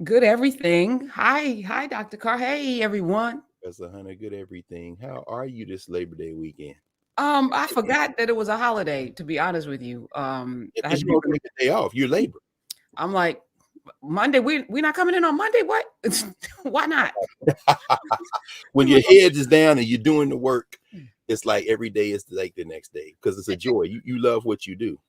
Good everything. Hi, Dr. Carr. Hey, everyone. Professor Hunter, good everything. How are you this Labor Day weekend? I forgot that it was a holiday, to be honest with you. I had Because to you're be. supposed to make a day off. You're labor. I'm like, Monday. We not coming in on Monday. What? Why not? When your head is down and you're doing the work, it's like every day is like the next day because it's a joy. You love what you do.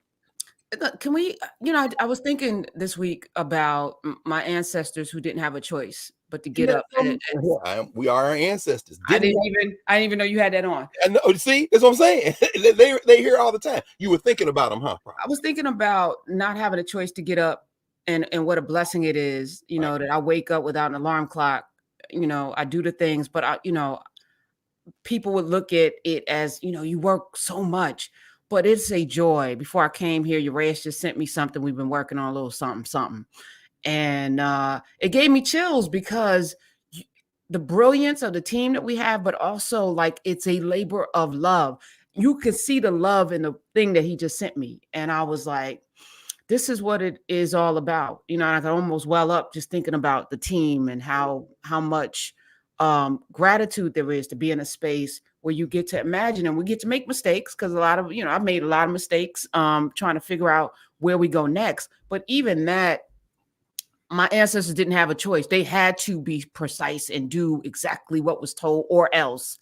Can we? I was thinking this week about my ancestors who didn't have a choice but to get up. We are our ancestors. I didn't even know you had that on. I know. See, that's what I'm saying. they hear all the time. You were thinking about them, huh? I was thinking about not having a choice to get up and what a blessing it is, Right. that I wake up without an alarm clock. I do the things, but people would look at it as, you work so much, but it's a joy. Before I came here, Uraeus just sent me something. We've been working on a little something. And it gave me chills because the brilliance of the team that we have, but also like it's a labor of love. You could see the love in the thing that he just sent me. And I was like, this is what it is all about. I could almost well up just thinking about the team and how much gratitude there is to be in a space where you get to imagine and we get to make mistakes, because a lot of, I've made a lot of mistakes trying to figure out where we go next. But even that, my ancestors didn't have a choice. They had to be precise and do exactly what was told or else.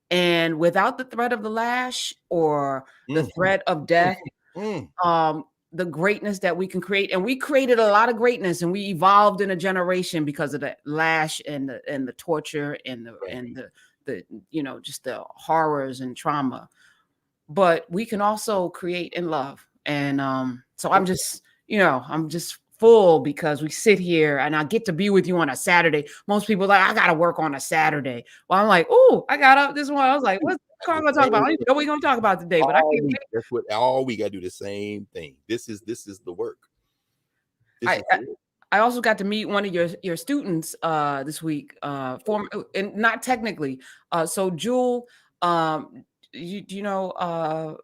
And without the threat of the lash or the threat of death, the greatness that we can create. And we created a lot of greatness, and we evolved in a generation because of the lash and the torture and the just the horrors and trauma. But we can also create in love. And so I'm just full because we sit here and I get to be with you on a Saturday. Most people are like, I gotta work on a Saturday. Well, I'm like, oh, I got up this one. I was like, what's Carl gonna talk about? I don't even know what we're gonna talk about today, but I can't wait. That's what all we gotta do the same thing. This is the work. I also got to meet one of your students this week, and not technically. So Jewel, you know,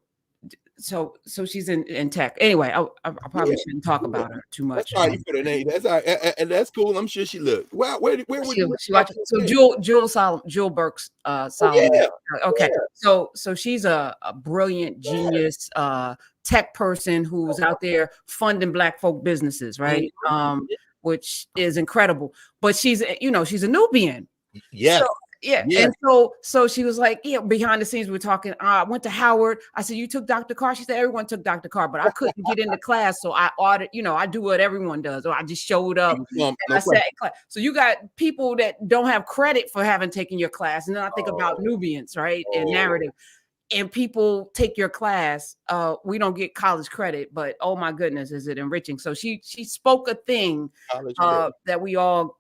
so she's in tech. Anyway, I probably shouldn't talk about her too much. That's all right. You put her name. That's all right. And that's cool. I'm sure she looked. Well, where would you? She watched, so Jewel Burks Solomon. Yeah. Okay. Yeah. So she's a brilliant genius tech person who's out there funding Black folk businesses, right? Which is incredible. But she's a Nubian. Yeah. So, yeah. And so she was like, behind the scenes, we were talking. I went to Howard. I said, you took Dr. Carr? She said, everyone took Dr. Carr, but I couldn't get into class. So I ordered, I do what everyone does. Or I just showed up and I sat in class. So you got people that don't have credit for having taken your class. And then I think about Nubians, right? And Knarrative. And people take your class. We don't get college credit, but oh my goodness, is it enriching? So she spoke a thing that we all,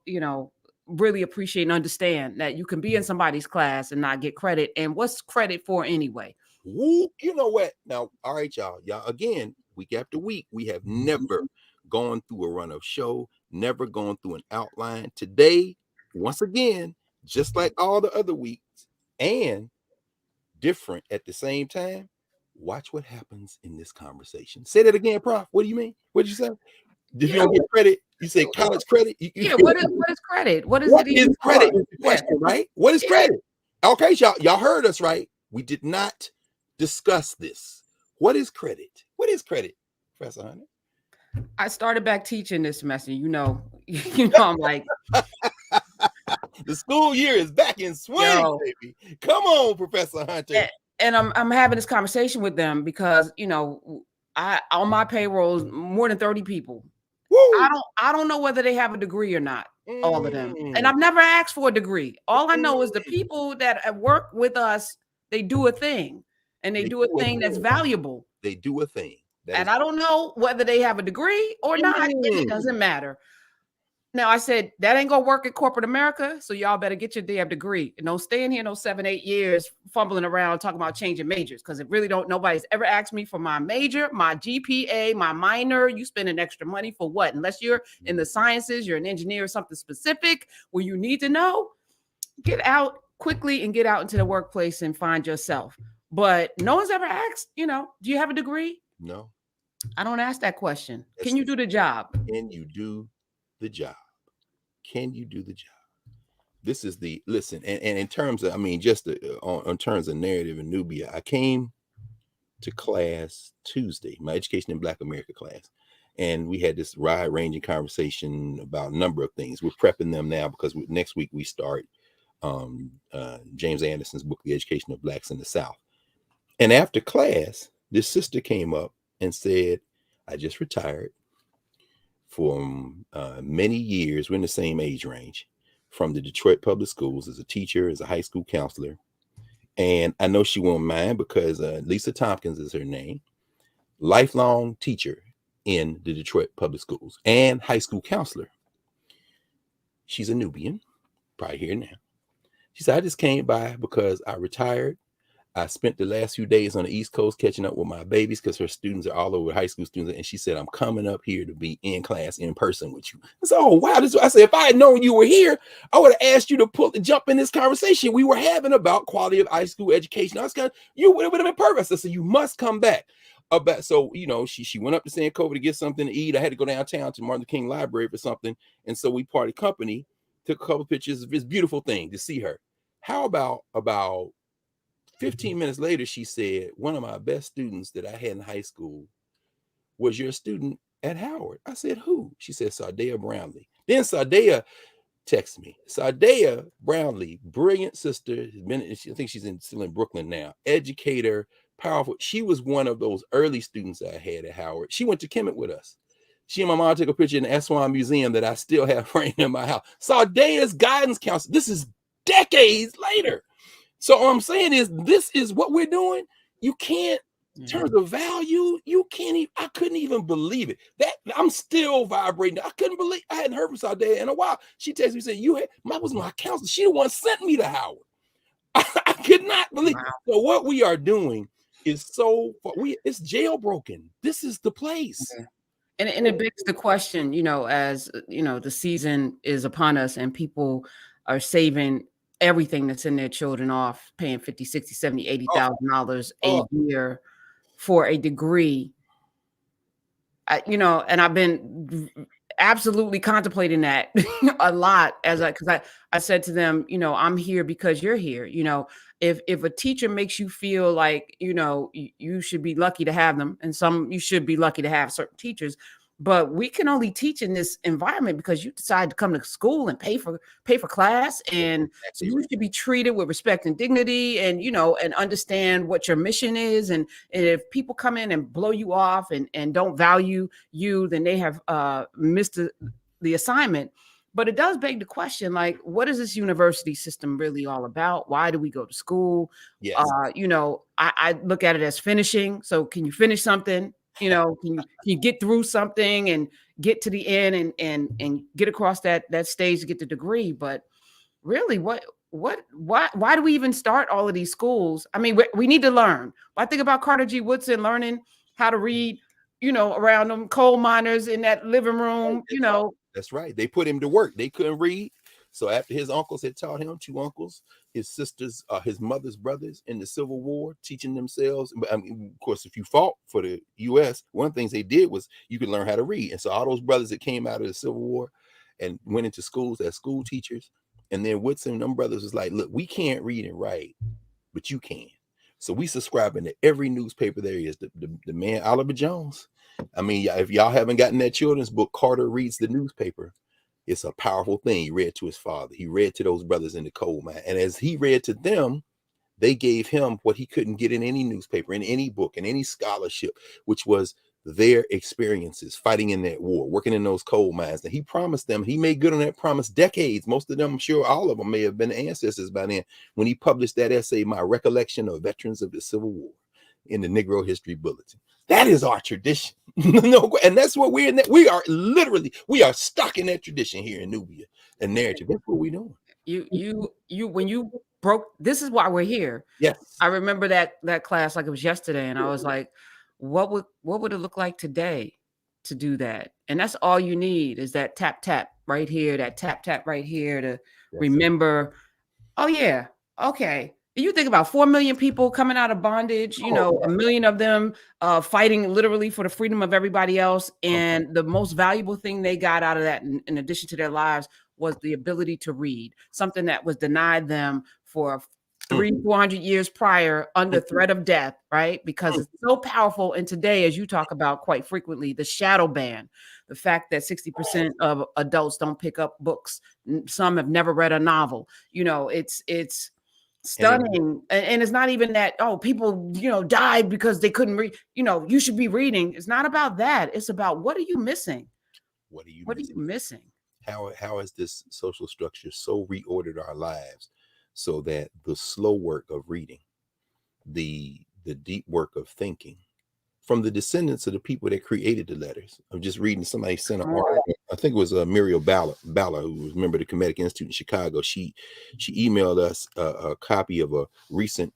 really appreciate and understand, that you can be in somebody's class and not get credit. And what's credit for anyway? You know what? Now, all right, y'all. Again, week after week, we have never gone through a run of show, never gone through an outline. Today, once again, just like all the other weeks, and different at the same time. Watch what happens in this conversation. Say that again, Prof. What do you mean? What did you say? If you don't get credit, you say college credit. What is credit? What is credit? Is the question, right? What is credit? Okay, y'all heard us, right? We did not discuss this. What is credit? What is credit, Professor Hunter? I started back teaching this semester. I'm like, the school year is back in swing, baby. Come on, Professor Hunter. And I'm having this conversation with them because I on my payroll is more than 30 people. Woo! I don't know whether they have a degree or not, all of them. And I've never asked for a degree. All I know is the people that work with us, they do a thing. And they do a thing that's valuable. They do a thing. And I don't know whether they have a degree or not. And it doesn't matter. Now, I said, that ain't going to work in corporate America, so y'all better get your damn degree. And don't stay in here no 7-8 years fumbling around talking about changing majors, because it really nobody's ever asked me for my major, my GPA, my minor. You spending extra money for what? Unless you're in the sciences, you're an engineer or something specific where you need to know, get out quickly and get out into the workplace and find yourself. But no one's ever asked, do you have a degree? No. I don't ask that question. Can you do the job? Can you do the job? Can you do the job? This is the listen. And in terms of, I mean, just on terms of narrative in Knubia, I came to class Tuesday, my Education in Black America class. And we had this wide-ranging conversation about a number of things. We're prepping them now because next week we start James Anderson's book, The Education of Blacks in the South. And after class, this sister came up and said, I just retired from many years. We're in the same age range, from the Detroit Public Schools as a teacher, as a high school counselor. And I know she won't mind because Lisa Tompkins is her name, lifelong teacher in the Detroit Public Schools and high school counselor. She's a Nubian, probably here now. She said, I just came by because I retired. I spent the last few days on the East Coast catching up with my babies because her students are all over, high school students. And she said, I'm coming up here to be in class in person with you. I said, oh, wow. I said, if I had known you were here, I would have asked you to jump in this conversation we were having about quality of high school education. You would have been perfect. I said, you must come back. So, you know, she went up to San Cove to get something to eat. I had to go downtown to Martin Luther King Library for something. And so we parted company, took a couple of pictures of this beautiful thing to see her. How about 15 minutes later, she said, one of my best students that I had in high school was your student at Howard. I said, who? She said, Sardea Brownlee. Then Sardea texted me. Sardea Brownlee, brilliant sister. I think she's still in Brooklyn now. Educator, powerful. She was one of those early students I had at Howard. She went to Kemet with us. She and my mom took a picture in the Aswan Museum that I still have framed in my house. Sardea's guidance counselor. This is decades later. So all I'm saying is, this is what we're doing. You can't, in terms of value, you can't even, I couldn't even believe it. That I'm still vibrating. I couldn't believe, I hadn't heard from Sardea in a while. She texted me, said, was my counselor. She the one sent me to Howard. I could not believe it. So what we are doing is it's jailbreaking. This is the place. Okay. And it begs the question, you know, as you know, the season is upon us and people are saving everything that's in their children off, paying $50,000, $60,000, $70,000, $80,000 a year for a degree. And I've been absolutely contemplating that a lot because I said to them, you know, I'm here because you're here. You know, if a teacher makes you feel like, you know, you should be lucky to have them, and you should be lucky to have certain teachers, but we can only teach in this environment because you decide to come to school and pay for class. And so you should be treated with respect and dignity, and, you know, and understand what your mission is. And if people come in and blow you off and don't value you, then they have missed the assignment. But it does beg the question, like, what is this university system really all about? Why do we go to school? Yes. You know, I look at it as finishing. So can you finish something? You know, can you get through something and get to the end and get across that stage to get the degree? But really, why do we even start all of these schools? I mean, we need to learn. I think about Carter G. Woodson learning how to read, you know, around them coal miners in that living room, you know. That's right. They put him to work. They couldn't read. So after his uncles had taught him, 2 uncles, his sisters, his mother's brothers in the Civil War, teaching themselves. I mean, of course, if you fought for the U.S., one of the things they did was you could learn how to read. And so all those brothers that came out of the Civil War and went into schools as school teachers, and then Woodson, them brothers was like, look, we can't read and write, but you can. So we subscribing to every newspaper there is. The man, Oliver Jones. I mean, if y'all haven't gotten that children's book, Carter Reads the Newspaper, it's a powerful thing. He read to his father. He read to those brothers in the coal mine. And as he read to them, they gave him what he couldn't get in any newspaper, in any book, in any scholarship, which was their experiences fighting in that war, working in those coal mines. And he promised them, he made good on that promise decades. Most of them, I'm sure all of them may have been ancestors by then, when he published that essay, My Recollection of Veterans of the Civil War, in the Negro History Bulletin. That is our tradition. No, and that's what we're in. That we are stuck in that tradition here in Knubia and narrative. That's what we're doing. When you broke, this is why we're here. Yes. I remember that class like it was yesterday, and I was like, what would it look like today to do that? And that's all you need is that tap right here, that tap right here to remember. Oh yeah, okay. You think about 4 million people coming out of bondage, you know, 1 million of them fighting literally for the freedom of everybody else. And the most valuable thing they got out of that, in addition to their lives, was the ability to read, something that was denied them for 300-400 years prior under threat of death, right? Because it's so powerful. And today, as you talk about quite frequently, the shadow ban, the fact that 60% of adults don't pick up books. Some have never read a novel. You know, it's stunning. And it's not even that, oh, people, you know, died because they couldn't read. You know, you should be reading. It's not about that. It's about, what are you missing? What are you missing? How has this social structure so reordered our lives so that the slow work of reading, the deep work of thinking, from the descendants of the people that created the letters. I'm just reading, somebody sent an article. I think it was Muriel Balla, who was a member of the Kemetic Institute in Chicago. She emailed us a copy of a recent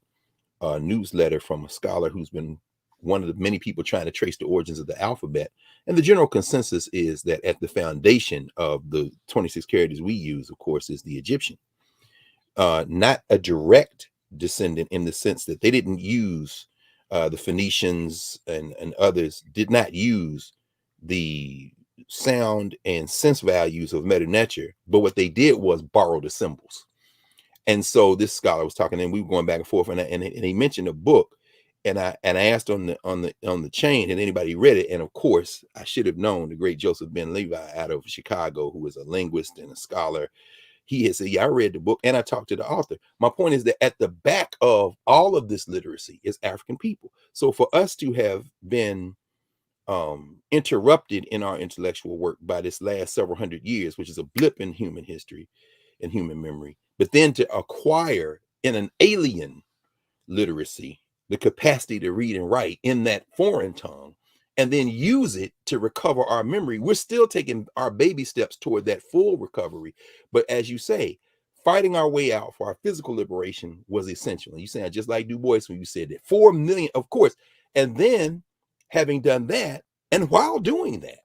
newsletter from a scholar who's been one of the many people trying to trace the origins of the alphabet. And the general consensus is that at the foundation of the 26 characters we use, of course, is the Egyptian. Not a direct descendant in the sense that they didn't use the Phoenicians and others did not use the sound and sense values of Medu Neter, but what they did was borrow the symbols. And so this scholar was talking, and we were going back and forth, and he mentioned a book, and I asked on the chain, had anybody read it? And of course, I should have known the great Joseph Ben Levi out of Chicago, who is a linguist and a scholar. He had said, yeah, I read the book and I talked to the author. My point is that at the back of all of this literacy is African people. So for us to have been interrupted in our intellectual work by this last several hundred years, which is a blip in human history and human memory, but then to acquire in an alien literacy, the capacity to read and write in that foreign tongue, and then use it to recover our memory. We're still taking our baby steps toward that full recovery. But as you say, fighting our way out for our physical liberation was essential. And you sound just like Du Bois when you said that. 4 million, of course. And then having done that, and while doing that,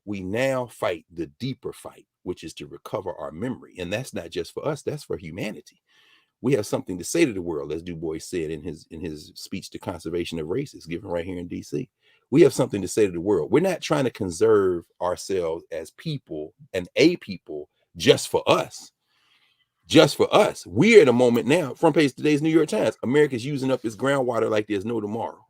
we now fight the deeper fight, which is to recover our memory. And that's not just for us, that's for humanity. We have something to say to the world, as Du Bois said in his speech to conservation of races, given right here in DC. We have something to say to the world. We're not trying to conserve ourselves as people and a people just for us. Just for us. We're in a moment now, front page of today's New York Times, America's using up its groundwater like there's no tomorrow.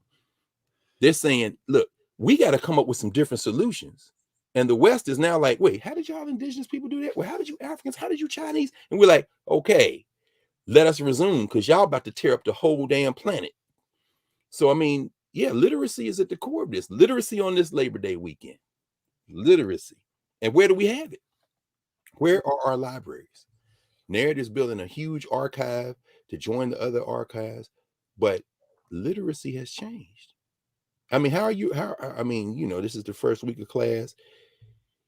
They're saying, look, we got to come up with some different solutions. And the West is now like, wait, how did y'all indigenous people do that? Well, how did you Africans? How did you Chinese? And we're like, okay, let us resume, because y'all about to tear up the whole damn planet. So, I mean, yeah, literacy is at the core of this. Literacy on this Labor Day weekend. Literacy. And where do we have it? Where are our libraries? Knarrative is building a huge archive to join the other archives, but literacy has changed. I mean, this is the first week of class.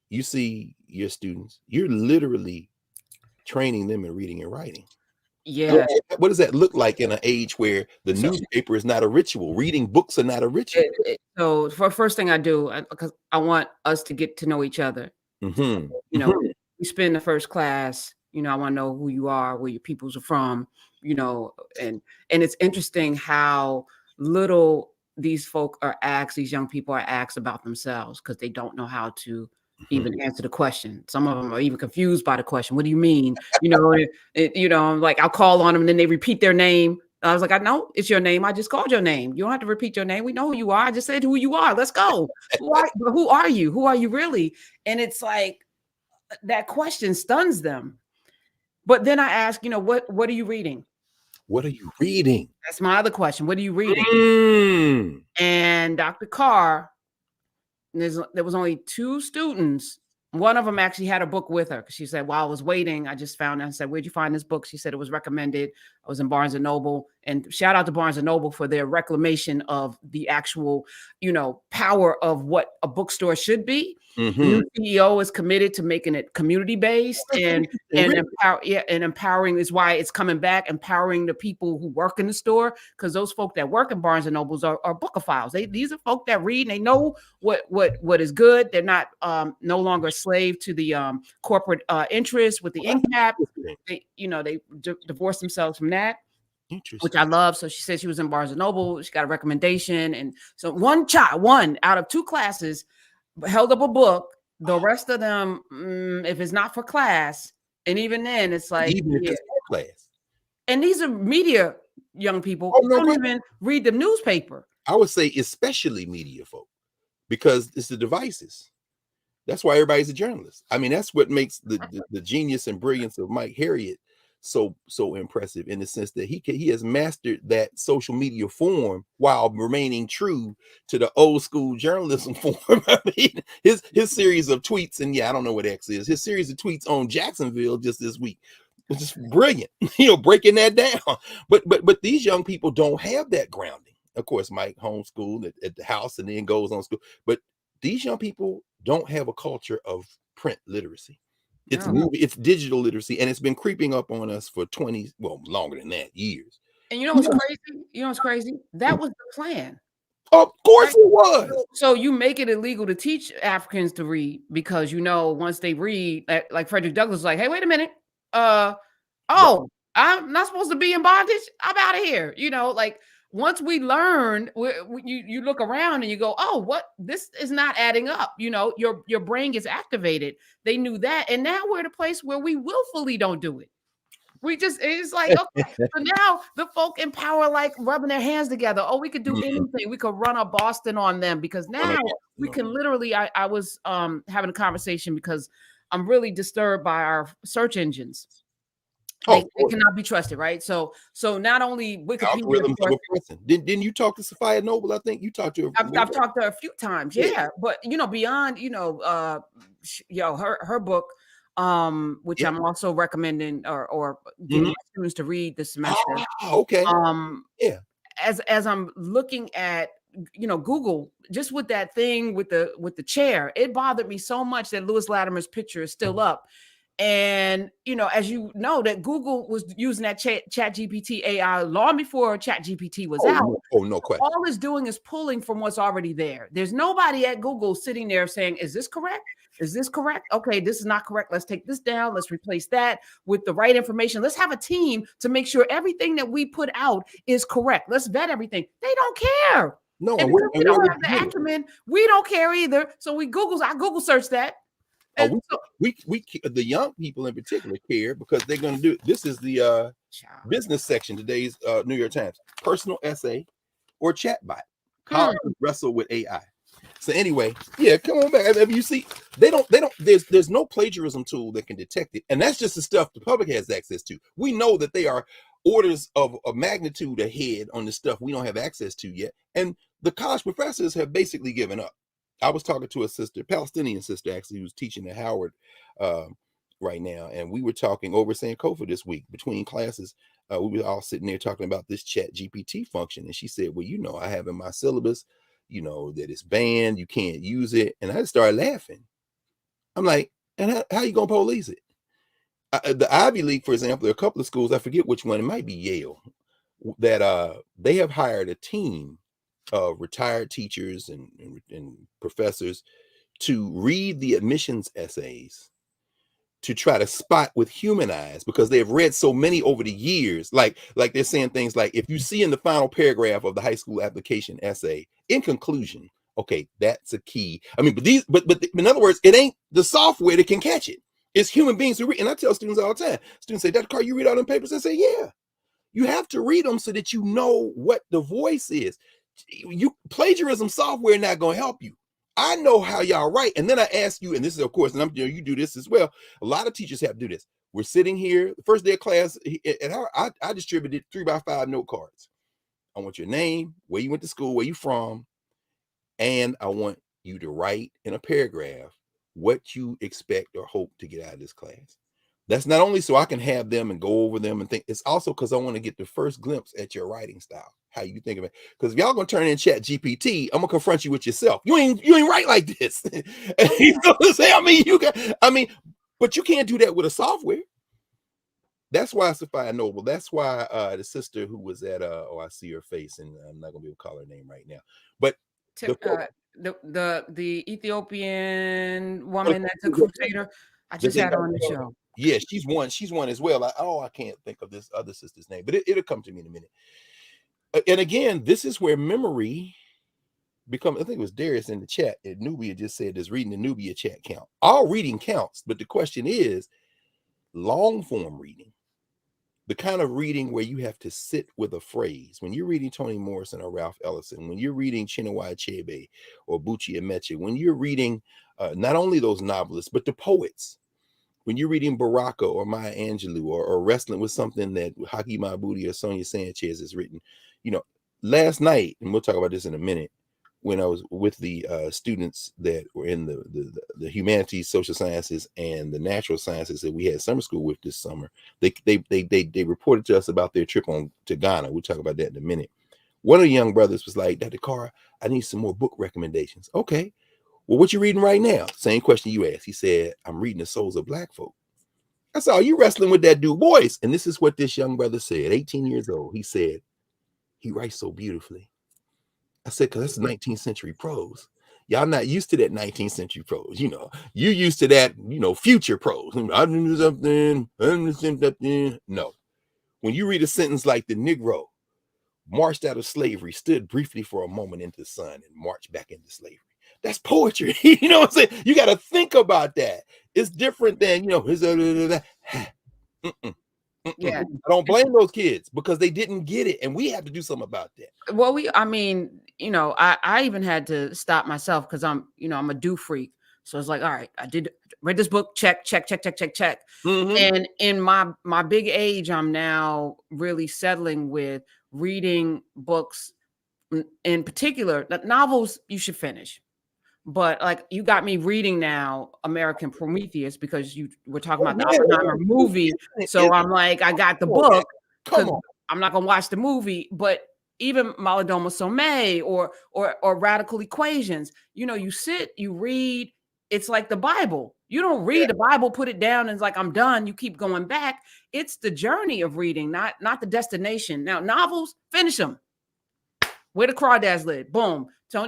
You see your students, you're literally training them in reading and writing. Yeah. What does that look like in an age where the newspaper is not a ritual? Reading books are not a ritual. So for first thing I do, because I want us to get to know each other. Mm-hmm. You know, we spend the first class, you know, I want to know who you are, where your peoples are from, you know, and it's interesting how little these folk are asked, these young people are asked about themselves, because they don't know how to even answer the question. Some of them are even confused by the question. What do you mean? You know, like I'll call on them and then they repeat their name. I was like, I know it's your name. I just called your name. You don't have to repeat your name. We know who you are. I just said who you are. Let's go. Who are you? Who are you really? And it's like that question stuns them. But then I ask, you know, what are you reading? What are you reading? That's my other question. What are you reading? And Dr. Carr, there was only 2 students. One of them actually had a book with her, because she said, while I was waiting, I just found it. I said, where'd you find this book? She said it was recommended. I was in Barnes & Noble. And shout out to Barnes & Noble for their reclamation of the actual, you know, power of what a bookstore should be. The new CEO is committed to making it community-based and empowering is why it's coming back, empowering the people who work in the store, because those folk that work in Barnes & Nobles are bookophiles. These are folk that read and they know what is good. They're not no longer a slave to the corporate interest with the end cap. They divorce themselves from that, which I love. So she said she was in Barnes & Noble. She got a recommendation. And so one out of 2 classes held up a book. The rest of them, if it's not for class, And even then, it's like, even if yeah. it's our class. And these are media young people Oh, no don't question. even read the newspaper. I would say especially media folk, because it's the devices. That's why everybody's a journalist. I mean, that's what makes the genius and brilliance of Mike Harriot so impressive, in the sense that he has mastered that social media form while remaining true to the old school journalism form. I mean, his series of tweets, and yeah, I don't know what X is. His series of tweets on Jacksonville just this week was just brilliant. Breaking that down. But these young people don't have that grounding. Of course, Mike homeschooled at the house and then goes on school, but these young people don't have a culture of print literacy. It's it's digital literacy, and it's been creeping up on us for 20, well, longer than that, years. And you know what's crazy? You know what's crazy? That was the plan. Of course it was. So you make it illegal to teach Africans to read, because once they read, like Frederick Douglass was like, hey, wait a minute. Oh, I'm not supposed to be in bondage. I'm out of here. Like, once we learn, you look around and you go, oh, what? This is not adding up. Your brain gets activated. They knew that. And now we're at a place where we willfully don't do it. It's like, okay, so now the folk in power, like rubbing their hands together. Oh, we could do anything. We could run a Boston on them, because now we can literally, I was having a conversation, because I'm really disturbed by our search engines. They cannot be trusted, right? So not only Wikipedia, didn't you talk to Sophia Noble? I think you talked to her. I've talked to her a few times, yeah. But beyond, her book, which I'm also recommending or getting my students to read this semester. Okay. As I'm looking at Google, just with that thing with the chair, it bothered me so much that Lewis Latimer's picture is still up. And as you know, that Google was using that chat GPT AI long before chat GPT was out. No question. All it's doing is pulling from what's already there. There's nobody at Google sitting there saying, is this correct? Is this correct? Okay, this is not correct. Let's take this down. Let's replace that with the right information. Let's have a team to make sure everything that we put out is correct. Let's vet everything. They don't care. No, and because we don't have the acumen, we don't care either. So I Google search that. We the young people in particular care, because they're going to do this. Is the business section, today's New York Times: personal essay or chatbot, how to wrestle with AI. So anyway, yeah, come on back. You see, they don't. There's no plagiarism tool that can detect it, and that's just the stuff the public has access to. We know that they are orders of magnitude ahead on the stuff we don't have access to yet, and the college professors have basically given up. I was talking to a sister, Palestinian sister, actually, who's teaching at Howard right now. And we were talking over Sankofa this week between classes. We were all sitting there talking about this chat GPT function. And she said, well, I have in my syllabus, that it's banned. You can't use it. And I just started laughing. I'm like, and how you going to police it? The Ivy League, for example, there are a couple of schools, I forget which one, it might be Yale, that they have hired a team of retired teachers and professors to read the admissions essays to try to spot with human eyes, because they have read so many over the years. Like they're saying things like, if you see in the final paragraph of the high school application essay, in conclusion, okay, that's a key. I mean, but in other words, it ain't the software that can catch it. It's human beings who read. And I tell students all the time, students say, Dr. Carr, you read all them papers? I say, yeah. You have to read them so that you know what the voice is. Plagiarism software not going to help you. I know how y'all write, and then I ask you, and this is of course, and you do this as well. A lot of teachers have to do this. We're sitting here, the first day of class, and I distributed 3x5 note cards. I want your name, where you went to school, where you from, and I want you to write in a paragraph what you expect or hope to get out of this class. That's not only so I can have them and go over them and think, it's also because I want to get the first glimpse at your writing style, how you think of it. Because if y'all gonna turn in chat GPT, I'm gonna confront you with yourself. You ain't write like this. You know what I'm saying? But you can't do that with a software. That's why Sophia Noble, that's why the sister who was at I see her face, and I'm not gonna be able to call her name right now. But the Ethiopian woman that's a crusader, I just had her on the show. Yeah, she's one as well. I can't think of this other sister's name, but it'll come to me in a minute. And again, this is where memory becomes. I think it was Darius in the chat at Knubia just said, does reading the Knubia chat count? All reading counts, but the question is, long form reading, the kind of reading where you have to sit with a phrase. When you're reading Toni Morrison or Ralph Ellison, when you're reading Chinua Achebe or Buchi Emeche, when you're reading not only those novelists, but the poets, when you're reading Baraka or Maya Angelou or wrestling with something that Haki Mahmoudi or Sonia Sanchez has written, last night, and we'll talk about this in a minute, when I was with the students that were in the humanities, social sciences, and the natural sciences that we had summer school with this summer, they reported to us about their trip to Ghana. We'll talk about that in a minute. One of the young brothers was like, Dr. Carr, I need some more book recommendations. Okay, well, what you reading right now? Same question you asked. He said, I'm reading The Souls of Black Folk. I said, are you wrestling with that Du Bois? And this is what this young brother said, 18 years old. He said, he writes so beautifully. I said, because that's 19th century prose. Y'all not used to that 19th century prose. You're used to that, future prose. No. When you read a sentence like the Negro marched out of slavery, stood briefly for a moment into the sun, and marched back into slavery. That's poetry. You know what I'm saying? You got to think about that. It's different than, Yeah. I don't blame those kids because they didn't get it, and we have to do something about that. Well, I even had to stop myself because I'm a do freak. So it's like, all right, read this book, check. Mm-hmm. And in my big age, I'm now really settling with reading books, in particular, novels you should finish. But like, you got me reading now American Prometheus because you were talking about the Oppenheimer movie. So I'm like, I got the book. Come on. I'm not gonna watch the movie, but even Malidoma Somé or Radical Equations, you sit, you read. It's like the Bible. You don't read the Bible, put it down, and it's like I'm done. You keep going back. It's the journey of reading, not the destination. Now, novels, finish them. Where the crawdads live, boom.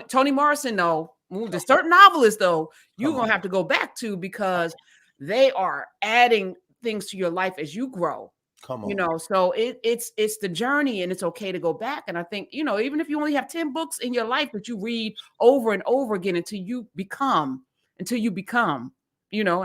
Toni Morrison, though, the certain novelists, though, you're gonna have to go back to because they are adding things to your life as you grow. Come on. So it's the journey, and it's okay to go back. And I think, even if you only have 10 books in your life that you read over and over again until you become, and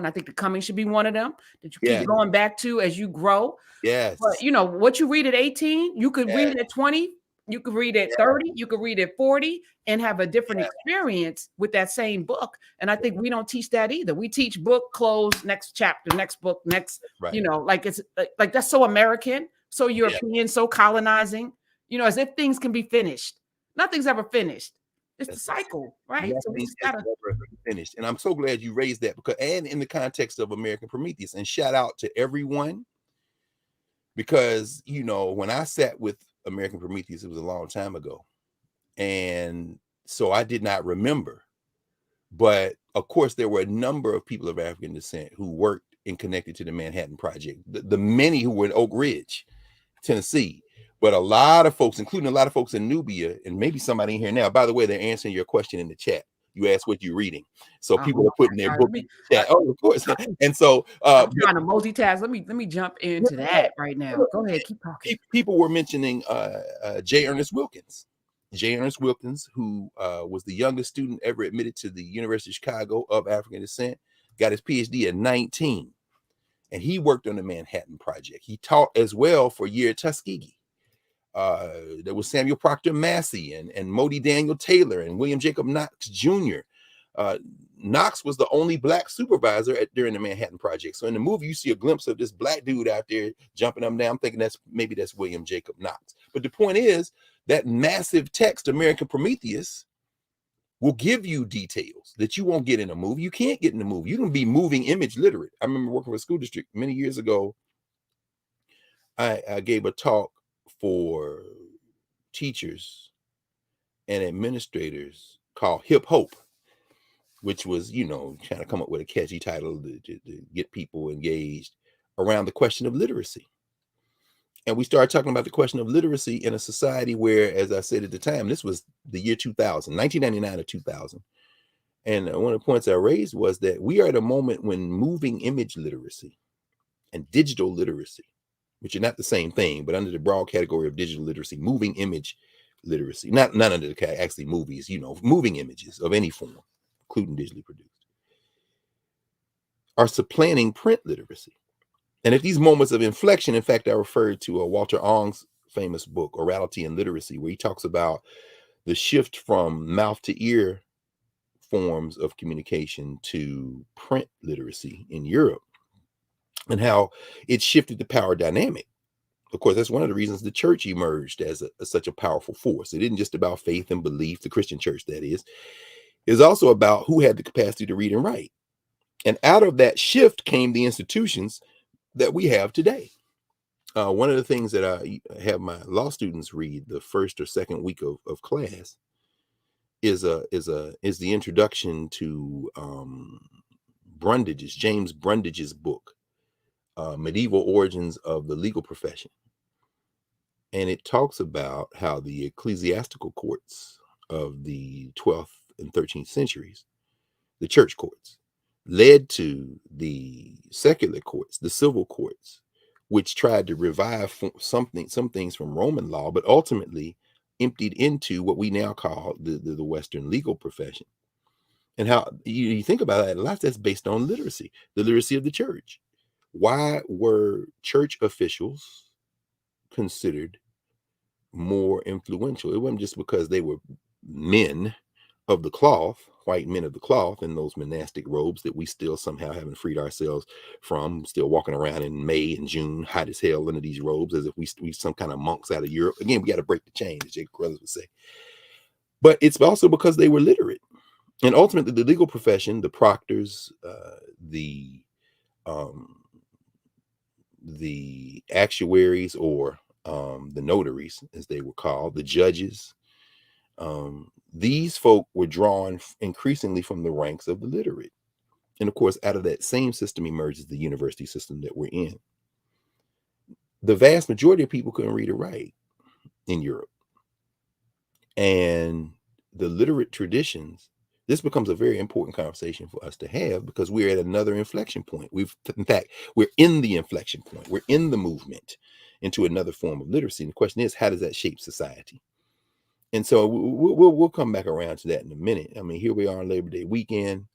I think The Coming should be one of them that you keep going back to as you grow. Yes. But what you read at 18, you could read it at 20, you could read it at 30, you could read it at 40 and have a different experience with that same book. And I think we don't teach that either. We teach book, close, next chapter, next book, next, like it's like that's so American, so European, so colonizing, as if things can be finished. Nothing's ever finished. It's the cycle, right? So we just gotta finished. And I'm so glad you raised that because, and in the context of American Prometheus, and shout out to everyone, because when I sat with American Prometheus, it was a long time ago, and so I did not remember. But of course, there were a number of people of African descent who worked and connected to the Manhattan Project. The many who were in Oak Ridge, Tennessee. But a lot of folks, including a lot of folks in Knubia, and maybe somebody in here now. By the way, they're answering your question in the chat. You asked what you're reading, so people are putting their book in the chat. Oh, of course. And so I'm trying to multitask. Let me jump into that right now. Go ahead, keep talking. People were mentioning J. Ernest Wilkins. J. Ernest Wilkins, who was the youngest student ever admitted to the University of Chicago of African descent, got his PhD at 19, and he worked on the Manhattan Project. He taught as well for a year at Tuskegee. There was Samuel Proctor Massey and Modi Daniel Taylor and William Jacob Knox Jr. Knox was the only Black supervisor during the Manhattan Project. So in the movie, you see a glimpse of this Black dude out there jumping up and down. I'm thinking maybe that's William Jacob Knox. But the point is that massive text, American Prometheus, will give you details that you won't get in a movie. You can't get in a movie. You can be moving image literate. I remember working for a school district many years ago. I gave a talk for teachers and administrators called Hip Hope, which was, trying to come up with a catchy title to get people engaged around the question of literacy. And we started talking about the question of literacy in a society where, as I said at the time, this was the year 2000, 1999 or 2000. And one of the points I raised was that we are at a moment when moving image literacy and digital literacy, which are not the same thing, but under the broad category of digital literacy, moving image literacy, not under the actually movies, moving images of any form, including digitally produced, are supplanting print literacy. And at these moments of inflection, in fact, I referred to Walter Ong's famous book, Orality and Literacy, where he talks about the shift from mouth to ear forms of communication to print literacy in Europe, and how it shifted the power dynamic. Of course, that's one of the reasons the church emerged as such a powerful force. It isn't just about faith and belief, the Christian church, that is. It's also about who had the capacity to read and write. And out of that shift came the institutions that we have today. One of the things that I have my law students read the first or second week of class is the introduction to James Brundage's book, Medieval Origins of the Legal Profession. And it talks about how the ecclesiastical courts of the 12th and 13th centuries, the church courts, led to the secular courts, the civil courts, which tried to revive some things from Roman law, but ultimately emptied into what we now call the Western legal profession. And how you think about that, a lot that's based on literacy, the literacy of the church. Why were church officials considered more influential? It wasn't just because they were men of the cloth, white men of the cloth in those monastic robes that we still somehow haven't freed ourselves from, still walking around in May and June, hot as hell under these robes, as if we some kind of monks out of Europe. Again, we got to break the chain, as Jake Crothers would say. But it's also because they were literate. And ultimately, the legal profession, the proctors, the actuaries, or the notaries, as they were called, the judges, these folk were drawn increasingly from the ranks of the literate. And of course, out of that same system emerges the university system that we're in. The vast majority of people couldn't read or write in Europe. And the literate traditions, this becomes a very important conversation for us to have, because we're at another inflection point. In fact, we're in the inflection point. We're in the movement into another form of literacy. And the question is, how does that shape society? And so we'll come back around to that in a minute. I mean, here we are on Labor Day weekend.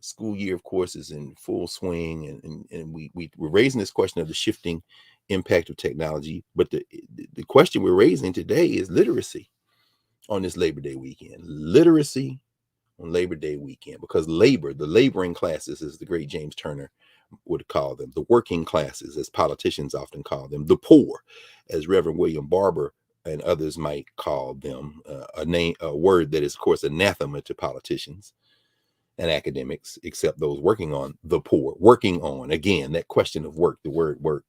School year, of course, is in full swing, and we're raising this question of the shifting impact of technology. But the question we're raising today is literacy on this Labor Day weekend. Literacy on Labor Day weekend, because labor, the laboring classes, as the great James Turner would call them, the working classes, as politicians often call them, the poor, as Reverend William Barber and others might call them, a word that is, of course, anathema to politicians and academics, except those working on the poor, working on, again, that question of work, the word work.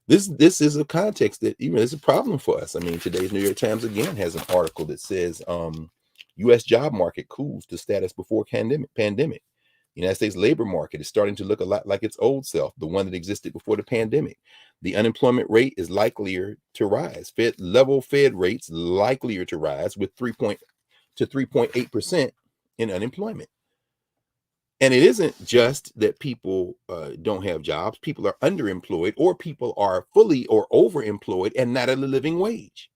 This is a context that even is a problem for us. I mean, today's New York Times again has an article that says U.S. job market cools to status before pandemic. The United States labor market is starting to look a lot like its old self, the one that existed before the pandemic. The unemployment rate is likelier to rise. Fed rates likelier to rise, with 3.8% in unemployment. And it isn't just that people don't have jobs. People are underemployed, or people are fully or overemployed and not at a living wage.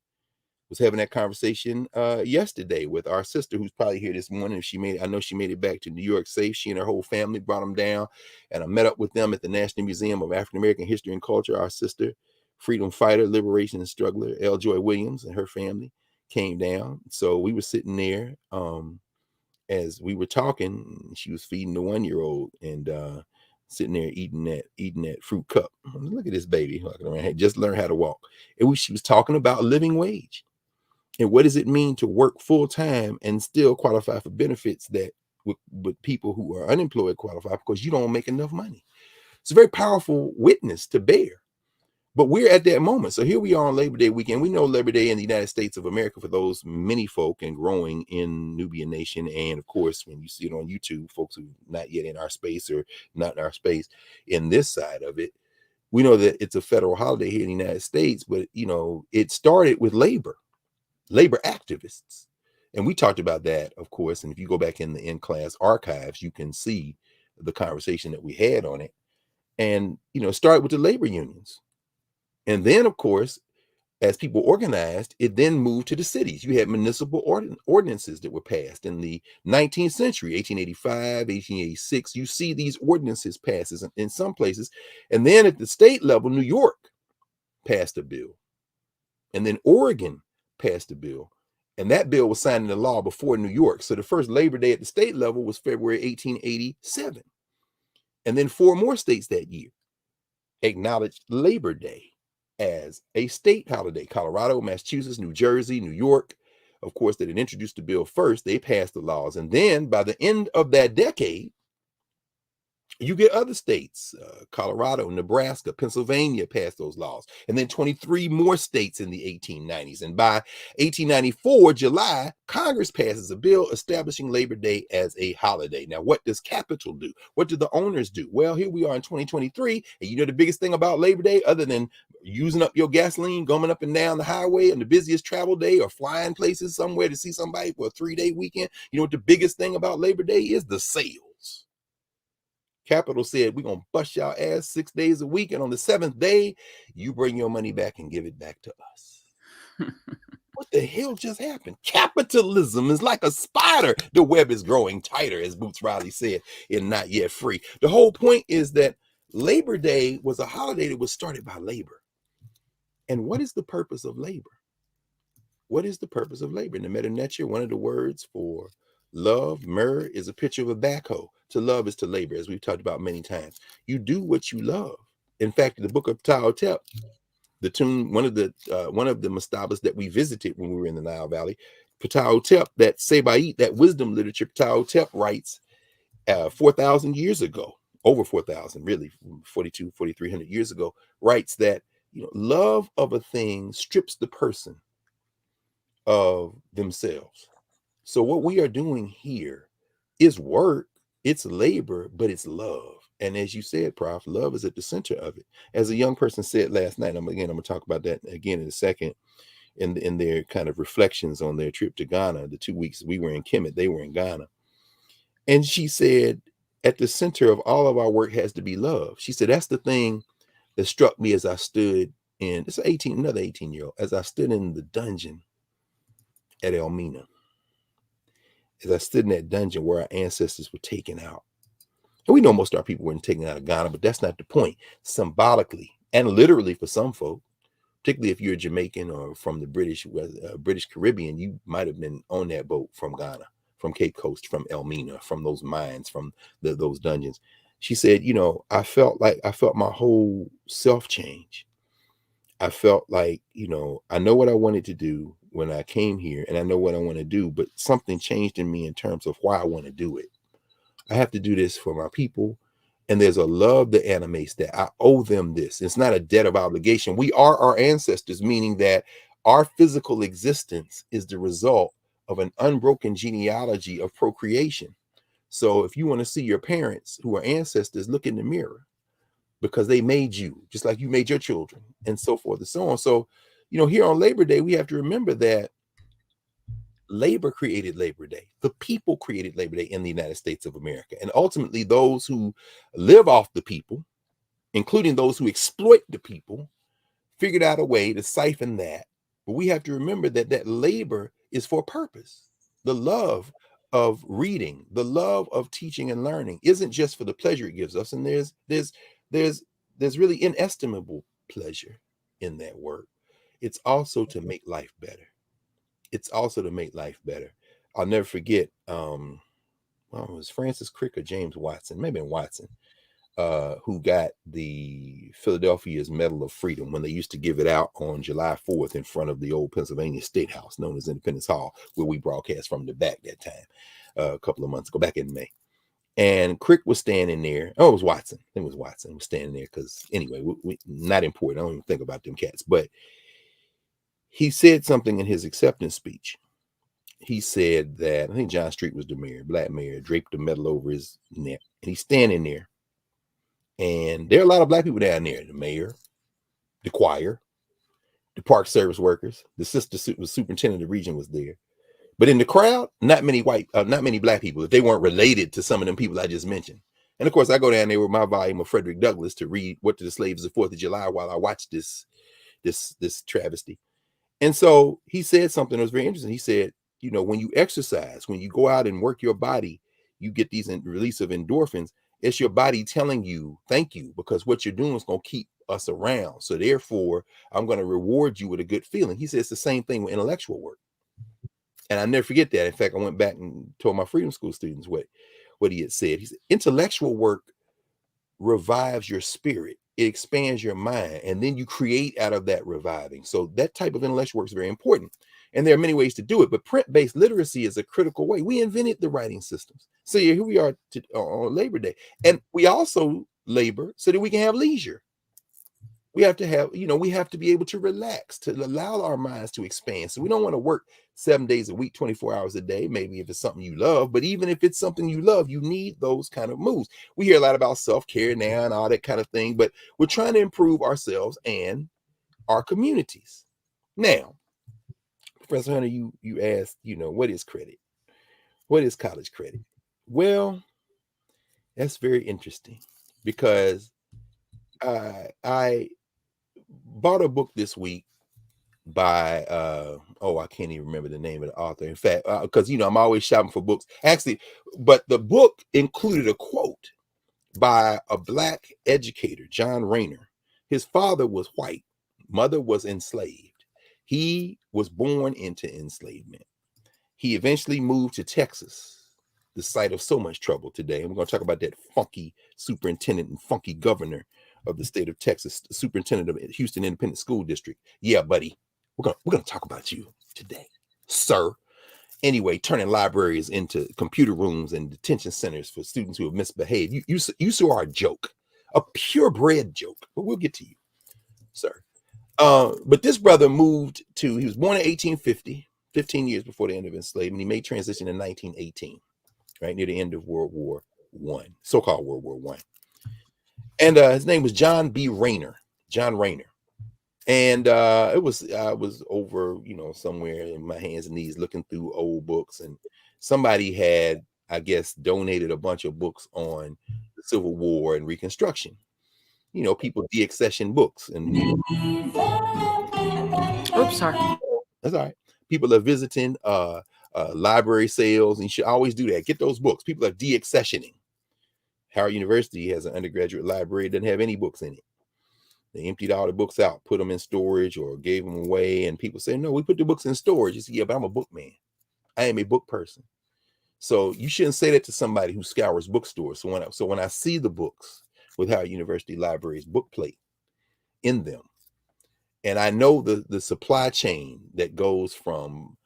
Was having that conversation yesterday with our sister, who's probably here this morning. I know she made it back to New York safe. She and her whole family brought them down, and I met up with them at the National Museum of African American History and Culture. Our sister, freedom fighter, liberation and struggler, L. Joy Williams, and her family came down. So we were sitting there as we were talking. She was feeding the 1-year-old and sitting there eating that fruit cup. Look at this baby walking around. Had just learned how to walk. She was talking about living wage. And what does it mean to work full time and still qualify for benefits that with people who are unemployed qualify, because you don't make enough money? It's a very powerful witness to bear. But we're at that moment. So here we are on Labor Day weekend. We know Labor Day in the United States of America, for those many folk and growing in Knubia Nation. And of course, when you see it on YouTube, folks who are not yet in our space, or not in our space in this side of it, we know that it's a federal holiday here in the United States. But, it started with labor activists. And we talked about that, of course. And if you go back in the in-class archives, you can see the conversation that we had on it. And, start with the labor unions. And then, of course, as people organized, it then moved to the cities. You had municipal ordinances that were passed in the 19th century, 1885, 1886. You see these ordinances passed in some places. And then at the state level, New York passed a bill. And then Oregon passed a bill. And that bill was signed into law before New York. So the first Labor Day at the state level was February 1887. And then 4 more states that year acknowledged Labor Day as a state holiday. Colorado, Massachusetts, New Jersey, New York, of course, they didn't introduce the bill first. They passed the laws. And then by the end of that decade, you get other states, Colorado, Nebraska, Pennsylvania passed those laws. And then 23 more states in the 1890s. And by 1894, July, Congress passes a bill establishing Labor Day as a holiday. Now, what does capital do? What do the owners do? Well, here we are in 2023. And you know the biggest thing about Labor Day, other than using up your gasoline, going up and down the highway on the busiest travel day, or flying places somewhere to see somebody for a 3-day weekend, you know what the biggest thing about Labor Day is? The sales. Capital said, we're going to bust y'all ass 6 days a week. And on the 7th day, you bring your money back and give it back to us. What the hell just happened? Capitalism is like a spider. The web is growing tighter, as Boots Riley said in Not Yet Free. The whole point is that Labor Day was a holiday that was started by labor. And what is the purpose of labor? What is the purpose of labor? In the Meta Nature, one of the words for love, myrrh, is a picture of a backhoe. To love is to labor, as we've talked about many times. You do what you love. In fact, in the book of TIAA-CREF, the tune, one of the mastabas that we visited when we were in the Nile Valley, TIAA-CREF, that Sebaid, that wisdom literature, TIAA-CREF writes 4,000 years ago, over 4,000, really, 4,300 years ago, writes that, you know, love of a thing strips the person of themselves. So what we are doing here is work, it's labor, but it's love. And as you said, Prof, love is at the center of it. As a young person said last night, I'm going to talk about that again in a second, in their kind of reflections on their trip to Ghana, the 2 weeks we were in Kemet, they were in Ghana. And she said, at the center of all of our work has to be love. She said, that's the thing that struck me as I stood in, it's another 18-year-old, as I stood in the dungeon at Elmina. As I stood in that dungeon where our ancestors were taken out. And we know most of our people weren't taken out of Ghana, but that's not the point. Symbolically and literally for some folk, particularly if you're Jamaican or from the British Caribbean, you might have been on that boat from Ghana, from Cape Coast, from Elmina, from those mines, from those dungeons. She said, you know, I felt my whole self change. I felt like, you know, I know what I wanted to do when I came here, and I know what I want to do, but something changed in me in terms of why I want to do it. I have to do this for my people. And there's a love that animates that. I owe them this. It's not a debt of obligation. We are our ancestors, meaning that our physical existence is the result of an unbroken genealogy of procreation. So if you want to see your parents who are ancestors, look in the mirror, because they made you just like you made your children, and so forth and so on. So, you know, here on Labor Day, we have to remember that labor created Labor Day. The people created Labor Day in the United States of America. And ultimately, those who live off the people, including those who exploit the people, figured out a way to siphon that. But we have to remember that that labor is for a purpose. The love of reading, the love of teaching and learning isn't just for the pleasure it gives us. And there's really inestimable pleasure in that work. It's also to make life better. It's also to make life better. I'll never forget, well, it was Francis Crick or James Watson, maybe Watson, who got the Philadelphia's Medal of Freedom when they used to give it out on July 4th in front of the old Pennsylvania State House, known as Independence Hall, where we broadcast from the back that time, a couple of months ago, back in May. And Crick was standing there. Oh, it was Watson. It was Watson was standing there because, anyway, we not important. I don't even think about them cats. But he said something in his acceptance speech. He said that, I think John Street was the mayor, black mayor, draped the medal over his neck. And he's standing there. And there are a lot of black people down there. The mayor, the choir, the park service workers, the superintendent of the region was there. But in the crowd, not many black people, if they weren't related to some of them people I just mentioned. And of course, I go down there with my volume of Frederick Douglass to read What to the Slaves of the 4th of July while I watch this travesty. And so he said something that was very interesting. He said, you know, when you exercise, when you go out and work your body, you get these release of endorphins. It's your body telling you thank you, because what you're doing is going to keep us around. So therefore, I'm going to reward you with a good feeling. He says the same thing with intellectual work. And I never forget that. In fact, I went back and told my Freedom School students what he had said. He said, intellectual work revives your spirit. It expands your mind, and then you create out of that reviving. So that type of intellectual work is very important. And there are many ways to do it, but print-based literacy is a critical way. We invented the writing systems. So here we are on Labor Day. And we also labor so that we can have leisure. We have to have, you know, we have to be able to relax, to allow our minds to expand. So we don't want to work 7 days a week, 24 hours a day, maybe if it's something you love. But even if it's something you love, you need those kind of moves. We hear a lot about self-care now and all that kind of thing, but we're trying to improve ourselves and our communities. Now, Professor Hunter, you asked, you know, what is credit? What is college credit? Well, that's very interesting, because I bought a book this week by I can't even remember the name of the author. In fact, because you know I'm always shopping for books. Actually, but the book included a quote by a Black educator, John Rayner. His father was white, mother was enslaved. He was born into enslavement. He eventually moved to Texas, the site of so much trouble today. And we're going to talk about that funky superintendent and funky governor of the state of Texas, the superintendent of Houston Independent School District. Yeah, buddy, we're going to talk about you today, sir. Anyway, turning libraries into computer rooms and detention centers for students who have misbehaved. You saw our joke, a purebred joke, but we'll get to you, sir. But this brother he was born in 1850, 15 years before the end of enslavement. He made transition in 1918, right near the end of World War I, so-called World War I. And his name was John Rayner. And I was over, you know, somewhere in my hands and knees looking through old books, and somebody had, I guess, donated a bunch of books on the Civil War and Reconstruction. You know, people deaccession books, and Oops, sorry. that's all right. People are visiting library sales, and you should always do that. Get those books. People are deaccessioning. Howard University has an undergraduate library. It doesn't have any books in it. They emptied all the books out, put them in storage, or gave them away. And people say, no, we put the books in storage. You say, yeah, but I'm a book man. I am a book person. So you shouldn't say that to somebody who scours bookstores. So when I see the books with Howard University Library's book plate in them, and I know the supply chain that goes from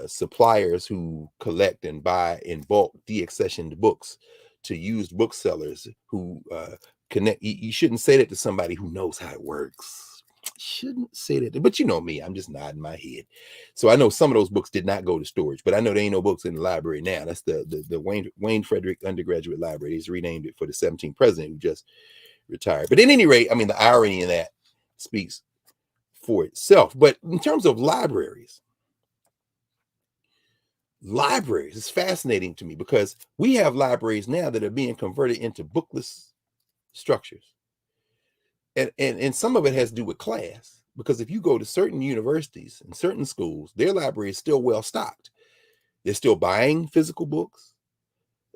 suppliers who collect and buy in bulk deaccessioned books to used booksellers who connect. You shouldn't say that to somebody who knows how it works. Shouldn't say that, but you know me, I'm just nodding my head. So I know some of those books did not go to storage, but I know there ain't no books in the library now. That's the Wayne Frederick Undergraduate Library. He's renamed it for the 17th president who just retired. But at any rate, I mean, the irony in that speaks for itself. But in terms of libraries is fascinating to me, because we have libraries now that are being converted into bookless structures. And some of it has to do with class, because if you go to certain universities and certain schools, their library is still well stocked. They're still buying physical books.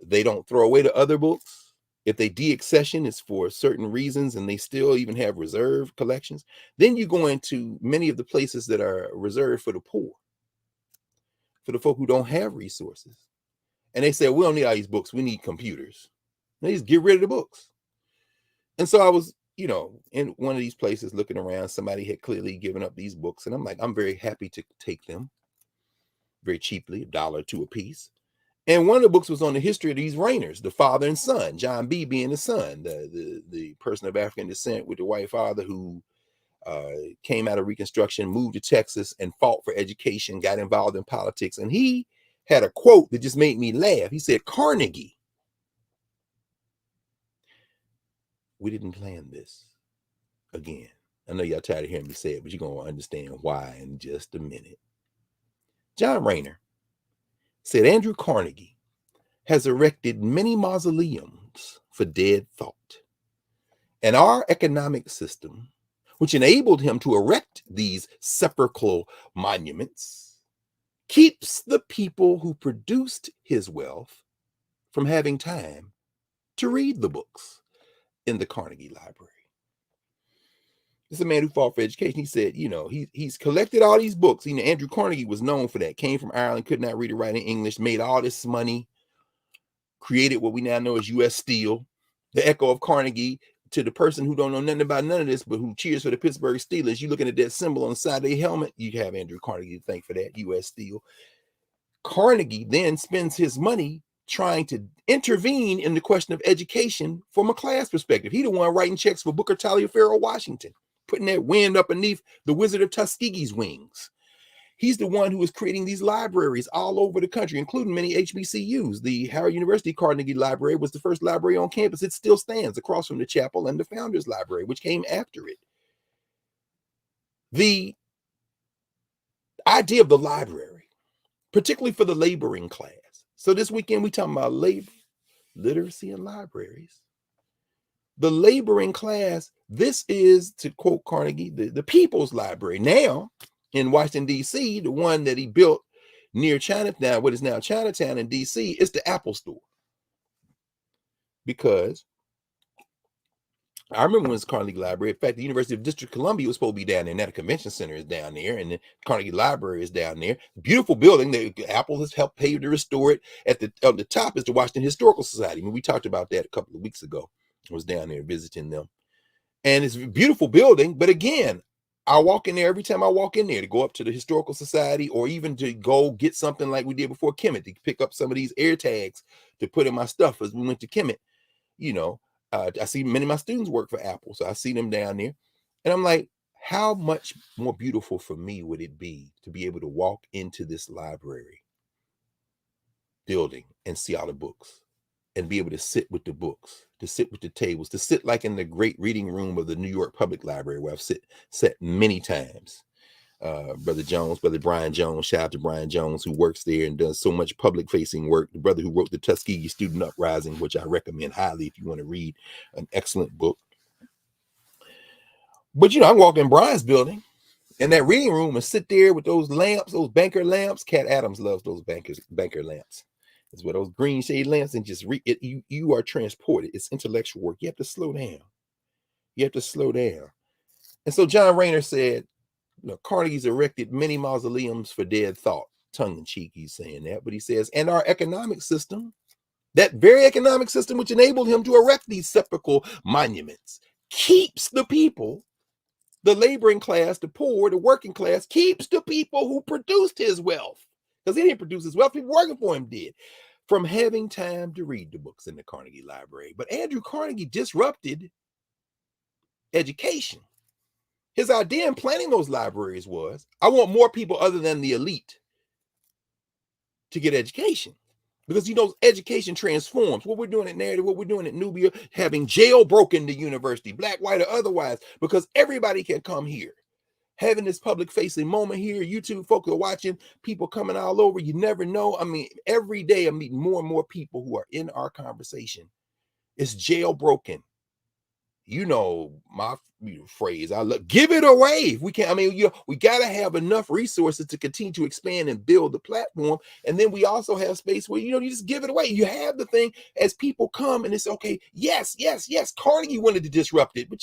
They don't throw away the other books. If they deaccession, it's for certain reasons, and they still even have reserve collections. Then you go into many of the places that are reserved for the poor, for the folk who don't have resources. And they say, we don't need all these books. We need computers. They just get rid of the books. And so I was, you know, in one of these places looking around, somebody had clearly given up these books. And I'm like, I'm very happy to take them very cheaply, $1 or $2 a piece. And one of the books was on the history of these Rayners, the father and son, John B. being the son, the person of African descent with the white father who came out of Reconstruction, moved to Texas and fought for education, got involved in politics. And he had a quote that just made me laugh. He said, Carnegie, we didn't plan this. Again, I know y'all tired of hearing me say it, but you're going to understand why in just a minute. John Rayner said, Andrew Carnegie has erected many mausoleums for dead thought. And our economic system which enabled him to erect these sepulchral monuments, keeps the people who produced his wealth from having time to read the books in the Carnegie Library. It's a man who fought for education. He said, he's collected all these books. Andrew Carnegie was known for that. Came from Ireland, could not read or write in English, made all this money, created what we now know as U.S. Steel, the echo of Carnegie. To the person who don't know nothing about none of this, but who cheers for the Pittsburgh Steelers, you looking at that symbol on the side of their helmet, you have Andrew Carnegie to thank for that, U.S. Steel. Carnegie then spends his money trying to intervene in the question of education from a class perspective. He the one writing checks for Booker Taliaferro Washington, putting that wind up beneath the Wizard of Tuskegee's wings. He's the one who is creating these libraries all over the country, including many HBCUs. The Howard University Carnegie Library was the first library on campus. It still stands across from the chapel and the Founders Library, which came after it. The idea of the library, particularly for the laboring class. So this weekend, we talking about labor, literacy, and libraries. The laboring class, this is, to quote Carnegie, the people's library. Now, in Washington, D.C., the one that he built near Chinatown, what is now Chinatown in D.C., is the Apple Store. Because I remember when it was Carnegie Library. In fact, the University of District of Columbia was supposed to be down there, and now the convention center is down there, and the Carnegie Library is down there. Beautiful building. Apple has helped pay to restore it. At the top is the Washington Historical Society. I mean, we talked about that a couple of weeks ago. I was down there visiting them. And it's a beautiful building, but again, I walk in there every time I walk in there to go up to the Historical Society, or even to go get something like we did before Kemet, to pick up some of these air tags to put in my stuff as we went to Kemet. I see many of my students work for Apple, so I see them down there. And I'm like, how much more beautiful for me would it be to be able to walk into this library building and see all the books, and be able to sit with the books, to sit with the tables, to sit like in the great reading room of the New York Public Library, where I've sat many times. Brother Brian Jones, shout out to Brian Jones, who works there and does so much public facing work. The brother who wrote the Tuskegee Student Uprising, which I recommend highly if you want to read, an excellent book. But I walk in Brian's building, and that reading room, and sit there with those lamps, those banker lamps. Cat Adams loves those banker lamps. It's with those green shade lamps, and just read it. You are transported. It's intellectual work. You have to slow down. And so John Rayner said, Carnegie's erected many mausoleums for dead thought. Tongue in cheek, he's saying that. But he says, and our economic system, that very economic system which enabled him to erect these sepulchral monuments, keeps the people, the laboring class, the poor, the working class, keeps the people who produced his wealth. Because he didn't produce his wealth, people working for him did, from having time to read the books in the Carnegie Library. But Andrew Carnegie disrupted education. His idea in planning those libraries was, I want more people other than the elite to get education. Because education transforms. What we're doing at Knarrative, what we're doing at Knubia, having jailbroken the university, black, white, or otherwise, because everybody can come here. Having this public facing moment here, YouTube folks are watching, people coming all over. You never know. I mean, every day I'm meeting more and more people who are in our conversation. It's jailbroken. My phrase, give it away. We can't, we got to have enough resources to continue to expand and build the platform. And then we also have space where, you just give it away. You have the thing as people come, and it's okay. Yes. Carnegie wanted to disrupt it, but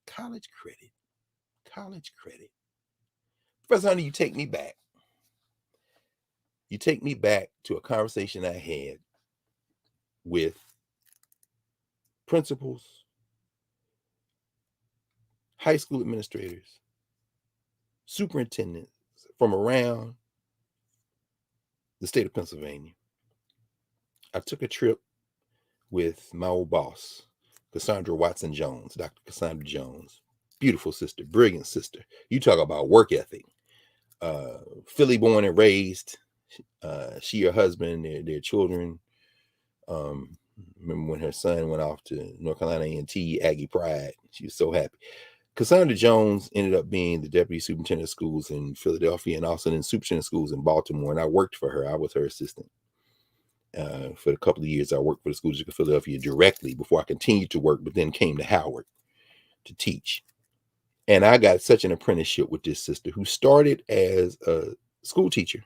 college credit. Professor Hunter, you take me back. You take me back to a conversation I had with principals, high school administrators, superintendents from around the state of Pennsylvania. I took a trip with my old boss, Cassandra Watson Jones, Dr. Cassandra Jones. Beautiful sister, brilliant sister. You talk about work ethic. Philly born and raised. She, her husband, their children. Remember when her son went off to North Carolina A&T, Aggie Pride. She was so happy. Cassandra Jones ended up being the deputy superintendent of schools in Philadelphia, and also in superintendent of schools in Baltimore. And I worked for her. I was her assistant. For a couple of years, I worked for the school district of Philadelphia directly before I continued to work, but then came to Howard to teach. And I got such an apprenticeship with this sister who started as a school teacher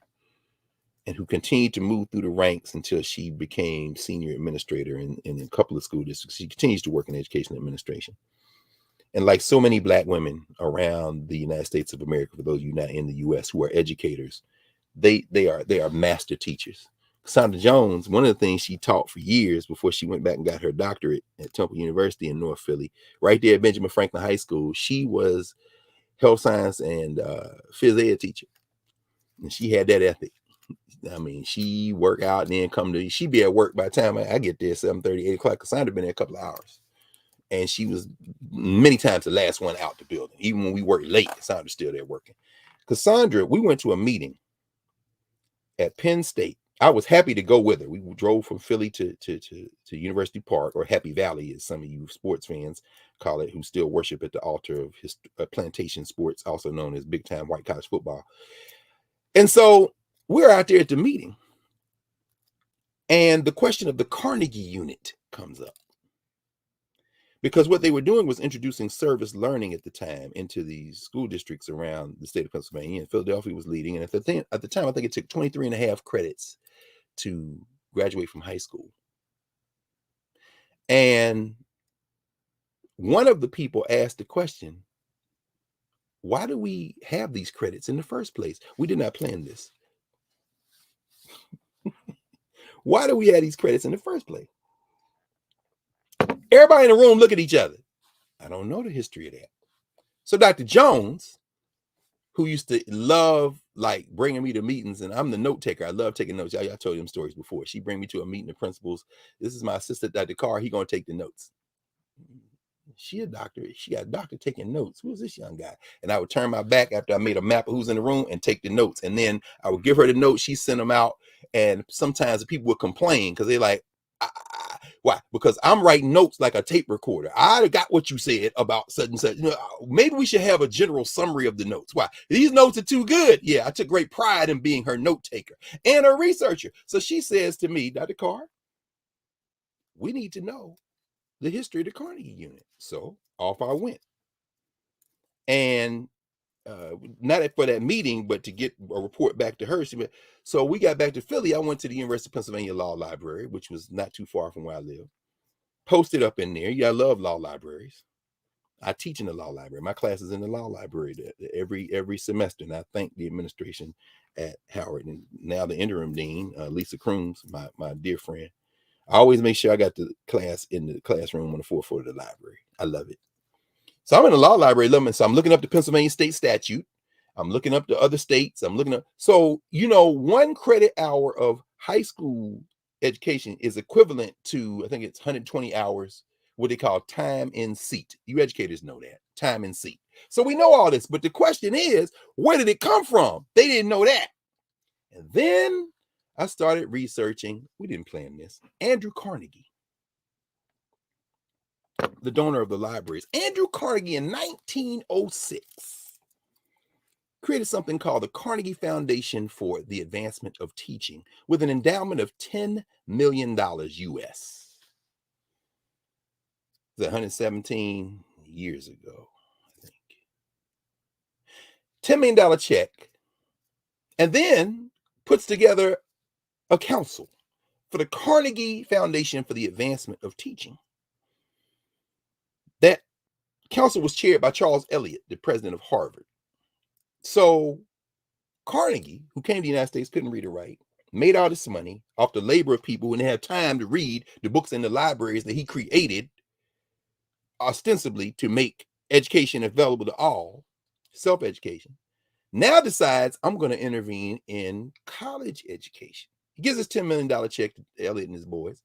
and who continued to move through the ranks until she became senior administrator in a couple of school districts. She continues to work in education administration. And like so many Black women around the United States of America, for those of you not in the U.S. who are educators, they are master teachers. Cassandra Jones, one of the things she taught for years before she went back and got her doctorate at Temple University in North Philly, right there at Benjamin Franklin High School, she was health science and phys ed teacher. And she had that ethic. I mean, she work out and then she be at work by the time I get there, 7:30, 8 o'clock. Cassandra been there a couple of hours. And she was many times the last one out the building. Even when we worked late, Cassandra's still there working. Cassandra, we went to a meeting at Penn State. I was happy to go with her. We drove from Philly to University Park, or Happy Valley, as some of you sports fans call it, who still worship at the altar of his plantation sports, also known as big time white college football. And so we're out there at the meeting, and the question of the Carnegie unit comes up. Because what they were doing was introducing service learning at the time into these school districts around the state of Pennsylvania, and Philadelphia was leading. And at the time, I think it took 23 and a half credits to graduate from high school. And one of the people asked the question, why do we have these credits in the first place? We did not plan this. Why do we have these credits in the first place? Everybody in the room look at each other. I don't know the history of that. So Dr. Jones, who used to love like bringing me to meetings, and I'm the note taker. I love taking notes. I told you them stories before. She bring me to a meeting of principals. This is my assistant, Dr. Carr. He gonna take the notes. She a doctor. She got a doctor taking notes. Who's this young guy? And I would turn my back after I made a map of who's in the room and take the notes. And then I would give her the notes. She sent them out. And sometimes the people would complain because they're like, why? Because I'm writing notes like a tape recorder. I got what you said about such and such. You know, maybe we should have a general summary of the notes. Why? These notes are too good. Yeah, I took great pride in being her note taker and a researcher. So she says to me, Dr. Carr, we need to know the history of the Carnegie unit. So off I went. And not for that meeting, but to get a report back to her. So we got back to Philly. I went to the University of Pennsylvania Law Library, which was not too far from where I live. Posted up in there. Yeah, I love law libraries. I teach in the law library. My class is in the law library every semester. And I thank the administration at Howard and now the interim dean, Lisa Crooms, my dear friend. I always make sure I got the class in the classroom on the fourth floor of the library. I love it. So I'm in the law library, so I'm looking up the Pennsylvania state statute. I'm looking up the other states. I'm looking up. So, 1 credit hour of high school education is equivalent to, I think it's 120 hours, what they call time in seat. You educators know that, time in seat. So we know all this, but the question is, where did it come from? They didn't know that. And then I started researching. We didn't plan this. Andrew Carnegie, the donor of the libraries. Andrew Carnegie in 1906 created something called the Carnegie Foundation for the Advancement of Teaching with an endowment of $10 million US. It was 117 years ago, I think. $10 million check, and then puts together a council for the Carnegie Foundation for the Advancement of Teaching. That council was chaired by Charles Eliot, the president of Harvard. So Carnegie, who came to the United States, couldn't read or write, made all this money off the labor of people who didn't have time to read the books in the libraries that he created ostensibly to make education available to all, self-education. Now decides I'm going to intervene in college education. He gives us $10 million check to Eliot and his boys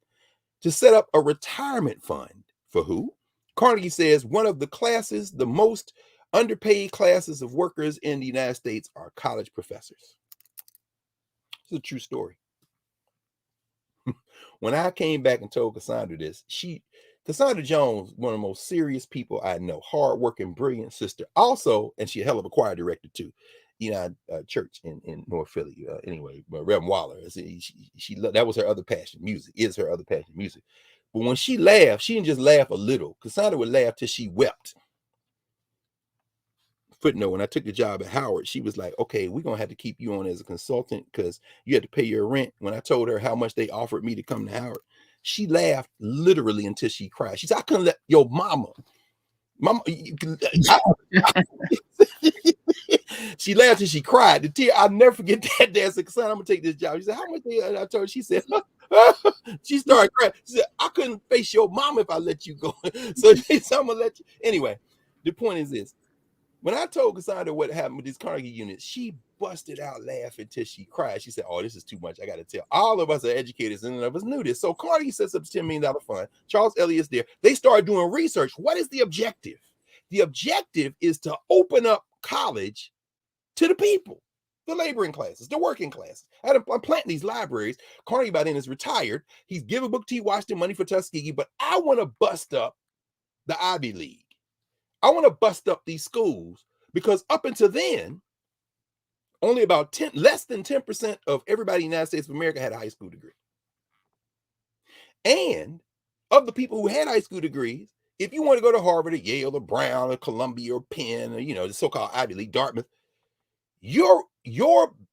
to set up a retirement fund for who? Carnegie says one of the classes, the most underpaid classes of workers in the United States are college professors. It's a true story. When I came back and told Cassandra this, Cassandra Jones, one of the most serious people I know, hardworking, brilliant sister. Also, and she a hell of a choir director too. Church in North Philly. Anyway, but Reverend Waller, she that was her other passion. Music is her other passion, music. But when she laughed, she didn't just laugh a little. Cassandra would laugh till she wept. footnote, when I took the job at Howard, she was like, okay, we're gonna have to keep you on as a consultant because you had to pay your rent. When I told her how much they offered me to come to Howard, she laughed literally until she cried. She said, I couldn't let your mama she laughed and she cried. The tear, I'll never forget that. Dad said, son, I'm gonna take this job. She said, how much? And I told her, she said, she started crying. She said, I couldn't face your mom if I let you go. So she said, I'm gonna let you. Anyway, the point is this. When I told Cassandra what happened with these Carnegie units, she busted out laughing till she cried. She said, oh, this is too much. I got to tell. All of us are educators, and none of us knew this. So Carnegie sets up $10 million fund. Charles Elliott's there. They started doing research. What is the objective? The objective is to open up college to the people, the laboring classes, the working classes. I'm planting these libraries. Carnegie by then is retired. He's giving Booker T. Washington money for Tuskegee, but I want to bust up the Ivy League. I want to bust up these schools because up until then, only about less than 10% of everybody in the United States of America had a high school degree. And of the people who had high school degrees, if you want to go to Harvard or Yale or Brown or Columbia or Penn or, the so-called Ivy League, Dartmouth, your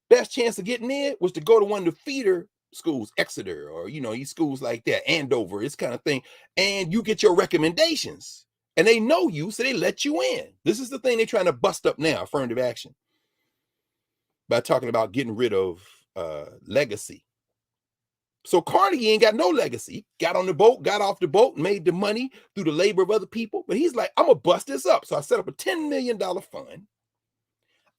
best chance of getting in was to go to one of the feeder schools, Exeter, or, these schools like that, Andover, this kind of thing. And you get your recommendations. And they know you, so they let you in. This is the thing they're trying to bust up now, affirmative action, by talking about getting rid of legacy. So Carnegie ain't got no legacy. Got on the boat, got off the boat, made the money through the labor of other people. But he's like, I'm going to bust this up. So I set up a $10 million fund.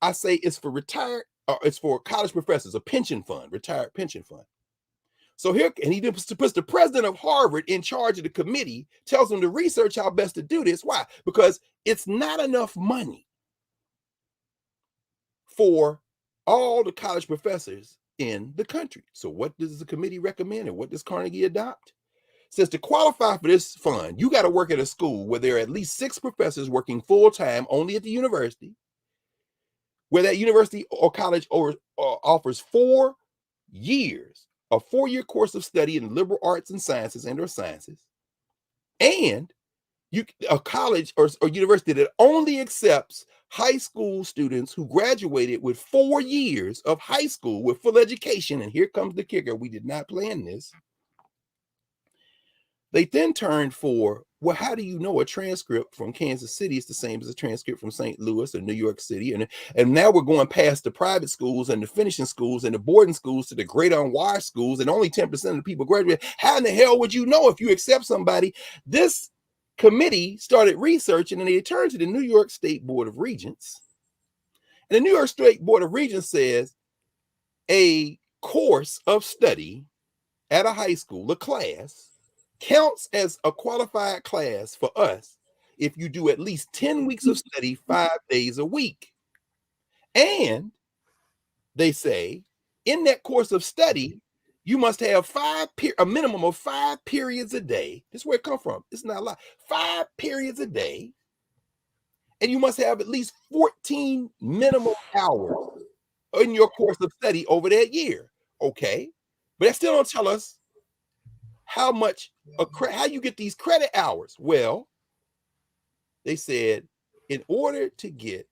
I say it's for college professors, a pension fund, retired pension fund. So here, and he puts the president of Harvard in charge of the committee, tells him to research how best to do this. Why? Because it's not enough money for all the college professors in the country. So what does the committee recommend, and what does Carnegie adopt? It says to qualify for this fund, you got to work at a school where there are at least 6 professors working full-time only at the university, where that university or college offers 4 years, a 4-year course of study in liberal arts and sciences and/or sciences, and a college or university that only accepts high school students who graduated with 4 years of high school with full education. And here comes the kicker. We did not plan this. They then turned for, well, how do you know a transcript from Kansas City is the same as a transcript from St. Louis or New York City? And now we're going past the private schools and the finishing schools and the boarding schools to the great unwashed schools, and only 10% of the people graduate. How in the hell would you know if you accept somebody? This committee started researching, and they turned to the New York State Board of Regents. And the New York State Board of Regents says a course of study at a high school, a class, counts as a qualified class for us if you do at least 10 weeks of study 5 days a week. And they say in that course of study, you must have a minimum of 5 periods a day. This is where it comes from. It's not a lot. 5 periods a day. And you must have at least 14 minimum hours in your course of study over that year. Okay. But that still don't tell us how you get these credit hours. Well, they said in order to get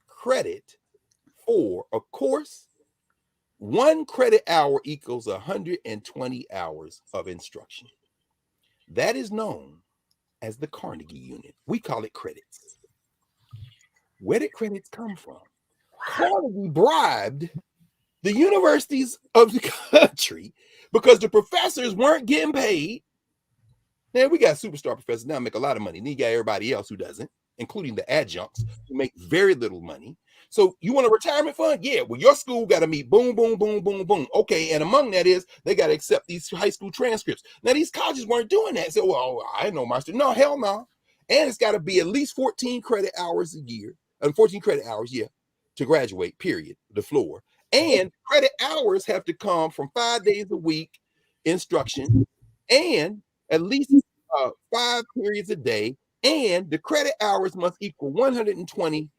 credit for a course, 1 credit hour equals 120 hours of instruction. That is known as the Carnegie unit. We call it credits. Where did credits come from? Carnegie bribed the universities of the country because the professors weren't getting paid. Now, we got superstar professors now make a lot of money. Then you got everybody else who doesn't, including the adjuncts who make very little money. So you want a retirement fund? Yeah, well, your school got to meet boom, boom, boom, boom, boom. Okay, and among that is they got to accept these high school transcripts. Now, these colleges weren't doing that. So, well, I know my student. No, hell no. And it's got to be at least 14 credit hours a year, and 14 credit hours, to graduate, period, the floor. And credit hours have to come from 5 days a week instruction, and at least 5 periods a day, and the credit hours must equal 120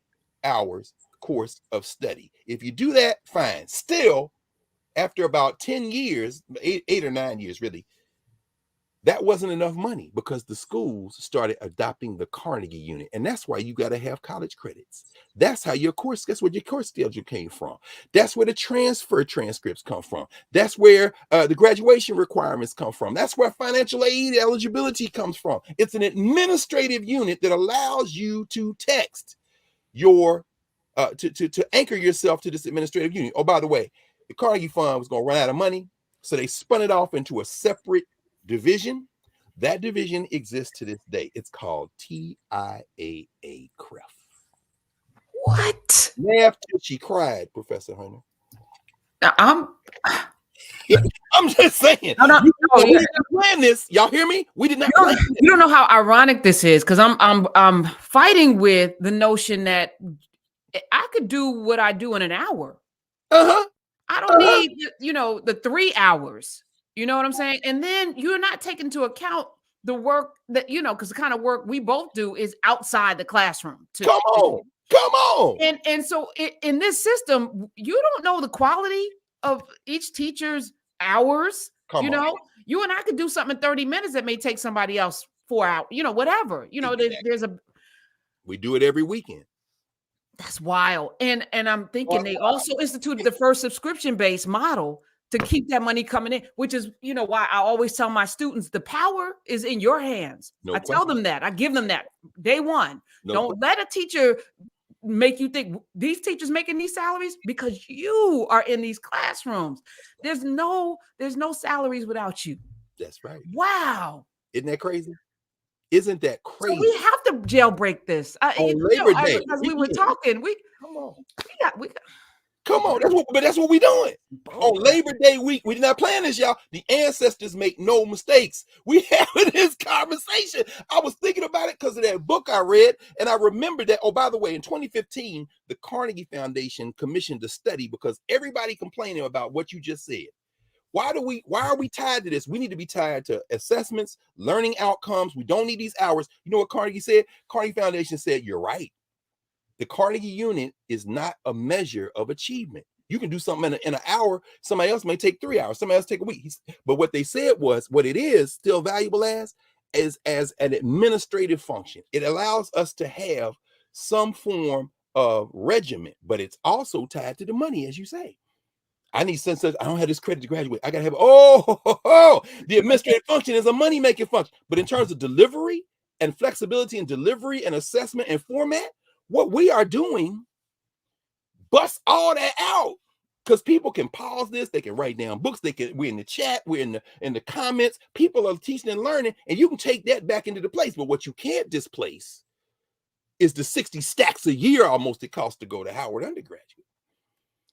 hours course of study. If you do that, fine. Still, after about 10 years, eight or 9 years, really, That wasn't enough money because the schools started adopting the Carnegie unit. And that's why you got to have college credits. That's how that's where your course schedule came from. That's where the transfer transcripts come from. That's where the graduation requirements come from. That's where financial aid eligibility comes from. It's an administrative unit that allows you to text your, to anchor yourself to this administrative unit. Oh, by the way, the Carnegie Fund was going to run out of money. So they spun it off into a separate division. That division exists to this day. It's called TIAA-CREF. What? Laughed till she cried, Professor Hunter. I'm just saying. We didn't plan this. Y'all hear me? We did not plan this. You don't know how ironic this is, because I'm fighting with the notion that I could do what I do in an hour. I don't need, the 3 hours. You know what I'm saying? And then you're not taking into account the work that, because the kind of work we both do is outside the classroom. Come on. And so in this system, you don't know the quality of each teacher's hours. You and I could do something in 30 minutes that may take somebody else 4 hours, whatever. Exactly. We do it every weekend. That's wild. And I'm thinking they also instituted the first subscription-based model to keep that money coming in, which is, why I always tell my students, the power is in your hands. I tell them that. I give them that day one. Don't let a teacher make you think these teachers making these salaries because you are in these classrooms. There's no salaries without you. That's right. Wow. Isn't that crazy? Isn't that crazy? So we have to jailbreak this. On Labor Day, as we were talking, come on. That's what we doing. On Labor Day week, we did not plan this, y'all. The ancestors make no mistakes. We having this conversation. I was thinking about it because of that book I read, and I remembered that. Oh, by the way, in 2015, the Carnegie Foundation commissioned a study because everybody complaining about what you just said. Why are we tied to this? We need to be tied to assessments, learning outcomes. We don't need these hours. You know what Carnegie said? Carnegie Foundation said, you're right. The Carnegie unit is not a measure of achievement. You can do something in an hour. Somebody else may take 3 hours. Somebody else take a week. But what they said was, what it is still valuable as an administrative function. It allows us to have some form of regiment, but it's also tied to the money, as you say. I need sense of, I don't have this credit to graduate. I got to have, the administrative function is a money-making function. But in terms of delivery and flexibility and delivery and assessment and format, what we are doing busts all that out, because people can pause this, they can write down books, we're in the chat, we're in the comments, people are teaching and learning, and you can take that back into the place. But what you can't displace is the 60 stacks a year almost it costs to go to Howard undergraduate.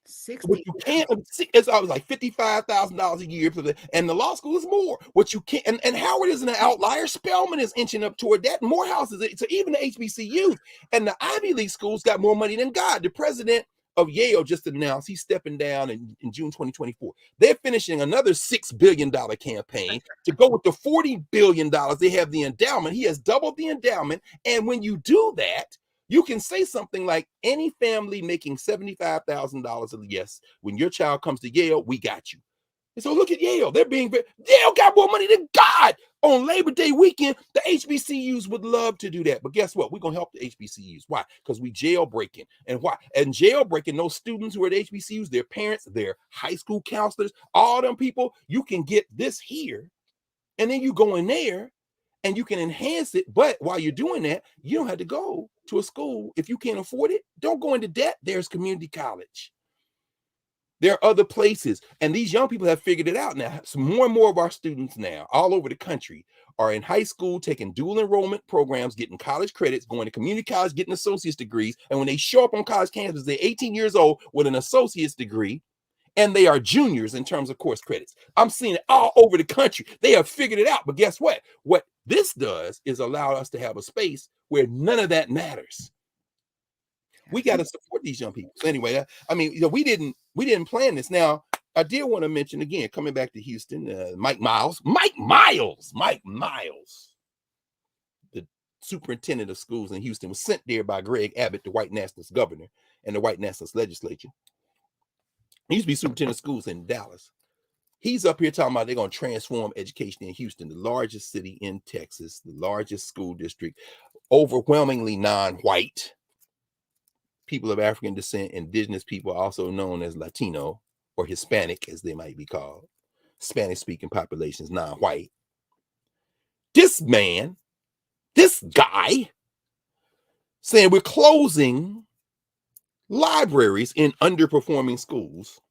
60. What you can't, it's always like $55,000 a year, and the law school is more. What you can't, and Howard isn't an outlier. Spelman is inching up toward that. Morehouse is, so even the HBCUs and the Ivy League schools got more money than God. The president of Yale just announced he's stepping down in June 2024. They're finishing another $6 billion campaign to go with the $40 billion they have the endowment. He has doubled the endowment, and when you do that, you can say something like, any family making $75,000 yes, when your child comes to Yale, we got you. And so look at Yale. Yale got more money than God. On Labor Day weekend, the HBCUs would love to do that. But guess what? We're going to help the HBCUs. Why? Because we jailbreaking. And why? And jailbreaking, those students who are at HBCUs, their parents, their high school counselors, all them people, you can get this here. And then you go in there and you can enhance it. But while you're doing that, you don't have to go to a school. If you can't afford it, don't go into debt. There's community college. There are other places. And these young people have figured it out now. So more and more of our students now, all over the country, are in high school, taking dual enrollment programs, getting college credits, going to community college, getting associate's degrees. And when they show up on college campus, they're 18 years old with an associate's degree. And they are juniors in terms of course credits. I'm seeing it all over the country. They have figured it out. But guess what? What this does is allow us to have a space where none of that matters. We got to support these young people. So anyway, I mean, we didn't plan this. Now, I did want to mention again, coming back to Houston, Mike Miles, the superintendent of schools in Houston, was sent there by Greg Abbott, the white nationalist governor, and the white nationalist legislature. He used to be superintendent of schools in Dallas. He's up here talking about they're going to transform education in Houston, the largest city in Texas, the largest school district, overwhelmingly non-white, people of African descent, indigenous people, also known as Latino or Hispanic, as they might be called, Spanish-speaking populations, non-white. This man, this guy, saying we're closing libraries in underperforming schools,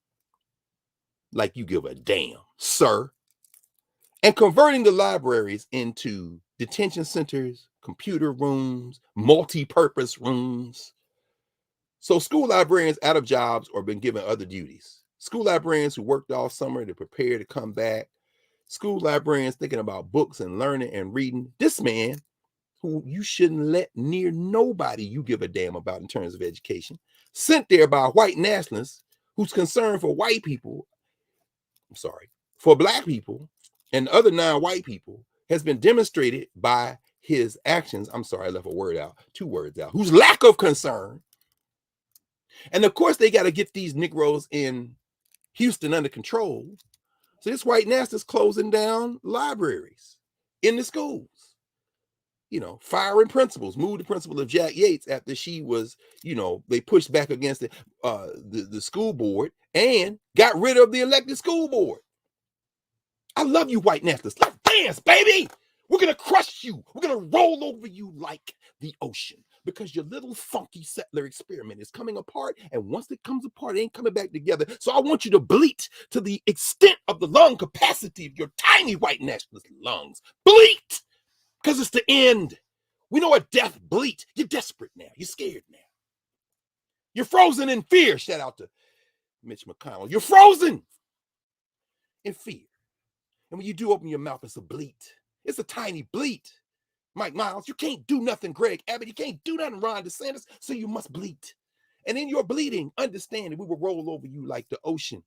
like you give a damn, sir, and converting the libraries into detention centers, computer rooms, multi-purpose rooms. So school librarians out of jobs or been given other duties. School librarians who worked all summer to prepare to come back. School librarians thinking about books and learning and reading. This man, who you shouldn't let near nobody you give a damn about in terms of education, sent there by a white nationalist who's concerned for white people, for black people and other non-white people, has been demonstrated by his actions. I left two words out, whose lack of concern. And of course, they got to get these Negroes in Houston under control. So this white nationalist closing down libraries in the schools. Firing principals, moved the principal of Jack Yates after she was, they pushed back against the school board and got rid of the elected school board. I love you, white nationalists. Let's dance, baby. We're going to crush you. We're going to roll over you like the ocean because your little funky settler experiment is coming apart. And once it comes apart, it ain't coming back together. So I want you to bleat to the extent of the lung capacity of your tiny white nationalist lungs. Bleat! Because it's the end. We know what death bleat. You're desperate now. You're scared now. You're frozen in fear. Shout out to Mitch McConnell. You're frozen in fear. And when you do open your mouth, it's a bleat. It's a tiny bleat. Mike Miles, you can't do nothing, Greg Abbott. You can't do nothing, Ron DeSantis, so you must bleat. And in your bleeding, understand that we will roll over you like the ocean.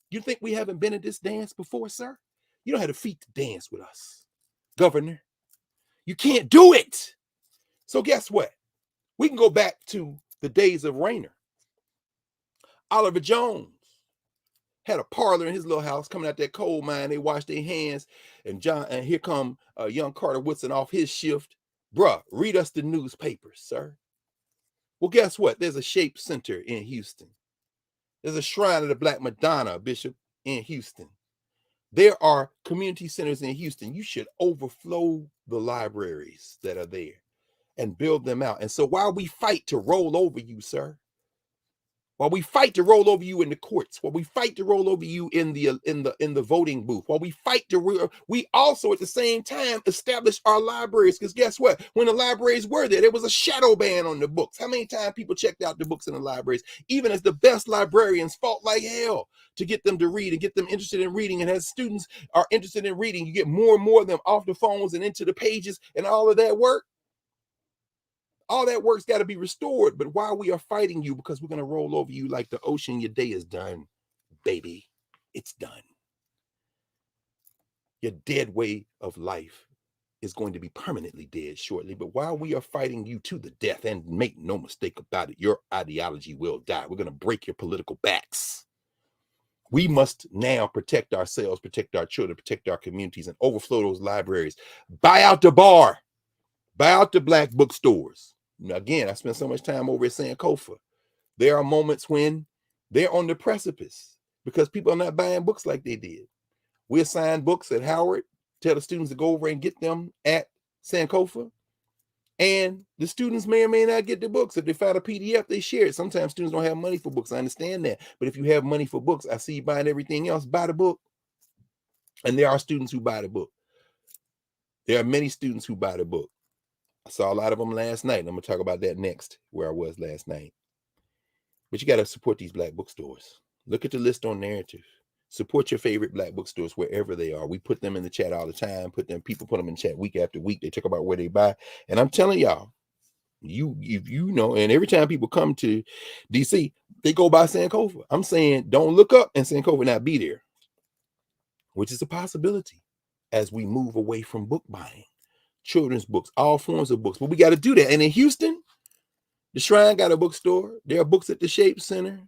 You think we haven't been in this dance before, sir? You don't have the feet to dance with us, Governor. You can't do it. So guess what? We can go back to the days of Rayner. Oliver Jones had a parlor in his little house coming out that coal mine. They washed their hands, and here come young Carter Woodson off his shift. Bruh, read us the newspapers, sir. Well, guess what? There's a Shape Center in Houston. There's a Shrine of the Black Madonna, Bishop, in Houston. There are community centers in Houston. You should overflow the libraries that are there and build them out. And so while we fight to roll over you, sir, while we fight to roll over you in the courts, while we fight to roll over you in the voting booth, while we fight to, we also at the same time establish our libraries. Because guess what? When the libraries were there was a shadow ban on the books. How many times people checked out the books in the libraries, even as the best librarians fought like hell to get them to read and get them interested in reading. And as students are interested in reading, you get more and more of them off the phones and into the pages and all of that work. All that work's got to be restored. But while we are fighting you, because we're going to roll over you like the ocean, your day is done, baby. It's done. Your dead way of life is going to be permanently dead shortly. But while we are fighting you to the death, and make no mistake about it, your ideology will die. We're going to break your political backs. We must now protect ourselves, protect our children, protect our communities, and overflow those libraries. Buy out the bar. Buy out the black bookstores. Now, again, I spent so much time over at Sankofa. There are moments when they're on the precipice because people are not buying books like they did. We assign books at Howard, tell the students to go over and get them at Sankofa. And the students may or may not get the books. If they find a PDF, they share it. Sometimes students don't have money for books. I understand that. But if you have money for books, I see you buying everything else. Buy the book. And there are students who buy the book. There are many students who buy the book. I saw a lot of them last night. I'm going to talk about that next, where I was last night. But you got to support these black bookstores. Look at the list on Knarrative. Support your favorite black bookstores wherever they are. We put them in the chat all the time. People put them in the chat week after week. They talk about where they buy. And I'm telling y'all, you know, and every time people come to DC, they go by Sankofa. I'm saying don't look up and Sankofa not be there, which is a possibility as we move away from book buying. Children's books, all forms of books. But we got to do that. And in Houston, the Shrine got a bookstore. There are books at the Shape Center.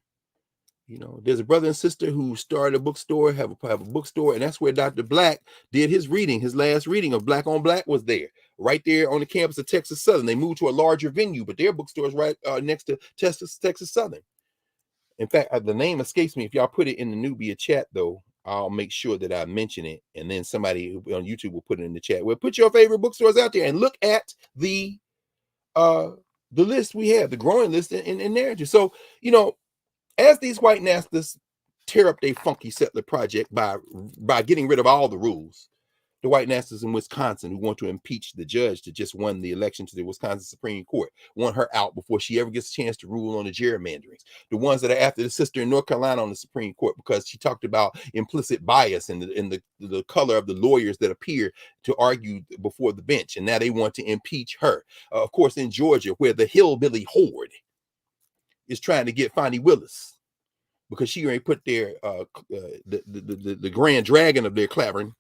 You know, there's a brother and sister who started a bookstore, have a bookstore, and that's where Dr. Black did his reading. His last reading of Black on Black was there, right there on the campus of Texas Southern. They moved to a larger venue, but their bookstore is right next to Texas Southern. In fact, the name escapes me. If y'all put it in the Knubia chat, though, I'll make sure that I mention it, and then somebody on YouTube will put it in the chat. Well, put your favorite bookstores out there and look at the list we have, the growing list in Knarrative. So, you know, as these white nationalists tear up their funky settler project by getting rid of all the rules, the white nationalists in Wisconsin who want to impeach the judge that just won the election to the Wisconsin Supreme Court, want her out before she ever gets a chance to rule on the gerrymanderings. The ones that are after the sister in North Carolina on the Supreme Court because she talked about implicit bias in the color of the lawyers that appear to argue before the bench, and now they want to impeach her. Of course, in Georgia, where the hillbilly horde is trying to get Fonnie Willis because she already put their the grand dragon of their clavering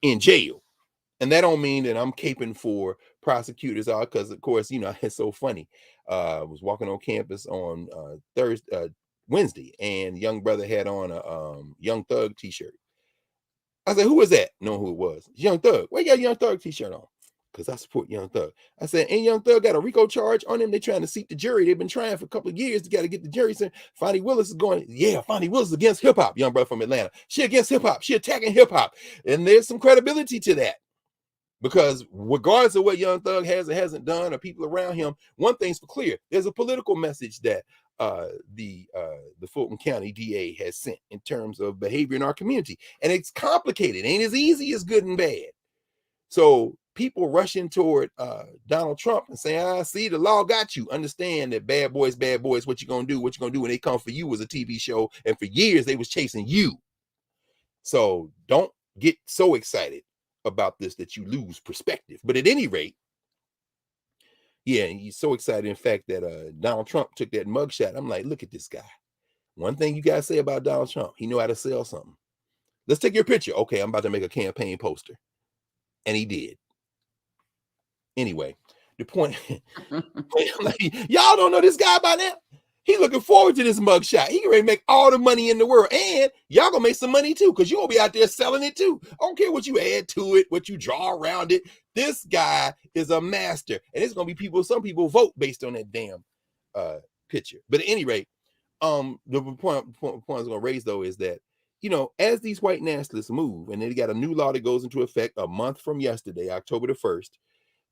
in jail. And that don't mean that I'm caping for prosecutors, because of course, you know, it's so funny. I was walking on campus on Wednesday, and young brother had on a Young Thug t-shirt. I said, who was that? Know who it was? Young Thug. Why you got a Young Thug t-shirt on? Because I support Young Thug. I said, and Young Thug got a RICO charge on him. They're trying to seat the jury. They've been trying for a couple of years to get the jury. Saying Fonnie Willis is going, yeah, Fonnie Willis is against hip-hop. Young brother from Atlanta. She against hip-hop. She attacking hip-hop. And there's some credibility to that. Because regardless of what Young Thug has or hasn't done, or people around him, one thing's for clear: there's a political message that the Fulton County DA has sent in terms of behavior in our community, and it's complicated. It ain't as easy as good and bad. So people rushing toward Donald Trump and saying, see, the law got you. Understand that bad boys, what you gonna do? What you gonna do when they come for you was a TV show, and for years they was chasing you. So don't get so excited about this that you lose perspective. But at any rate, yeah, he's so excited, in fact, that Donald Trump took that mugshot. I'm like, look at this guy. One thing you gotta say about Donald Trump, he know how to sell something. Let's take your picture. Okay, I'm about to make a campaign poster. And he did. Anyway, the point, like, y'all don't know this guy by now. He's looking forward to this mugshot. He can ready make all the money in the world. And y'all gonna make some money too, because you'll be out there selling it too. I don't care what you add to it, what you draw around it. This guy is a master. And it's gonna be people, some people vote based on that damn picture. But at any rate, the point I was gonna raise though is that, you know, as these white nationalists move, and they got a new law that goes into effect a month from yesterday, October the 1st,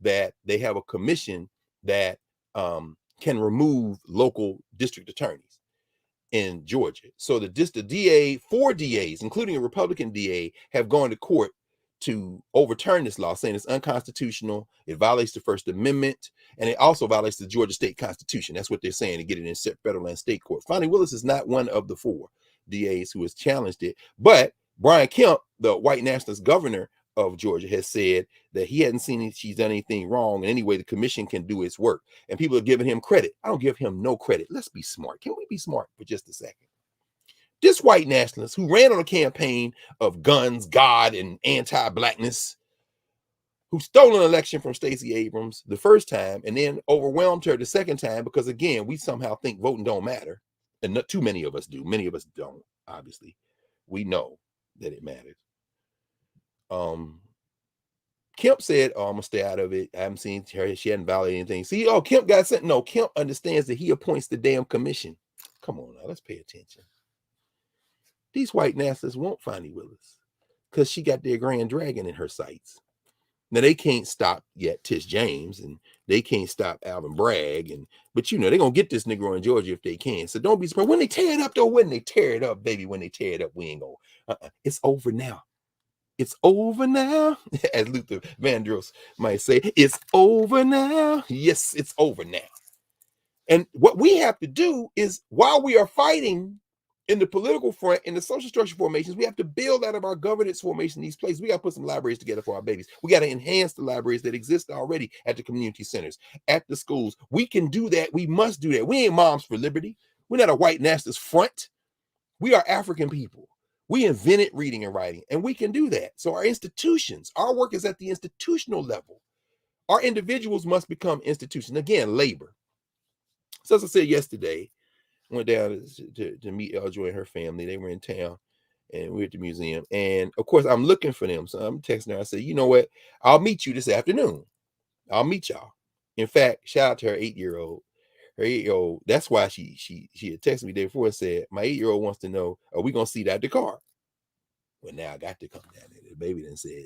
that they have a commission that can remove local district attorneys in Georgia. So the DA, 4 DAs, including a Republican DA, have gone to court to overturn this law, saying it's unconstitutional, it violates the First Amendment, and it also violates the Georgia state constitution. That's what they're saying, to get it in federal and state court. Fonnie Willis is not one of the 4 DAs who has challenged it, but Brian Kemp, the white nationalist governor of Georgia, has said that he hadn't seen she's done anything wrong, and anyway, the commission can do its work. And people are giving him credit. I don't give him no credit. Let's be smart. Can we be smart for just a second? This white nationalist who ran on a campaign of guns, God, and anti-blackness, who stole an election from Stacey Abrams the first time and then overwhelmed her the second time, because again, we somehow think voting don't matter. And not too many of us do. Many of us don't, obviously. We know that it matters. Kemp said, oh, I'm gonna stay out of it. I haven't seen her, she hadn't violated anything. See, oh, Kemp got sent. No, Kemp understands that he appoints the damn commission. Come on now, let's pay attention. These white nationalists won't Fonnie Willis because she got their grand dragon in her sights. Now they can't stop yet Tish James, and they can't stop Alvin Bragg, but you know they're gonna get this Negro in Georgia if they can. So don't be surprised when they tear it up, though. When they tear it up, baby, when they tear it up, we ain't gonna. It's over now. It's over now, as Luther Vandross might say. It's over now. Yes, it's over now. And what we have to do is, while we are fighting in the political front, in the social structure formations, we have to build out of our governance formation these places. We got to put some libraries together for our babies. We got to enhance the libraries that exist already at the community centers, at the schools. We can do that. We must do that. We ain't Moms for Liberty. We're not a white nationalist front. We are African people. We invented reading and writing, and we can do that. So our institutions, our work is at the institutional level. Our individuals must become institutions. Again, labor. So as I said yesterday, Went down to meet Eljoy and her family. They were in town, and we were at the museum. And of course, I'm looking for them. So I'm texting her. I said, you know what? I'll meet you this afternoon. I'll meet y'all. In fact, shout out to her 8-year-old. Her 8-year-old, that's why she had texted me the day before and said, my 8-year-old wants to know, are we gonna see that the car? Well, now I got to come down there. The baby done said,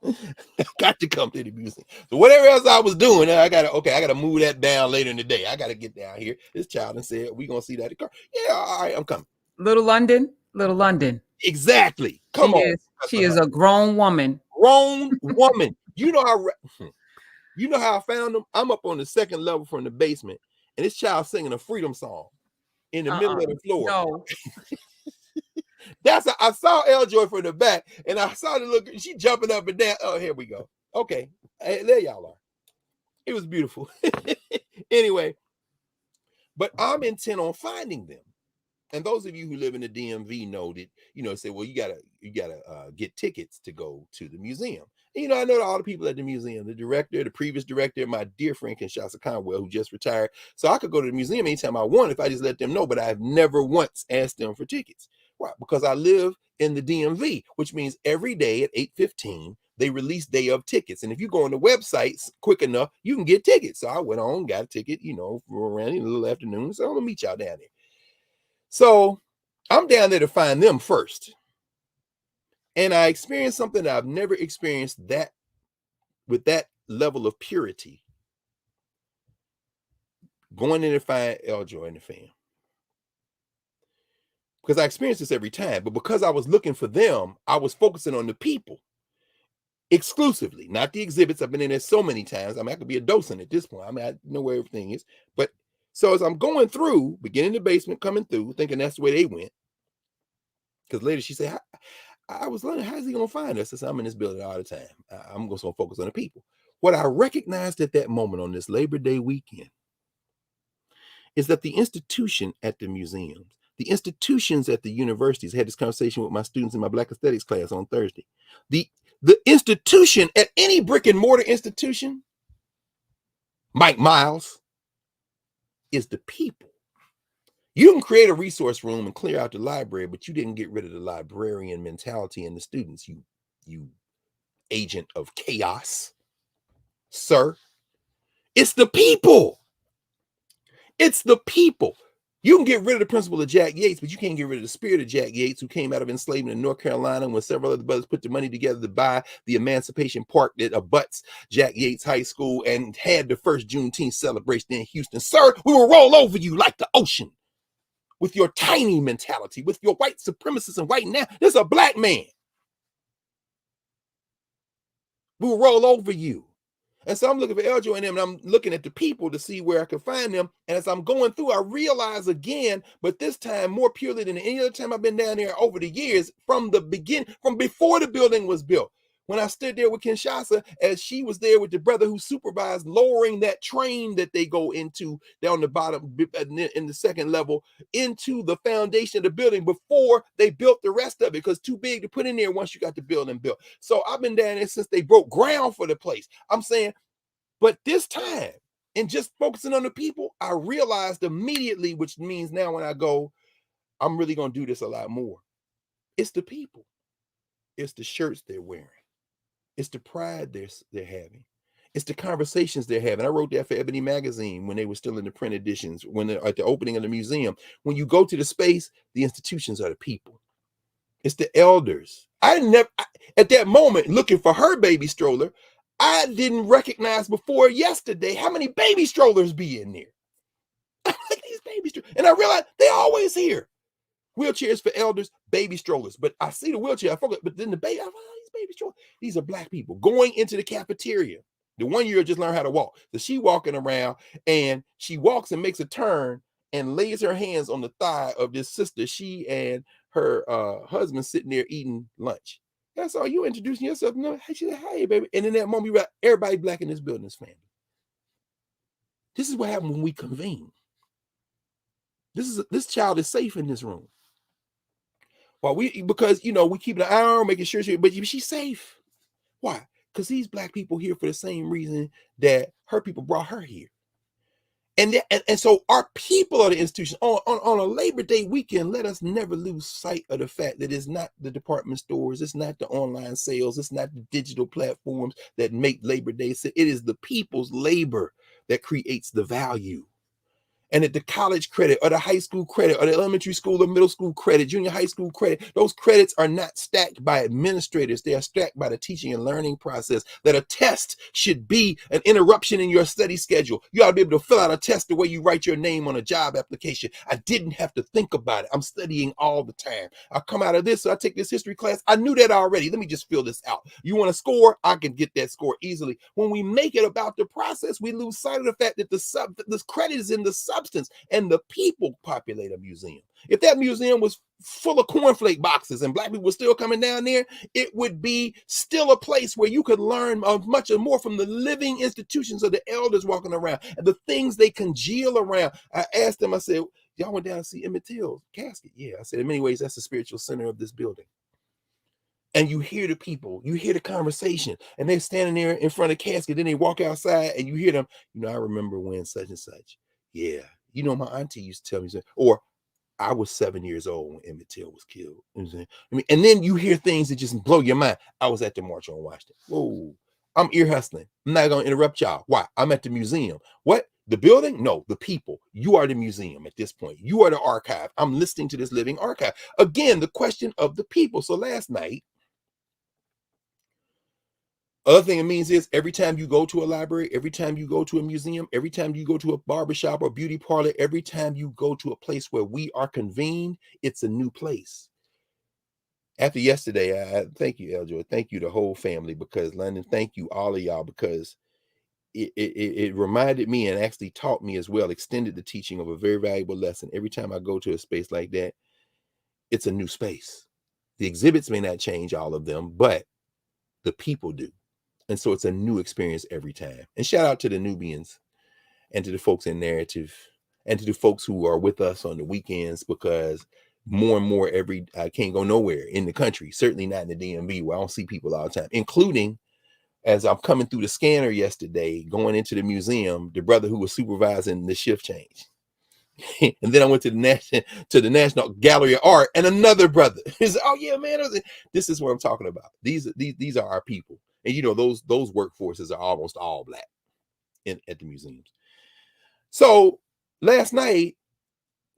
I got to come to the museum. So whatever else I was doing, I gotta move that down later in the day. I gotta get down here. This child done said, we gonna see that the car. Yeah, all right, I'm coming. Little London. Exactly. Come on. She is a grown woman. Grown woman. You know how I found them? I'm up on the second level from the basement, and this child singing a freedom song in the middle of the floor. No. I saw Eljoy from the back, and I saw the look. She jumping up and down. Oh, here we go. Okay, there y'all are. It was beautiful. Anyway, but I'm intent on finding them. And those of you who live in the DMV know that, say, well, you gotta get tickets to go to the museum. And, I know all the people at the museum, the director, the previous director, my dear friend Kinshasa Conwell, who just retired. So I could go to the museum anytime I want if I just let them know, but I've never once asked them for tickets. Why? Because I live in the DMV, which means every day at 8:15, they release day of tickets. And if you go on the websites quick enough, you can get tickets. So I went on, got a ticket, for around in a little afternoon. So I'm gonna meet y'all down there. So I'm down there to find them first. And I experienced something that I've never experienced with that level of purity. Going in to find Eljoy and the fam. Because I experience this every time, but because I was looking for them, I was focusing on the people exclusively, not the exhibits. I've been in there so many times. I could be a docent at this point. I know where everything is. But so as I'm going through, beginning the basement, coming through, thinking that's the way they went. Because later she said, I was wondering, how's he going to find us? I said, I'm in this building all the time. I'm going to focus on the people. What I recognized at that moment on this Labor Day weekend is that the institution at the museums, the institutions at the universities, I had this conversation with my students in my Black Aesthetics class on Thursday. The institution at any brick and mortar institution, Mike Miles, is the people. You can create a resource room and clear out the library, but you didn't get rid of the librarian mentality in the students, you agent of chaos, sir. It's the people. It's the people. You can get rid of the principle of Jack Yates, but you can't get rid of the spirit of Jack Yates, who came out of enslavement in North Carolina when several other brothers put the money together to buy the Emancipation Park that abuts Jack Yates High School and had the first Juneteenth celebration in Houston. Sir, we will roll over you like the ocean with your tiny mentality, with your white supremacists and white now. There's a black man. We will roll over you. And so I'm looking for Eljoy and them, and I'm looking at the people to see where I can find them. And as I'm going through, I realize again, but this time more purely than any other time I've been down there over the years, from the beginning, from before the building was built. When I stood there with Kinshasa, as she was there with the brother who supervised lowering that train that they go into down the bottom in the second level into the foundation of the building before they built the rest of it, because too big to put in there once you got the building built. So I've been down there since they broke ground for the place. I'm saying, but this time, and just focusing on the people, I realized immediately, which means now when I go, I'm really going to do this a lot more. It's the people. It's the shirts they're wearing. It's the pride they're having. It's the conversations they're having. I wrote that for Ebony Magazine when they were still in the print editions, when they're at the opening of the museum. When you go to the space, the institutions are the people. It's the elders. At that moment, looking for her baby stroller, I didn't recognize before yesterday how many baby strollers be in there. I'm like, these baby strollers. And I realized they're always here. Wheelchairs for elders, baby strollers. But I see the wheelchair, I forget, but then the baby, these baby strollers. These are black people going into the cafeteria. The 1 year just learned how to walk. So she walking around, and she walks and makes a turn and lays her hands on the thigh of this sister. She and her husband sitting there eating lunch. That's all. You introducing yourself. No, she said, hey, baby. And in that moment, everybody black in this building is family. This is what happened when we convene. This child is safe in this room. Because we keep an eye on her, making sure but she's safe. Why? Because these black people here for the same reason that her people brought her here. And so our people are the institution. On a Labor Day weekend, let us never lose sight of the fact that it's not the department stores, it's not the online sales, it's not the digital platforms that make Labor Day. It is the people's labor that creates the value. And at the college credit or the high school credit or the elementary school or middle school credit, junior high school credit, those credits are not stacked by administrators. They are stacked by the teaching and learning process. That a test should be an interruption in your study schedule. You ought to be able to fill out a test the way you write your name on a job application. I didn't have to think about it. I'm studying all the time. I come out of this, so I take this history class. I knew that already. Let me just fill this out. You want to score? I can get that score easily. When we make it about the process, we lose sight of the fact that this credit is in the substance, and the people populate a museum. If that museum was full of cornflake boxes and black people were still coming down there, it would be still a place where you could learn much more from the living institutions of the elders walking around and the things they congeal around. I asked them, I said, y'all went down to see Emmett Till's casket? Yeah. I said, in many ways, that's the spiritual center of this building. And you hear the people, you hear the conversation, and they're standing there in front of the casket. Then they walk outside and you hear them, I remember when such and such. Yeah. My auntie used to tell me, or I was 7 years old when Emmett Till was killed. And then you hear things that just blow your mind. I was at the March on Washington. Whoa, I'm ear hustling. I'm not going to interrupt y'all. Why? I'm at the museum. What? The building? No, the people. You are the museum at this point. You are the archive. I'm listening to this living archive. Again, the question of the people. So last night, other thing it means is every time you go to a library, every time you go to a museum, every time you go to a barbershop or beauty parlor, every time you go to a place where we are convened, it's a new place. After yesterday, I thank you, Eljo. Thank you, the whole family, because London, thank you, all of y'all, because it reminded me and actually taught me as well, extended the teaching of a very valuable lesson. Every time I go to a space like that, it's a new space. The exhibits may not change, all of them, but the people do. And so it's a new experience every time. And shout out to the Nubians and to the folks in Knarrative and to the folks who are with us on the weekends, because more and more I can't go nowhere in the country, certainly not in the DMV where I don't see people all the time, including as I'm coming through the scanner yesterday, going into the museum, the brother who was supervising the shift change. And then I went to the National Gallery of Art, and another brother. He said, "Oh yeah, man, this is what I'm talking about. These are our people." And those workforces are almost all black at the museums. So last night,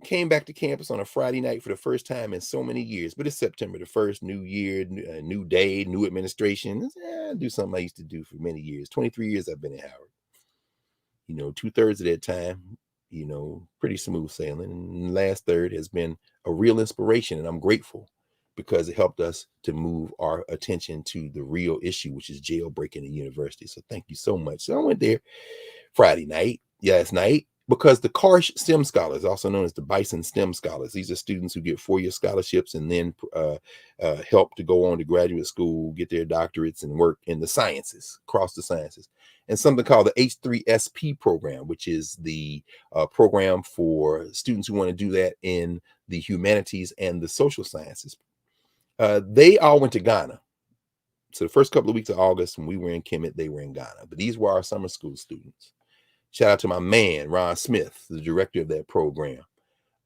came back to campus on a Friday night for the first time in so many years. But it's September the 1st, new year, new day, new administration. Do something I used to do for many years. 23 years I've been in Howard. 2/3 of that time, pretty smooth sailing. And the last third has been a real inspiration. And I'm grateful because it helped us to move our attention to the real issue, which is jailbreaking the university. So thank you so much. So I went there last night, because the Carr STEM Scholars, also known as the Bison STEM Scholars, these are students who get 4-year scholarships and then help to go on to graduate school, get their doctorates, and work in the sciences, across the sciences. And something called the H3SP program, which is the program for students who want to do that in the humanities and the social sciences. They all went to Ghana. So the first couple of weeks of August, when we were in Kemet, they were in Ghana. But these were our summer school students. Shout out to my man, Ron Smith, the director of that program.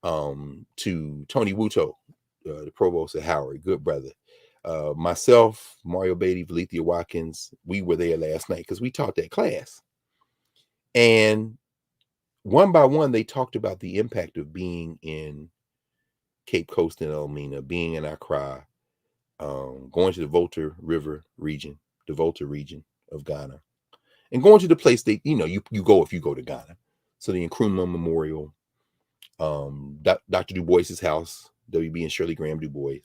To Tony Wuto, the provost at Howard, good brother. Myself, Mario Beatty, Valethia Watkins, we were there last night because we taught that class. And one by one, they talked about the impact of being in Cape Coast and Elmina, being in Accra, going to the Volta River region, the Volta region of Ghana, and going to the place that, you go if you go to Ghana. So the Nkrumah Memorial, Dr. Du Bois's house, W.B. and Shirley Graham Du Bois,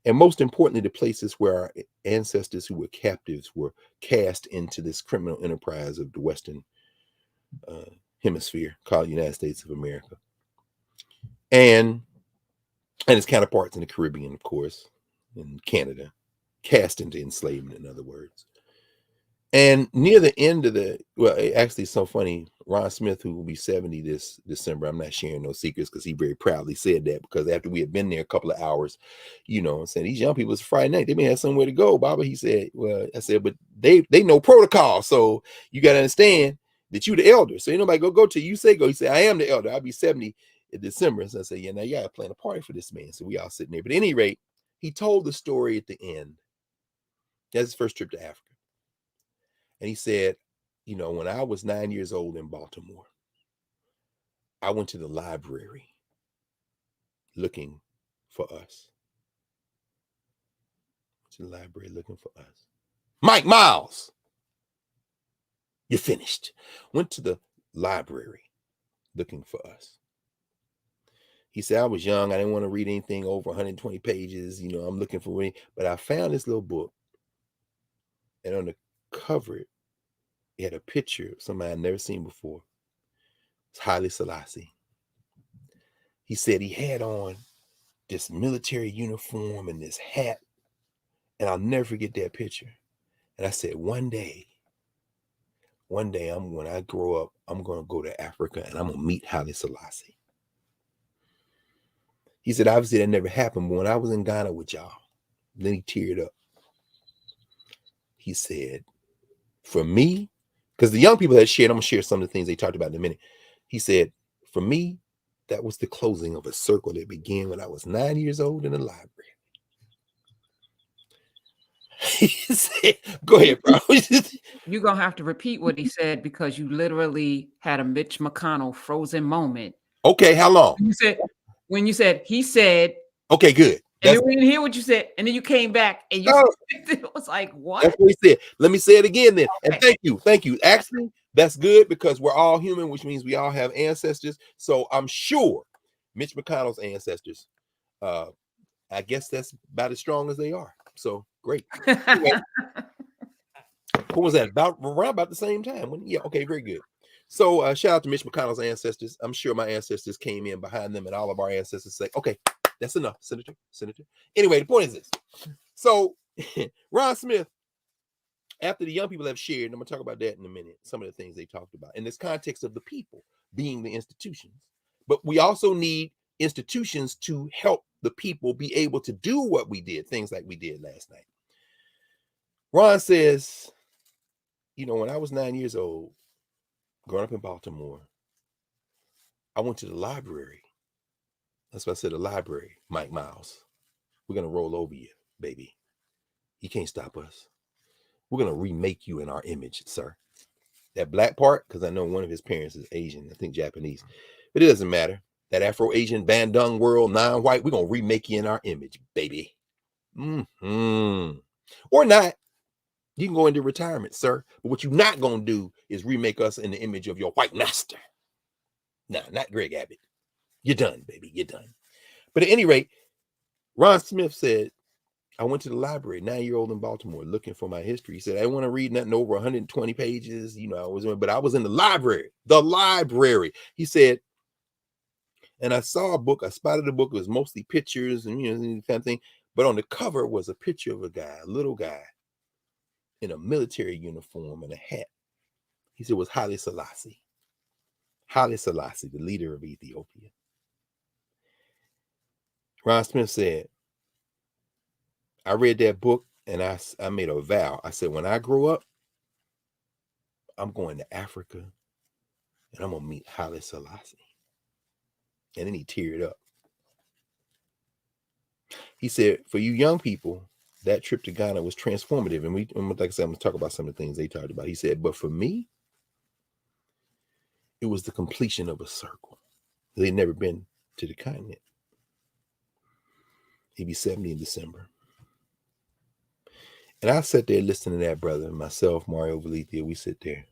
and most importantly, the places where our ancestors who were captives were cast into this criminal enterprise of the Western Hemisphere called the United States of America, and its counterparts in the Caribbean, of course, in Canada, cast into enslavement, in other words. And near the end of actually, it's so funny, Ron Smith, who will be 70 this December, I'm not sharing no secrets because he very proudly said that, because after we had been there a couple of hours, saying these young people, it's Friday night, they may have somewhere to go, Baba. He said, but they know protocol. So you got to understand, that you the elder. So ain't nobody go to you. You say go. He said, I am the elder. I'll be 70 in December. So I said, yeah, now you gotta plan a party for this man. So we all sitting there. But at any rate, he told the story at the end. That's his first trip to Africa. And he said, you know, when I was 9 years old in Baltimore, I went to the library looking for us. To the library looking for us. Mike Miles, you're finished. Went to the library looking for us. He said, I was young. I didn't want to read anything over 120 pages. You know, I'm looking for any, but I found this little book. And on the cover, it had a picture of somebody I'd never seen before. It's Haile Selassie. He said he had on this military uniform and this hat. And I'll never forget that picture. And I said, one day, when I grow up, I'm going to go to Africa and I'm going to meet Haile Selassie. He said, obviously that never happened, but when I was in Ghana with y'all, then he teared up. He said, for me, because the young people that shared, I'm going to share some of the things they talked about in a minute. He said, for me, that was the closing of a circle that began when I was 9 years old in the library. He said, go ahead, bro. You're going to have to repeat what he said because you literally had a Mitch McConnell frozen moment. Okay, how long? When you said, he said. Okay, good. And then we didn't hear what you said. And then you came back and you said, it was like, what? That's what he said. Let me say it again then. Okay. And thank you. Actually, that's good because we're all human, which means we all have ancestors. So I'm sure Mitch McConnell's ancestors, I guess that's about as strong as they are. So great. Anyway, what was that? Around about the same time. Yeah, okay, very good. So shout out to Mitch McConnell's ancestors. I'm sure my ancestors came in behind them and all of our ancestors say, okay, that's enough, Senator. Anyway, the point is this. So Ron Smith, after the young people have shared, and I'm going to talk about that in a minute, some of the things they talked about in this context of the people being the institutions. But we also need institutions to help the people be able to do what we did, things like we did last night. Ron says, you know, when I was 9 years old, growing up in Baltimore, I went to the library. That's why I said the library, Mike Miles. We're going to roll over you, baby. You can't stop us. We're going to remake you in our image, sir. That black part, because I know one of his parents is Asian, I think Japanese, but it doesn't matter. That Afro-Asian Bandung world, non-white, we're going to remake you in our image, baby. Or not. You can go into retirement, sir. But what you're not going to do is remake us in the image of your white master. No, not Greg Abbott. You're done, baby. You're done. But at any rate, Ron Smith said, I went to the library, 9-year-old in Baltimore, looking for my history. He said, I didn't want to read nothing over 120 pages. You know, but I was in the library. He said, and I saw a book. I spotted a book. It was mostly pictures and, you know, kind of thing. But on the cover was a picture of a guy, a little guy, in a military uniform and a hat. He said it was Haile Selassie. Haile Selassie, the leader of Ethiopia. Ron Smith said, I read that book and I made a vow. I said, when I grow up, I'm going to Africa and I'm going to meet Haile Selassie. And then he teared up. He said, for you young people, that trip to Ghana was transformative. And like I said, I'm going to talk about some of the things they talked about. He said, but for me, it was the completion of a circle. They'd never been to the continent. He'd be 70 in December. And I sat there listening to that brother, myself, Mario Valethia, we sit there.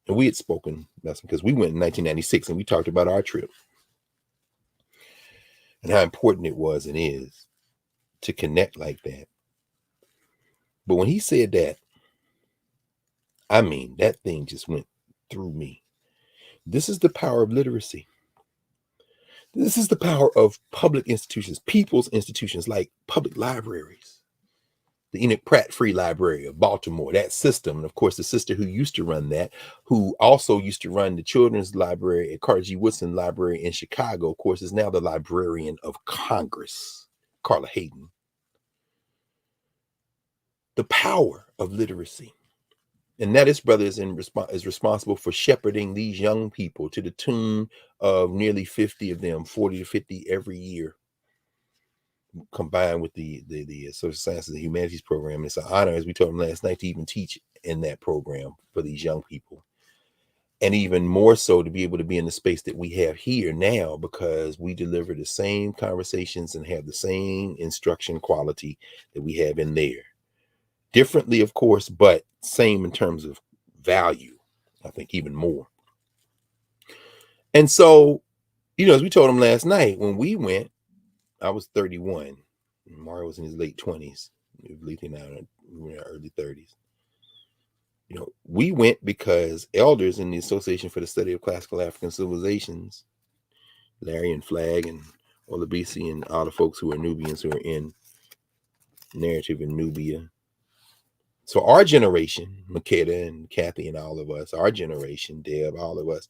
And we had spoken, that's because we went in 1996 and we talked about our trip and how important it was and is to connect like that. But when he said that, I mean, that thing just went through me. This is the power of literacy. This is the power of public institutions, people's institutions like public libraries. The Enoch Pratt Free Library of Baltimore, that system. And of course, the sister who used to run that, who also used to run the children's library at Carter G. Woodson Library in Chicago, of course, is now the Librarian of Congress, Carla Hayden. The power of literacy. And that his brother is responsible for shepherding these young people to the tune of nearly 50 of them, 40 to 50 every year, combined with the social sciences and humanities program. It's an honor, as we told him last night, to even teach in that program for these young people. And even more so to be able to be in the space that we have here now, because we deliver the same conversations and have the same instruction quality that we have in there. Differently, of course, but same in terms of value, I think even more. And so, as we told him last night, when we went, I was 31. Mario was in his late 20s. Letha and I were in our early 30s. We went because elders in the Association for the Study of Classical African Civilizations, Larry and Flag and Olabisi and all the folks who are Nubians who are in Knarrative and Knubia. So our generation, Makeda and Kathy and all of us, our generation, Deb, all of us,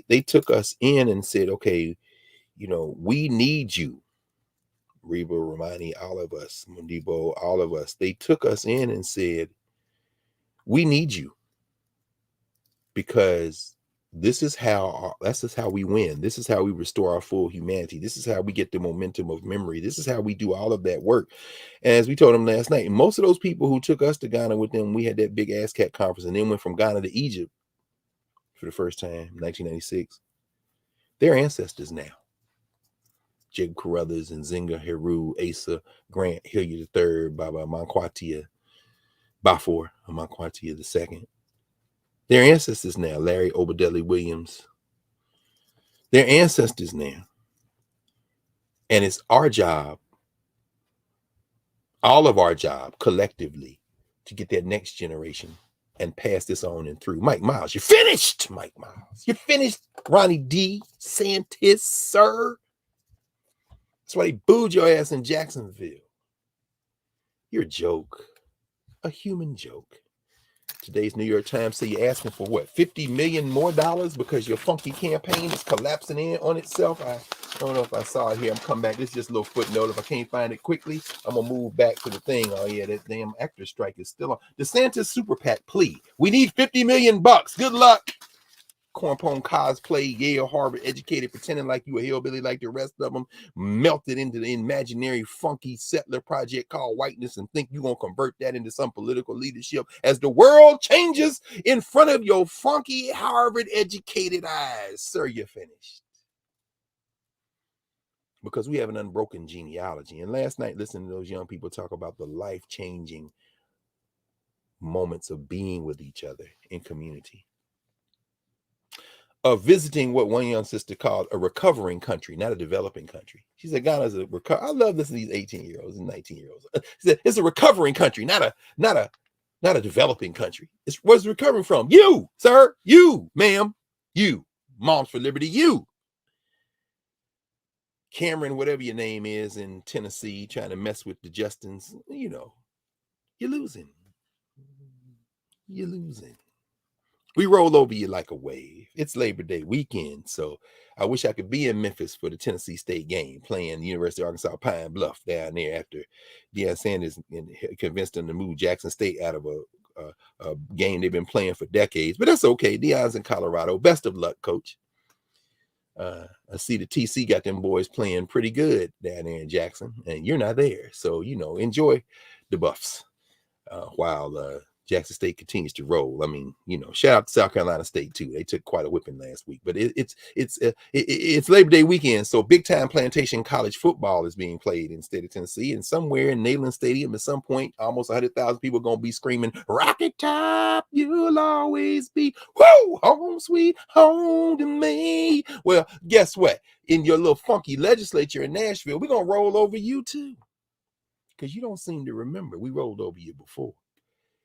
they took us in and said, okay, we need you. Reba, Romani, all of us, Mundibo, all of us. They took us in and said, we need you, because this is how we win. This is how we restore our full humanity. This is how we get the momentum of memory. This is how we do all of that work. And as we told them last night, most of those people who took us to Ghana with them, we had that big ASCAT conference and then went from Ghana to Egypt for the first time, 1996. They're ancestors now. Jacob Carruthers and Zinga Heru, Asa Grant, Hilliard III, Baba Mankwatia, Bafor Mankwatia II. They're ancestors now. Larry Obadeli Williams. They're ancestors now. And it's our job, all of our job collectively, to get that next generation and pass this on and through. Mike Miles, you're finished. Mike Miles, you're finished. Ronnie D. Santis, sir. That's why they booed your ass in Jacksonville. You're a joke, a human joke. Today's New York Times say you're asking for what, $50 million more because your funky campaign is collapsing in on itself. I don't know if I saw it here. I'm coming back. This is just a little footnote. If I can't find it quickly, I'm gonna move back to the thing. Oh yeah, that damn actor strike is still on. DeSantis Super PAC plea. We need $50 million. Good luck. Cornpone cosplay, Yale, Harvard educated, pretending like you a hillbilly like the rest of them, melted into the imaginary funky settler project called whiteness and think you're going to convert that into some political leadership as the world changes in front of your funky Harvard educated eyes. Sir, you're finished. Because we have an unbroken genealogy. And last night, listening to those young people talk about the life-changing moments of being with each other in community, of visiting what one young sister called a recovering country, not a developing country. She said, Ghana's a I love listening to these 18-year-olds and 19-year-olds. She said, it's a recovering country, not a developing country. Where's it recovering from? You, sir, you, ma'am, you, Moms for Liberty, you. Cameron, whatever your name is in Tennessee, trying to mess with the Justins, you're losing. You're losing. We roll over you like a wave. It's Labor Day weekend, so I wish I could be in Memphis for the Tennessee State game, playing the University of Arkansas Pine Bluff down there after Deion Sanders convinced them to move Jackson State out of a game they've been playing for decades. But that's okay. Deion's in Colorado. Best of luck, Coach. I see the TC got them boys playing pretty good down there in Jackson, and you're not there. So, enjoy the Buffs while Jackson State continues to roll. I mean, shout out to South Carolina State too. They took quite a whipping last week, but it's Labor Day weekend, so big time plantation college football is being played in the state of Tennessee, and somewhere in Neyland Stadium at some point, almost 100,000 people are gonna be screaming, "Rocket Top, you'll always be whoo home sweet home to me." Well, guess what? In your little funky legislature in Nashville, we're gonna roll over you too, because you don't seem to remember we rolled over you before.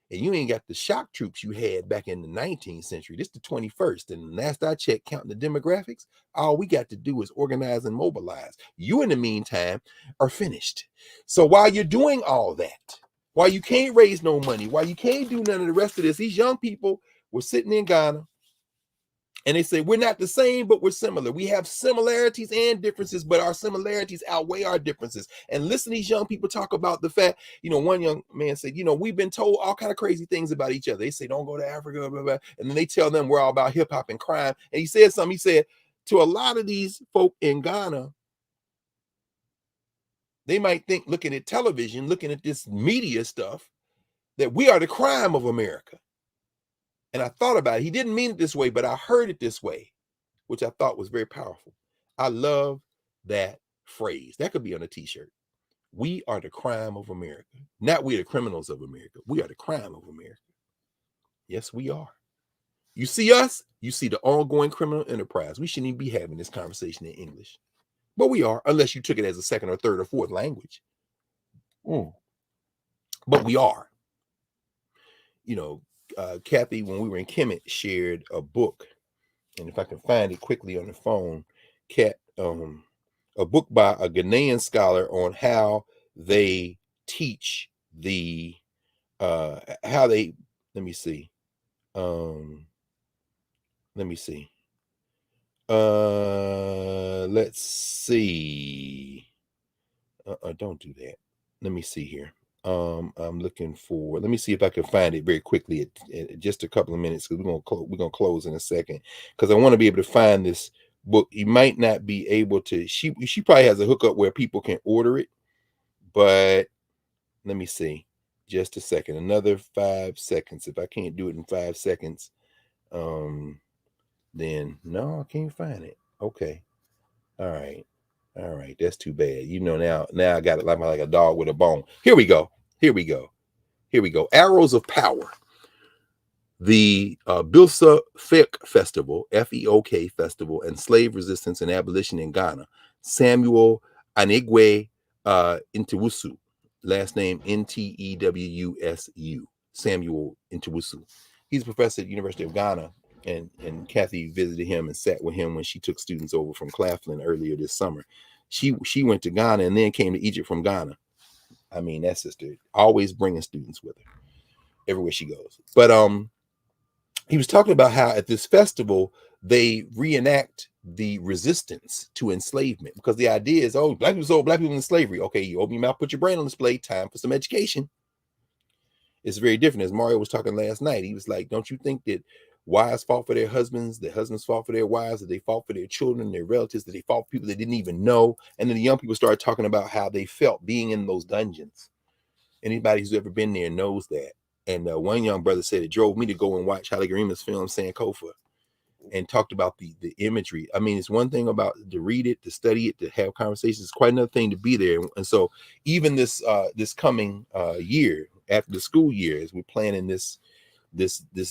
And you ain't got the shock troops you had back in the 19th century. This is the 21st. And last I checked, counting the demographics, all we got to do is organize and mobilize. You, in the meantime, are finished. So while you're doing all that, while you can't raise no money, while you can't do none of the rest of this, these young people were sitting in Ghana And they say, we're not the same, but we're similar. We have similarities and differences, but our similarities outweigh our differences. And listen to these young people talk about the fact, one young man said, we've been told all kind of crazy things about each other. They say, don't go to Africa, blah, blah, blah. And then they tell them we're all about hip hop and crime. And he said something. He said, to a lot of these folk in Ghana, they might think, looking at television, looking at this media stuff, that we are the crime of America. And I thought about it. He didn't mean it this way, but I heard it this way, which I thought was very powerful. I love that phrase. That could be on a t-shirt. We are the crime of America. Not we are the criminals of America. We are the crime of America. Yes, we are. You see us, you see the ongoing criminal enterprise. We shouldn't even be having this conversation in English. But we are, unless you took it as a second or third or fourth language. But we are. Kathy, when we were in Kemet, shared a book, and if I can find it quickly on the phone, a book by a Ghanaian scholar on how they teach let me see. Let's see. Don't do that. Let me see here. I'm looking for, let me see if I can find it very quickly at just a couple of minutes, because we're gonna close in a second, because I want to be able to find this book. You might not be able to, she probably has a hookup where people can order it, but let me see, just a second, another 5 seconds. If I can't do it in 5 seconds, then no, I can't find it. Okay. All right, that's too bad. Now I got it like a dog with a bone. Here we go. Arrows of Power. The Bilsa Fek Festival, FEOK Festival, and Slave Resistance and Abolition in Ghana. Samuel Anigwe Ntewusu, last name Ntewusu. Samuel Ntewusu. He's a professor at the University of Ghana, and Kathy visited him and sat with him when she took students over from Claflin earlier this summer. She went to Ghana and then came to Egypt from Ghana. I mean, that sister always bringing students with her everywhere she goes. But he was talking about how at this festival they reenact the resistance to enslavement, because the idea is, black people sold black people in slavery. Okay, you open your mouth, put your brain on display. Time for some education. It's very different. As Mario was talking last night, he was like, don't you think that wives fought for their husbands, the husbands fought for their wives, that they fought for their children, their relatives, that they fought for people they didn't even know? And then the young people started talking about how they felt being in those dungeons. Anybody who's ever been there knows that. And one young brother said it drove me to go and watch Haile Gerima's film Sankofa, and talked about the imagery. I mean, it's one thing about to read it, to study it, to have conversations. It's quite another thing to be there. And so even this coming year, after the school year, as we're planning this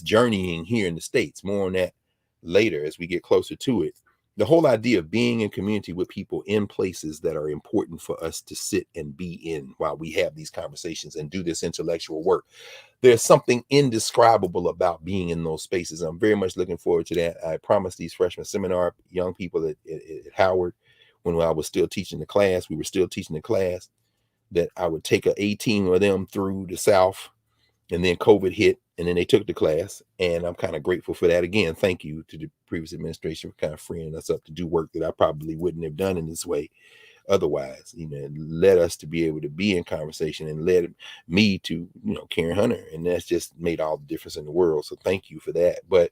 journeying here in the States, more on that later as we get closer to it. The whole idea of being in community with people in places that are important for us to sit and be in while we have these conversations and do this intellectual work. There's something indescribable about being in those spaces. I'm very much looking forward to that. I promised these freshman seminar young people at Howard, when I was still teaching the class, that I would take a team of them through the South, and then COVID hit, and then they took the class, and I'm kind of grateful for that. Again, thank you to the previous administration for kind of freeing us up to do work that I probably wouldn't have done in this way otherwise. Led us to be able to be in conversation, and led me to, Karen Hunter, and that's just made all the difference in the world. So thank you for that. But,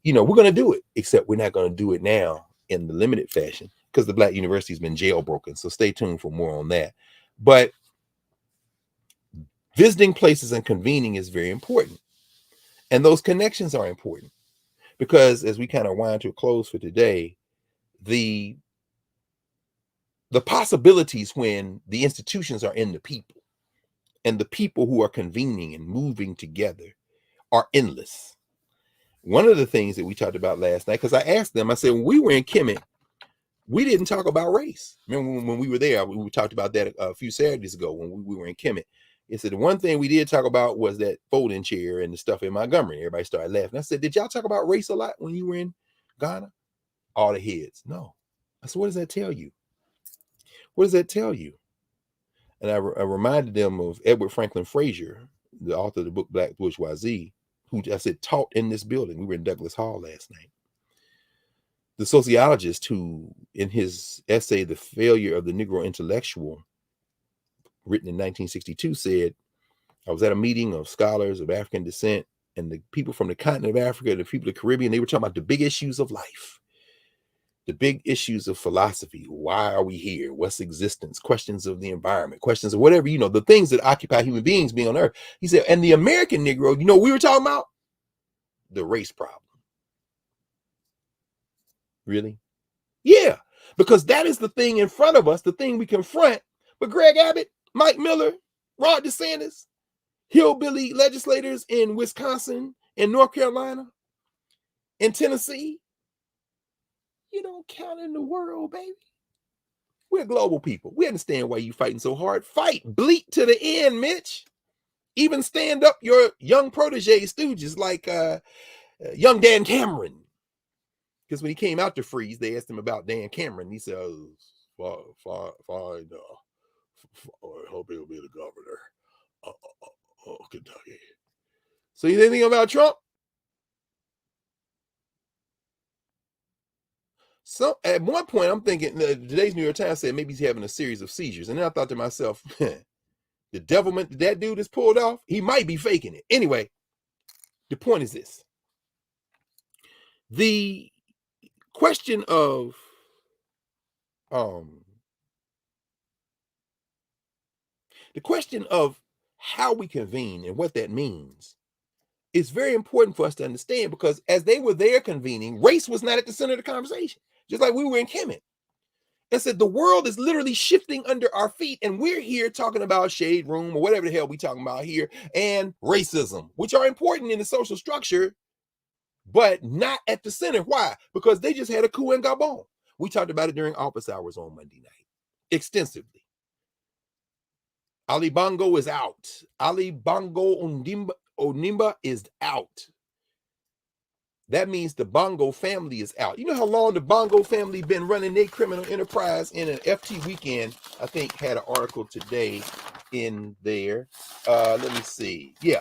we're going to do it, except we're not going to do it now in the limited fashion, because the Black University has been jailbroken. So stay tuned for more on that. But visiting places and convening is very important. And those connections are important, because as we kind of wind to a close for today, the possibilities when the institutions are in the people, and the people who are convening and moving together are endless. One of the things that we talked about last night, because I asked them, I said, when we were in Kemet, we didn't talk about race. Remember when we were there, we talked about that a few Saturdays ago when we were in Kemet. It said the one thing we did talk about was that folding chair and the stuff in Montgomery. Everybody started laughing. I said, did y'all talk about race a lot when you were in Ghana? All the heads, no. I said, what does that tell you? What does that tell you? And I reminded them of Edward Franklin Frazier, the author of the book Black Bourgeoisie, who I said taught in this building. We were in Douglas Hall last night. The sociologist who, in his essay, The Failure of the Negro Intellectual, written in 1962, said, I was at a meeting of scholars of African descent, and the people from the continent of Africa, the people of the Caribbean, they were talking about the big issues of life, the big issues of philosophy. Why are we here? What's existence? Questions of the environment, questions of whatever, the things that occupy human beings being on earth. He said, and the American Negro, we were talking about the race problem. Really? Yeah, because that is the thing in front of us, the thing we confront. But Greg Abbott, Mike Miller, Ron DeSantis, hillbilly legislators in Wisconsin and North Carolina and Tennessee, you don't count in the world, baby. We're global people. We understand why you fighting so hard. Fight, bleat to the end, Mitch. Even stand up your young protege stooges like young Dan Cameron. Because when he came out to freeze, they asked him about Dan Cameron. He said, fine, I hope he'll be the governor of Kentucky. So you think about Trump? So at one point, I'm thinking, today's New York Times said maybe he's having a series of seizures. And then I thought to myself, the devilment that dude has pulled off, he might be faking it. Anyway, the point is this. The question of how we convene and what that means is very important for us to understand, because as they were there convening, race was not at the center of the conversation, just like we were in Kemet. And said the world is literally shifting under our feet, and we're here talking about shade room or whatever the hell we talking about here, and racism, which are important in the social structure, but not at the center. Why? Because they just had a coup in Gabon. We talked about it during office hours on Monday night extensively. Ali Bongo is out. Ali Bongo Ondimba is out. That means the Bongo family is out. You know how long the Bongo family been running their criminal enterprise? In an FT Weekend, I think, had an article today in there. Let me see. Yeah.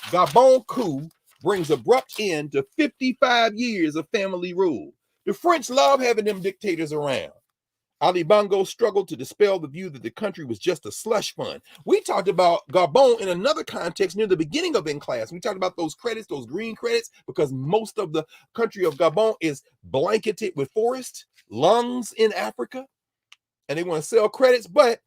Gabon coup brings abrupt end to 55 years of family rule. The French love having them dictators around. Ali Bongo struggled to dispel the view that the country was just a slush fund. We talked about Gabon in another context near the beginning of In Class. We talked about those credits, those green credits, because most of the country of Gabon is blanketed with forest, lungs in Africa, and they want to sell credits. But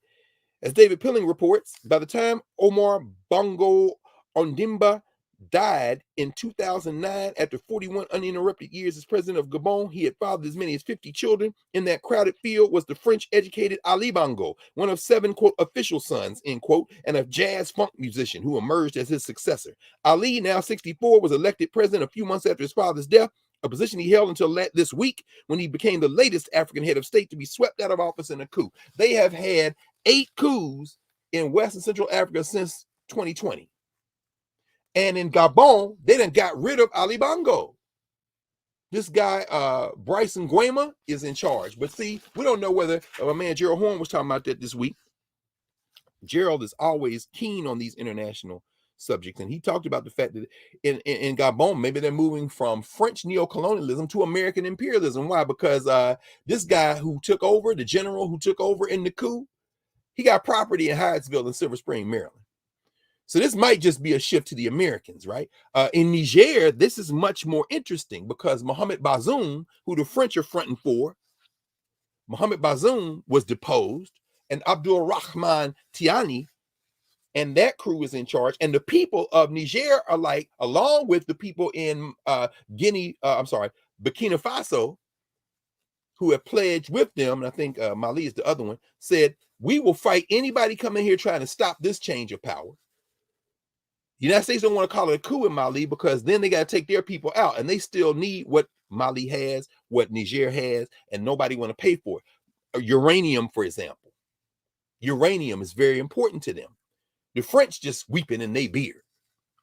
as David Pilling reports, by the time Omar Bongo Ondimba died in 2009 after 41 uninterrupted years as president of Gabon, he had fathered as many as 50 children. In that crowded field was the French-educated Ali Bongo, one of 7, quote, official sons, end quote, and a jazz funk musician who emerged as his successor. Ali, now 64, was elected president a few months after his father's death, a position he held until this week, when he became the latest African head of state to be swept out of office in a coup. They have had 8 coups in West and Central Africa since 2020. And in Gabon, they done got rid of Ali Bongo. This guy, Bryson Guema, is in charge. But see, we don't know whether, my man Gerald Horn was talking about that this week. Gerald is always keen on these international subjects. And he talked about the fact that in Gabon, maybe they're moving from French neocolonialism to American imperialism. Why? Because this guy who took over, the general who took over in the coup, he got property in Hyattsville and Silver Spring, Maryland. So this might just be a shift to the Americans, right? In Niger, this is much more interesting because Mohamed Bazoum, who the French are fronting for, Mohamed Bazoum was deposed, and Abdul Rahman Tiani and that crew is in charge. And the people of Niger are like, along with the people in Burkina Faso, who have pledged with them, and I think Mali is the other one, said, we will fight anybody coming here trying to stop this change of power. The United States don't want to call it a coup in Mali because then they got to take their people out, and they still need what Mali has, what Niger has, and nobody want to pay for it. Uranium, for example. Uranium is very important to them. The French just weeping in their beer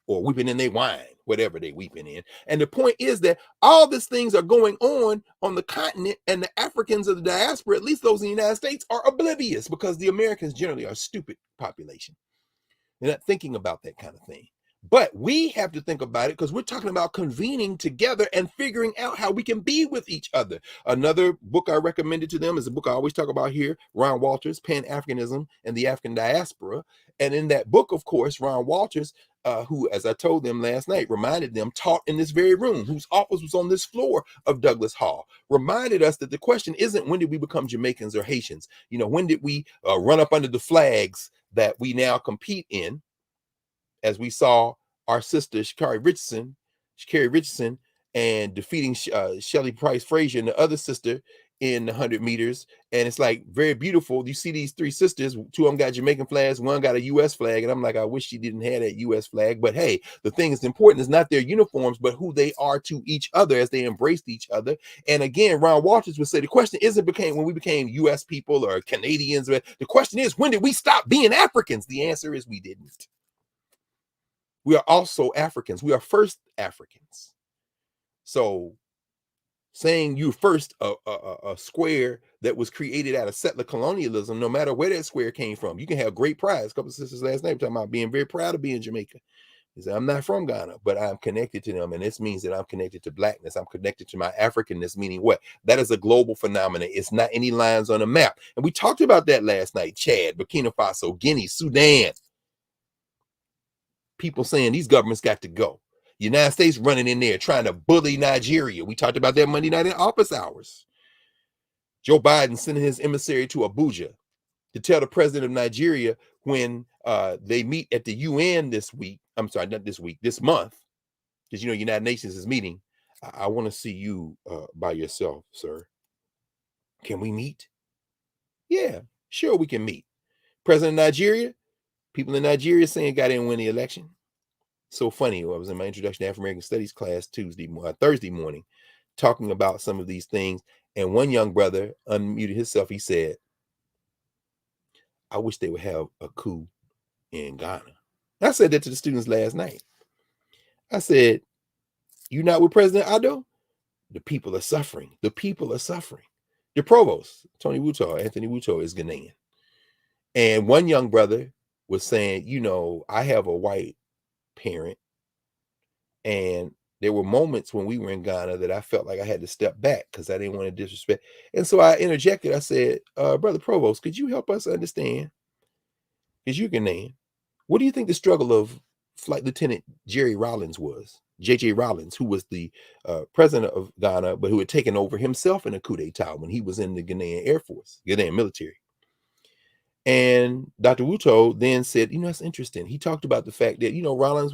or weeping in their wine, whatever they weeping in. And the point is that all these things are going on the continent, and the Africans of the diaspora, at least those in the United States, are oblivious because the Americans generally are a stupid population. They're not thinking about that kind of thing. But we have to think about it because we're talking about convening together and figuring out how we can be with each other. Another book I recommended to them is a book I always talk about here, Ron Walters, Pan-Africanism and the African Diaspora. And in that book, of course, Ron Walters, who, as I told them last night, reminded them, taught in this very room, whose office was on this floor of Douglas Hall, reminded us that the question isn't when did we become Jamaicans or Haitians? You know, when did we run up under the flags that we now compete in? As we saw our sister Carrie Richardson, and defeating Shelly Price Frazier and the other sister in the 100 meters. And it's like very beautiful. You see these three sisters, two of them got Jamaican flags, one got a U.S. flag. And I'm like, I wish she didn't have that U.S. flag. But hey, the thing that's important is not their uniforms, but who they are to each other as they embraced each other. And again, Ron Walters would say the question isn't when we became U.S. people or Canadians. The question is, when did we stop being Africans? The answer is we didn't. We are also Africans. We are first Africans. So saying you're first a square that was created out of settler colonialism, no matter where that square came from, you can have great pride. A couple of sisters last night talking about being very proud of being Jamaican. He said, I'm not from Ghana, but I'm connected to them. And this means that I'm connected to Blackness. I'm connected to my Africanness, meaning what? That is a global phenomenon. It's not any lines on a map. And we talked about that last night. Chad, Burkina Faso, Guinea, Sudan. People saying these governments got to go. United States running in there trying to bully Nigeria. We talked about that Monday night in office hours. Joe Biden sending his emissary to Abuja to tell the president of Nigeria when they meet at the UN this week. I'm sorry, not this week, this month, because United Nations is meeting. I want to see you by yourself, sir. Can we meet? Yeah, sure we can meet. President of Nigeria, people in Nigeria saying got in win the election. So funny. I was in my introduction to African-American Studies class Thursday morning, talking about some of these things. And one young brother unmuted himself. He said, I wish they would have a coup in Ghana. I said that to the students last night. I said, you not with President Ado? The people are suffering. The people are suffering. The provost, Anthony Wuto, is Ghanaian. And one young brother was saying, I have a white parent, and there were moments when we were in Ghana that I felt like I had to step back because I didn't want to disrespect. And so I interjected. I said, Brother Provost, could you help us understand? Because you're Ghanaian. What do you think the struggle of Flight Lieutenant Jerry Rawlins was? J.J. Rawlins, who was the president of Ghana, but who had taken over himself in a coup d'etat when he was in the Ghanaian Air Force, Ghanaian military. And Dr. Wuto then said, that's interesting. He talked about the fact that, Rawlins,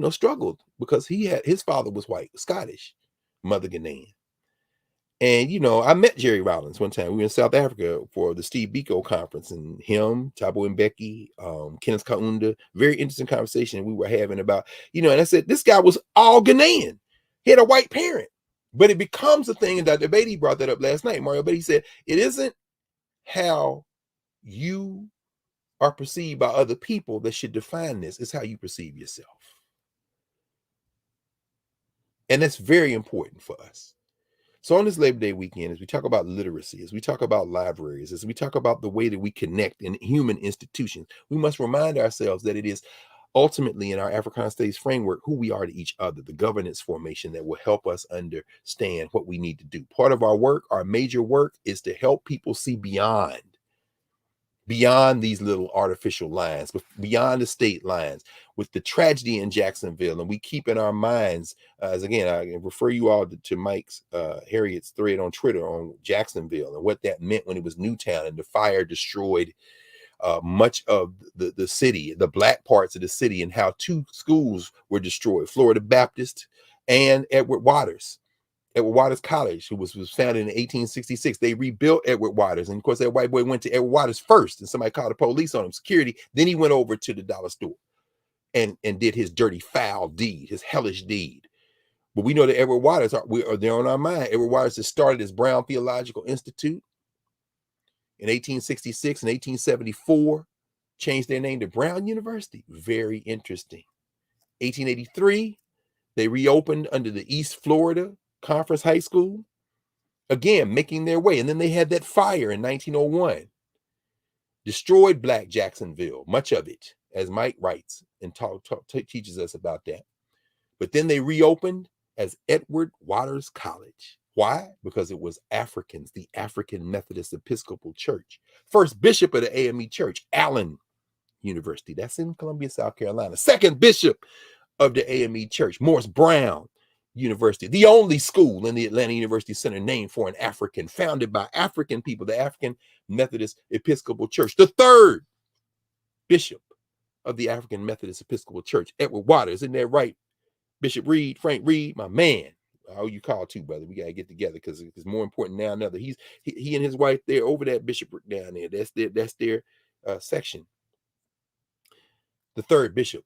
struggled because his father was white, Scottish, mother Ghanaian. And, I met Jerry Rawlins one time. We were in South Africa for the Steve Biko conference, and him, Thabo Mbeki, Kenneth Kaunda, very interesting conversation we were having about, and I said, this guy was all Ghanaian. He had a white parent. But it becomes a thing, and Dr. Beatty brought that up last night, Mario Beatty said, it isn't how you are perceived by other people that should define this. It's how you perceive yourself. And that's very important for us. So on this Labor Day weekend, as we talk about literacy, as we talk about libraries, as we talk about the way that we connect in human institutions, we must remind ourselves that it is ultimately in our Africana Studies framework who we are to each other, the governance formation that will help us understand what we need to do. Part of our work, our major work, is to help people see beyond these little artificial lines, beyond the state lines, with the tragedy in Jacksonville. And we keep in our minds, as again, I refer you all to Mike's, Harriet's thread on Twitter on Jacksonville and what that meant when it was Newtown and the fire destroyed much of the city, the black parts of the city, and how 2 schools were destroyed, Florida Baptist and Edward Waters College, who was founded in 1866. They rebuilt Edward Waters. And of course, that white boy went to Edward Waters first, and somebody called the police on him, security. Then he went over to the dollar store and did his dirty, foul deed, his hellish deed. But we know that Edward Waters, they're on our mind. Edward Waters has started his Brown Theological Institute in 1866 and 1874, changed their name to Brown University. Very interesting. 1883, they reopened under the East Florida Conference High School, again making their way. And then they had that fire in 1901, destroyed Black Jacksonville, much of it, as Mike writes and teaches us about that. But then they reopened as Edward Waters College. Why? Because it was Africans, the African Methodist Episcopal Church. First bishop of the AME Church, Allen University. That's in Columbia, South Carolina. Second bishop of the AME Church, Morris Brown University. The only school in the Atlanta University Center named for an African, founded by African people, the African Methodist Episcopal Church. The third bishop of the African Methodist Episcopal Church, Edward Waters. Isn't that right? Bishop Reed, Frank Reed, my man. Oh, you call too, brother. We gotta get together because it's more important now than ever. He and his wife, they're over that bishopric down there. That's their section. The third bishop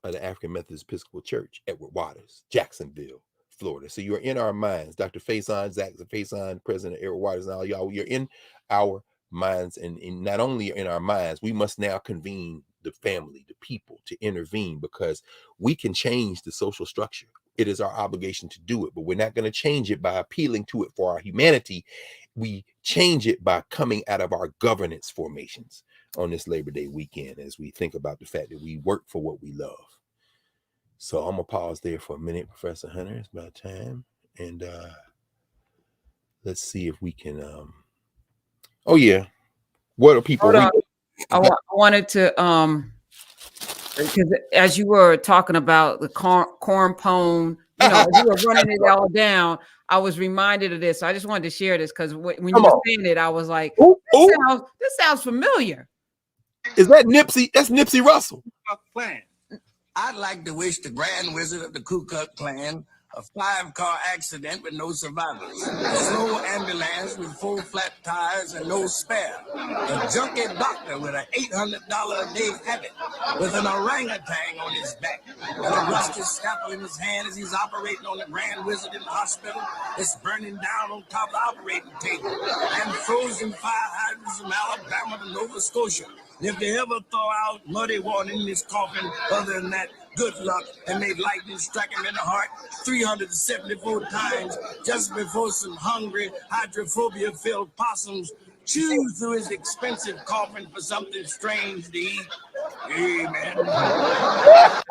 of the African Methodist Episcopal Church, Edward Waters, Jacksonville, Florida. So you're in our minds. Dr. Faison, Zach Faison, President Edward Waters, and all y'all, you're in our minds, and not only in our minds, we must now convene the family, the people, to intervene, because we can change the social structure. It is our obligation to do it, but we're not going to change it by appealing to it for our humanity. We change it by coming out of our governance formations on this Labor Day weekend as we think about the fact that we work for what we love. So I'm going to pause there for a minute, Professor Hunter. It's about time. And let's see if we can... Oh, yeah. What are people... I wanted to... because as you were talking about the corn pone, you know, you were running it all down, I was reminded of this. So I just wanted to share this because when you were saying it, I was like, this sounds familiar. Is that Nipsey? That's Nipsey Russell. I'd like to wish the Grand Wizard of the Ku Klux Klan a 5-car accident with no survivors, a slow ambulance with 4 flat tires and no spare, a junkie doctor with an $800 a day habit, with an orangutan on his back, and a rusty scalpel in his hand as he's operating on the Grand Wizard in the hospital. It's burning down on top of the operating table, and frozen fire hydrants from Alabama to Nova Scotia. And if they ever thaw out muddy water in this coffin, other than that, good luck, and may lightning strike him in the heart 374 times just before some hungry, hydrophobia-filled possums chew through his expensive coffin for something strange to eat. Amen. The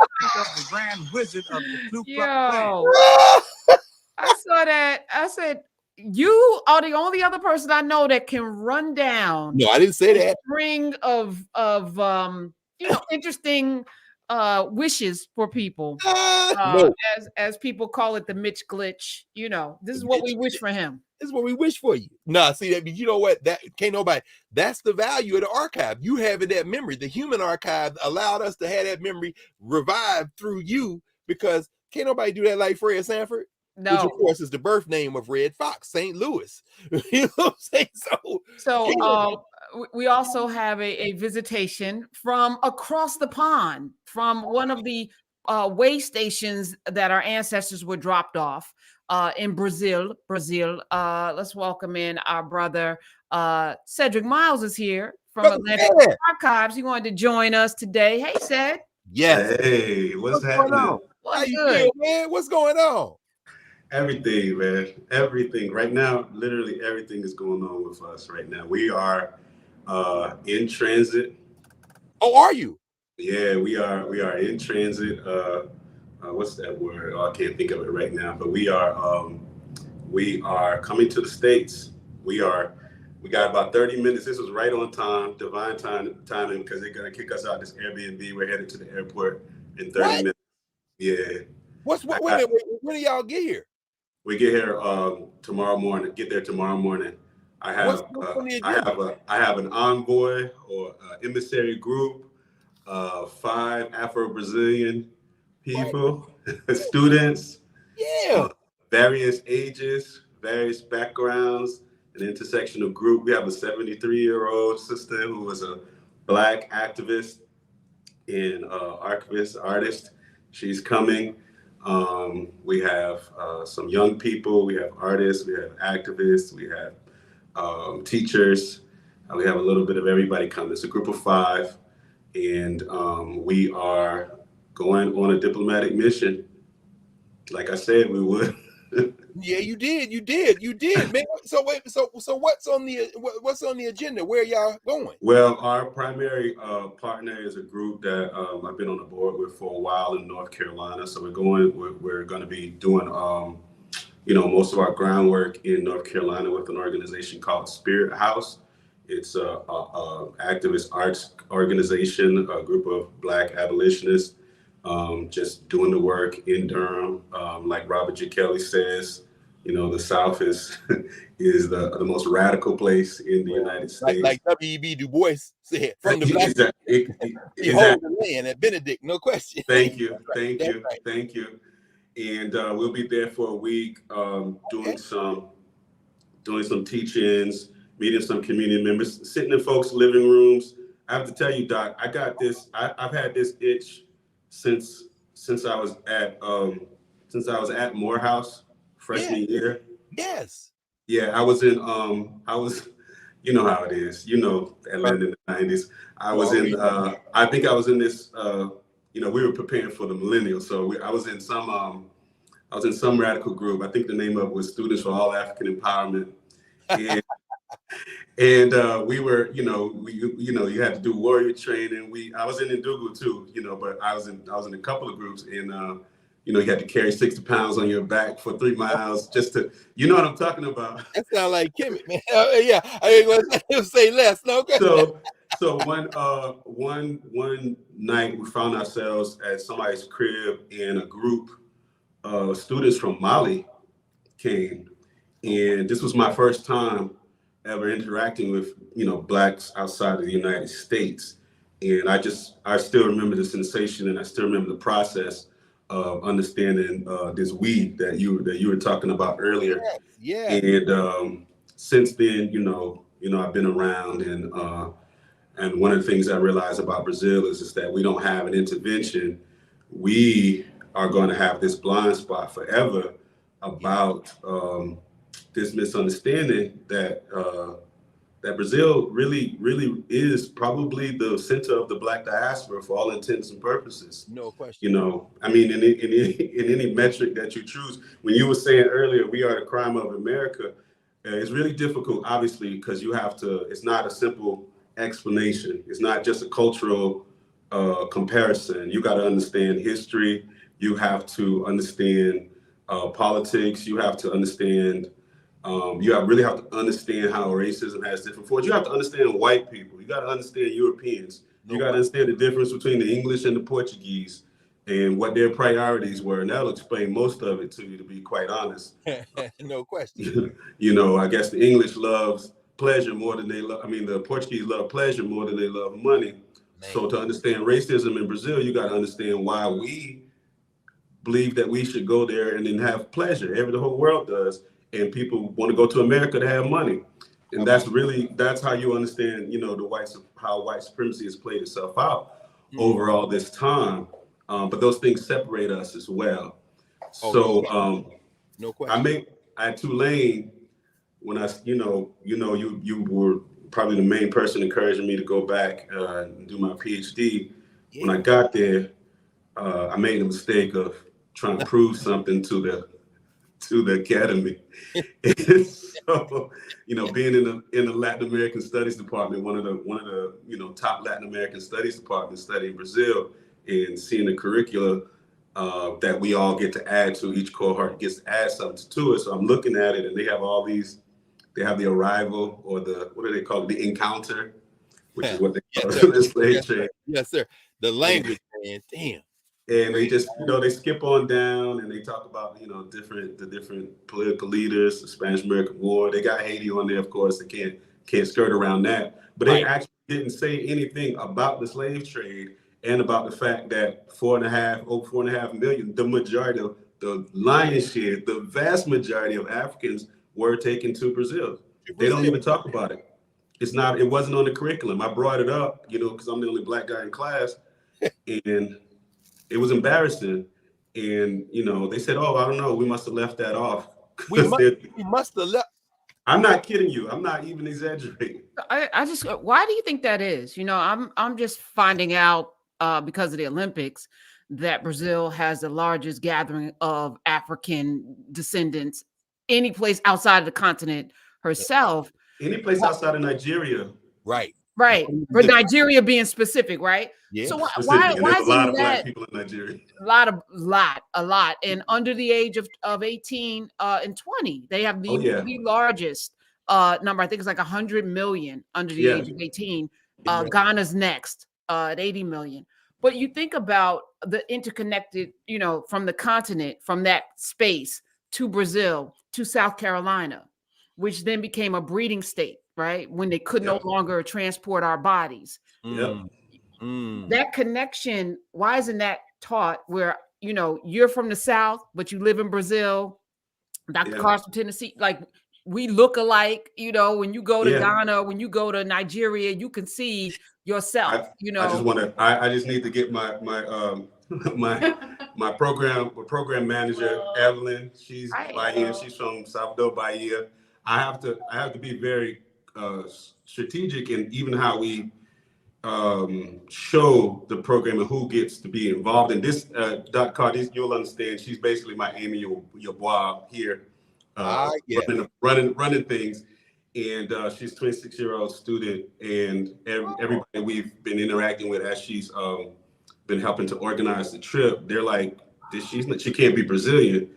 Grand Wizard of the Ku Klux Klan. I saw that. I said, you are the only other person I know that can run down. No, I didn't say that. String of you know, interesting wishes for people. No. As people call it, the Mitch glitch. You know, this is what we wish for him. This is what we wish for you. Nah, see that, you know what? That can't nobody. That's the value of the archive. You having that memory. The human archive allowed us to have that memory revived through you, because can't nobody do that like Fred Sanford. No. Which, of course, is the birth name of Red Fox, St. Louis. You know what I'm saying? So we also have a visitation from across the pond, from one of the way stations that our ancestors were dropped off in Brazil. Let's welcome in our brother Cedric Miles is here from Atlantic Archives. He wanted to join us today. Hey, Ced. Yes. Hey, what's happening? What's good, man? What's going on? Everything, man. Everything. Right now, literally everything is going on with us right now. We are in transit. Oh, are you? Yeah, we are in transit. What's that word? Oh, I can't think of it right now. But we are coming to the States. We got about 30 minutes. This was right on time, divine timing, because they're gonna kick us out this Airbnb. We're headed to the airport in 30 minutes. Yeah. When do y'all get here? We get here tomorrow morning. Get there tomorrow morning. I have an envoy or emissary group of 5 Afro-Brazilian people, students, various ages, various backgrounds, an intersectional group. We have a 73-year-old sister who was a Black activist and archivist, artist. She's coming. We have some young people, we have artists, we have activists, we have teachers, we have a little bit of everybody coming. It's a group of 5, and we are going on a diplomatic mission. Like I said, we would. Yeah, you did, man. So wait, so what's on the agenda? Where y'all going? Well, our primary partner is a group that I've been on the board with for a while in North Carolina. So we're going to be doing most of our groundwork in North Carolina with an organization called Spirit House. It's a activist arts organization, a group of Black abolitionists, just doing the work in Durham. Like Robert G. Kelly says, the South is the most radical place in the United States. Like W.E.B. Du Bois said, from the Black he holds the land at Benedict, no question. Thank you. And we'll be there for a week, doing some teach-ins, meeting some community members, sitting in folks' living rooms. I have to tell you, Doc, I got this. I've had this itch since I was at Morehouse freshman year. Yes. Yeah, I was, you know how it is, Atlanta in the 90s. I think I was in this, we were preparing for the millennials. So I was in some radical group. I think the name of it was Students for All African Empowerment. And we were, you had to do warrior training. I was in Ndugu too, but I was in a couple of groups, and you had to carry 60 pounds on your back for 3 miles just to, you know what I'm talking about. That sounds like Kemet, man. Yeah, I ain't gonna say less. No. So one night we found ourselves at somebody's crib, and a group of students from Mali came, and this was my first time ever interacting with Blacks outside of the United States, and I still remember the sensation, and I still remember the process of understanding this weed that you were talking about earlier. Yeah. And since then, I've been around, and one of the things I realized about Brazil is that we don't have an intervention. We are going to have this blind spot forever about this misunderstanding that Brazil really is probably the center of the Black diaspora for all intents and purposes. No question. I mean, in any metric that you choose, when you were saying earlier, we are the crime of America, it's really difficult, obviously, because it's not a simple explanation. It's not just a cultural comparison. You got to understand history. You have to understand politics. You have to understand really have to understand how racism has different forms. You have to understand white people. You got to understand Europeans. You got to understand the difference between the English and the Portuguese and what their priorities were. And that'll explain most of it to you, to be quite honest. No question. I guess the English loves pleasure more than the Portuguese love pleasure more than they love money. Man. So to understand racism in Brazil, you got to understand why we believe that we should go there and then have pleasure. The whole world does. And people want to go to America to have money. And that's how you understand, how white supremacy has played itself out over all this time. But those things separate us as well. No question. At Tulane, when you were probably the main person encouraging me to go back and do my PhD. Yeah. When I got there, I made the mistake of trying to prove something to the academy. And so, being in the Latin American Studies department, one of the top Latin American Studies departments studying Brazil, and seeing the curricula that we all get to add to, each cohort gets to add something to it. So I'm looking at it, and they have the arrival, or what do they call it? The encounter, which is what they call the slave trade. Yes, sir. The language, man. Damn. And they just, they skip on down, and they talk about, the different political leaders, the Spanish American War. They got Haiti on there, of course. They can't skirt around that. But they actually didn't say anything about the slave trade and about the fact that over 4.5 million, the majority of the lion's share, the vast majority of Africans were taken to Brazil. They don't even talk about it. It wasn't on the curriculum. I brought it up, because I'm the only Black guy in class, and it was embarrassing. And, they said, oh, I don't know, we must have left that off. We must have left. I'm not kidding you. I'm not even exaggerating. Why do you think that is? I'm just finding out because of the Olympics that Brazil has the largest gathering of African descendants any place outside of the continent herself. Any place outside of Nigeria. Right. Right. For Nigeria being specific, right? Yeah. So Why isn't a lot of that Black people in Nigeria? a lot. And under the age of 18 and 20, they have the largest number. I think it's like 100 million under the age of 18. Ghana's next at 80 million. But you think about the interconnected, you know, from the continent, from that space to Brazil, to South Carolina, which then became a breeding state, right? When they could no longer transport our bodies. That connection, why isn't that taught where, you know, you're from the South, but you live in Brazil, Dr. Carr's from Tennessee, like we look alike, you know, when you go to Ghana, when you go to Nigeria, you can see yourself, you know. I just need to get my program manager, Evelyn. She's Bahia. She's from Salvador Bahia. I have to be very strategic in even how we show the program and who gets to be involved in this. Dr. Carr, you'll understand. She's basically my Amy Yobois here, running things. And she's a 26-year-old student, and everybody we've been interacting with as she's been helping to organize the trip, they're like, she can't be Brazilian.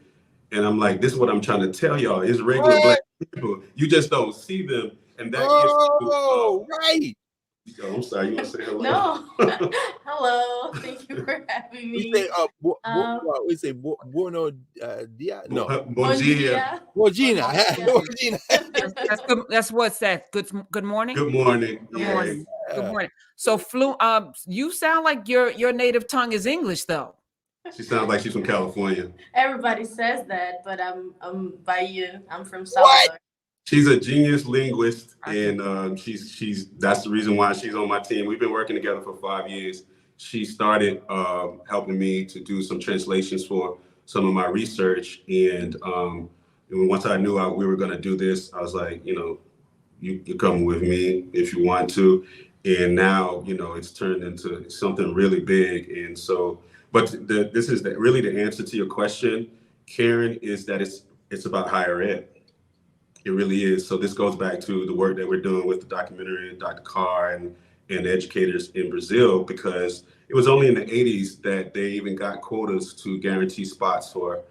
And I'm like, this is what I'm trying to tell y'all. It's regular Black people. You just don't see them. And that right. Oh, I'm sorry, you want to say hello? No. Hello. Thank you for having me. We say buono dia. No. Bom dia. Bom dia. That's what's that. Good morning. Good morning. Good morning. Good morning. So you sound like your native tongue is English though. She sounds like she's from California. Everybody says that, but I'm Bahia. I'm from Salvador. She's a genius linguist, and she's that's the reason why she's on my team. We've been working together for 5 years. She started helping me to do some translations for some of my research, and once I knew we were going to do this, I was like, you know, you come with me if you want to. And now, you know, it's turned into something really big. And so, but this is really the answer to your question, Karen, is that it's about higher ed. It really is. So this goes back to the work that we're doing with the documentary, Dr. Carr and the educators in Brazil, because it was only in the 80s that they even got quotas to guarantee spots for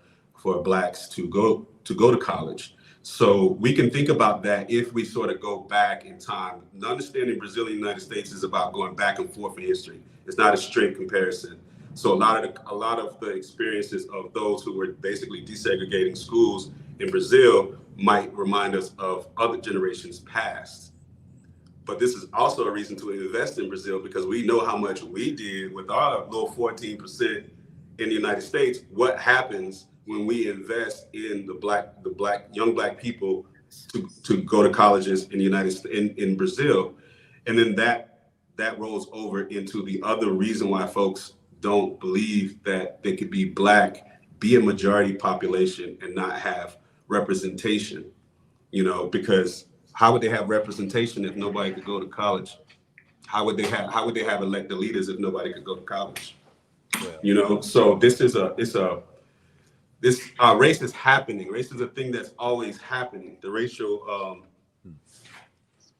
Blacks to go to college. So we can think about that if we sort of go back in time. Understanding Brazil and the United States is about going back and forth in history. It's not a straight comparison. So a lot of the experiences of those who were basically desegregating schools in Brazil might remind us of other generations past. But this is also a reason to invest in Brazil, because we know how much we did with our little 14% in the United States. What happens when we invest in the young black people to go to colleges in the United States, in Brazil, and then that rolls over into the other reason why folks don't believe that they could be Black, be a majority population, and not have representation. You know, because how would they have representation if nobody could go to college? How would they have elected leaders if nobody could go to college? Yeah. You know, so this race is happening. Race is a thing that's always happening. The racial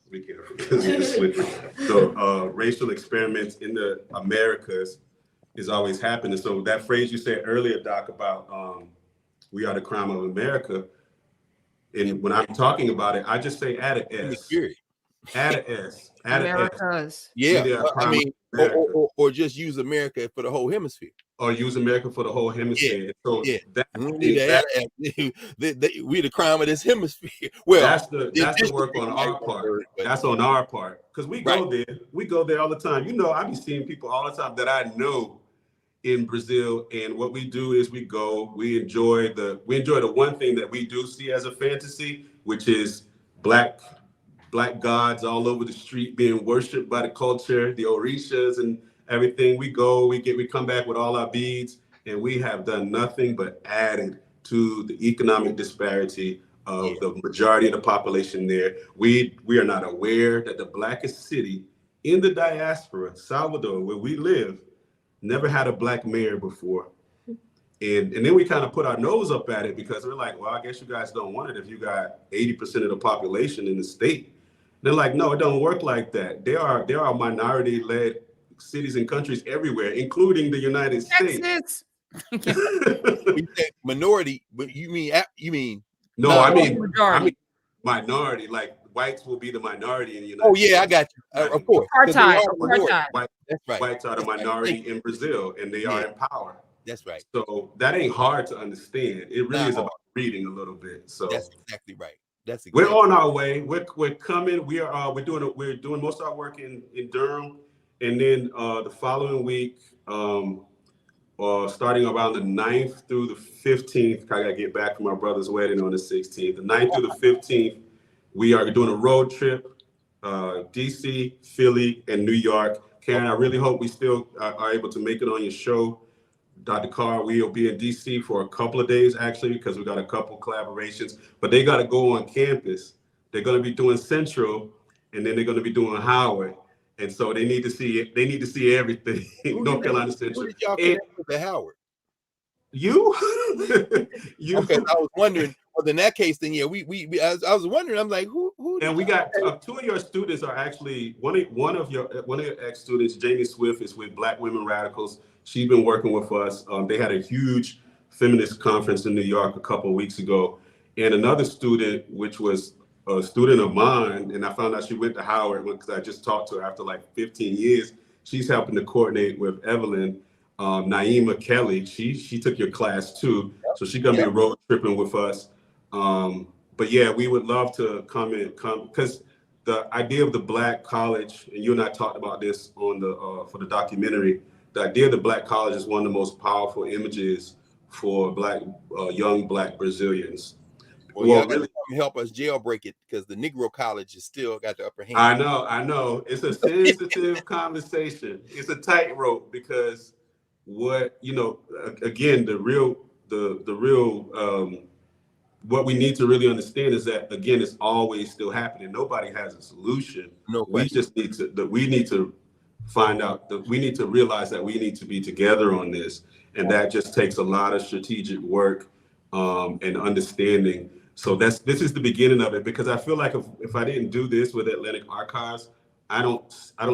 be careful because it's slippery. So racial experiments in the Americas is always happening. So that phrase you said earlier, Doc, about we are the crime of America. And when I'm talking about it, I just say add an S. Add an S. Add an S. Yeah, I mean, or just use America for the whole hemisphere. Or use America for the whole hemisphere. Yeah. So we the crime of this hemisphere. Well, that's the work on our part. That's on our part, because we go there. We go there all the time. You know, I be seeing people all the time that I know in Brazil, and what we do is we enjoy the one thing that we do see as a fantasy, which is black gods all over the street being worshipped by the culture, the orishas and everything. We come back with all our beads, and we have done nothing but added to the economic disparity of the majority of the population there. We are not aware that the blackest city in the diaspora, Salvador, where we live, never had a Black mayor before. And then we kind of put our nose up at it because we're like, well, I guess you guys don't want it if you got 80% of the population in the state. They're like, no, it don't work like that. There are minority-led cities and countries everywhere, including the United States. You say minority, but you mean no, no, I mean minority. Like whites will be the minority in the United States. Oh yeah, I got you. Of course. Apartheid. That's right. Whites are the minority in Brazil, and they are in power. That's right. So that ain't hard to understand. It really is about reading a little bit. So that's exactly right. We're on our way. We're coming. We're doing most of our work in Durham, and then the following week, starting around the 9th through the 15th, I gotta get back from my brother's wedding on the 16th. The 9th through the 15th, we are doing a road trip, DC, Philly, and New York. Karen, I really hope we still are able to make it on your show. Dr. Carr, we will be in DC for a couple of days, actually, because we got a couple collaborations, but they got to go on campus. They're going to be doing Central, and then they're going to be doing Howard. And so they need to see it. They need to see everything. North Carolina Central. Who did y'all connect with at Howard? You? You? Okay, I was wondering. Well, in that case, then yeah, I was wondering. I'm like, who? And we got two of your students are actually one of your ex-students, Jamie Swift, is with Black Women Radicals. She's been working with us. They had a huge feminist conference in New York a couple of weeks ago, and another student, which was a student of mine, and I found out she went to Howard because I just talked to her after like 15 years. She's helping to coordinate with Evelyn, Naima Kelly. She took your class too, so she's gonna be road tripping with us. But yeah, we would love to come because the idea of the Black college, and you and I talked about this on the for the documentary. The idea of the Black college is one of the most powerful images for young Black Brazilians. Well, y'all really help us jailbreak it because the Negro college is still got the upper hand. I know. It's a sensitive conversation. It's a tightrope because again, the real what we need to really understand is that, again, it's always still happening. Nobody has a solution. No we just need to find out that we need to realize that we need to be together on this. And that just takes a lot of strategic work and understanding. So this is the beginning of it, because I feel like if I didn't do this with Atlantic Archives, I don't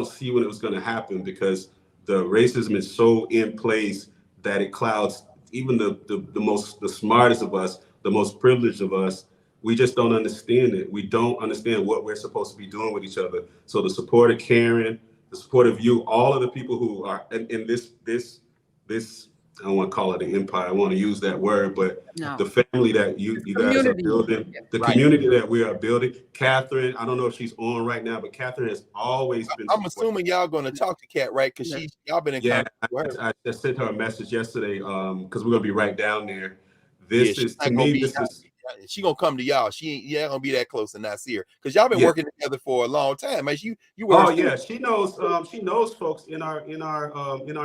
see when it was going to happen, because the racism is so in place that it clouds even the smartest of us, the most privileged of us. We just don't understand it. We don't understand what we're supposed to be doing with each other. So the support of Karen, the support of you, all of the people who are in this, I don't want to call it an empire, I want to use that word, but the family that you guys are building, the community that we are building. Catherine, I don't know if she's on right now, but Catherine has always been. I'm assuming y'all going to talk to Kat, right? Because y'all been in contact with her. I just sent her a message yesterday because we're going to be right down there. This is, to me, she gonna come to y'all. She ain't gonna be that close and not see her, because y'all been working together for a long time. As you oh yeah, she knows folks in our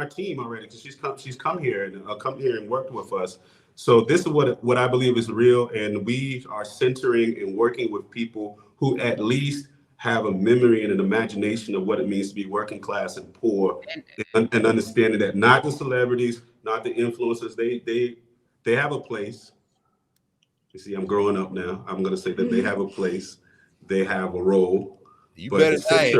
team already, because she's come here and worked with us. So this is what I believe is real, and we are centering and working with people who at least have a memory and an imagination of what it means to be working class and poor, and understanding that not the celebrities, not the influencers, they have a place. You see, I'm growing up now. I'm going to say that they have a place. They have a role. You better say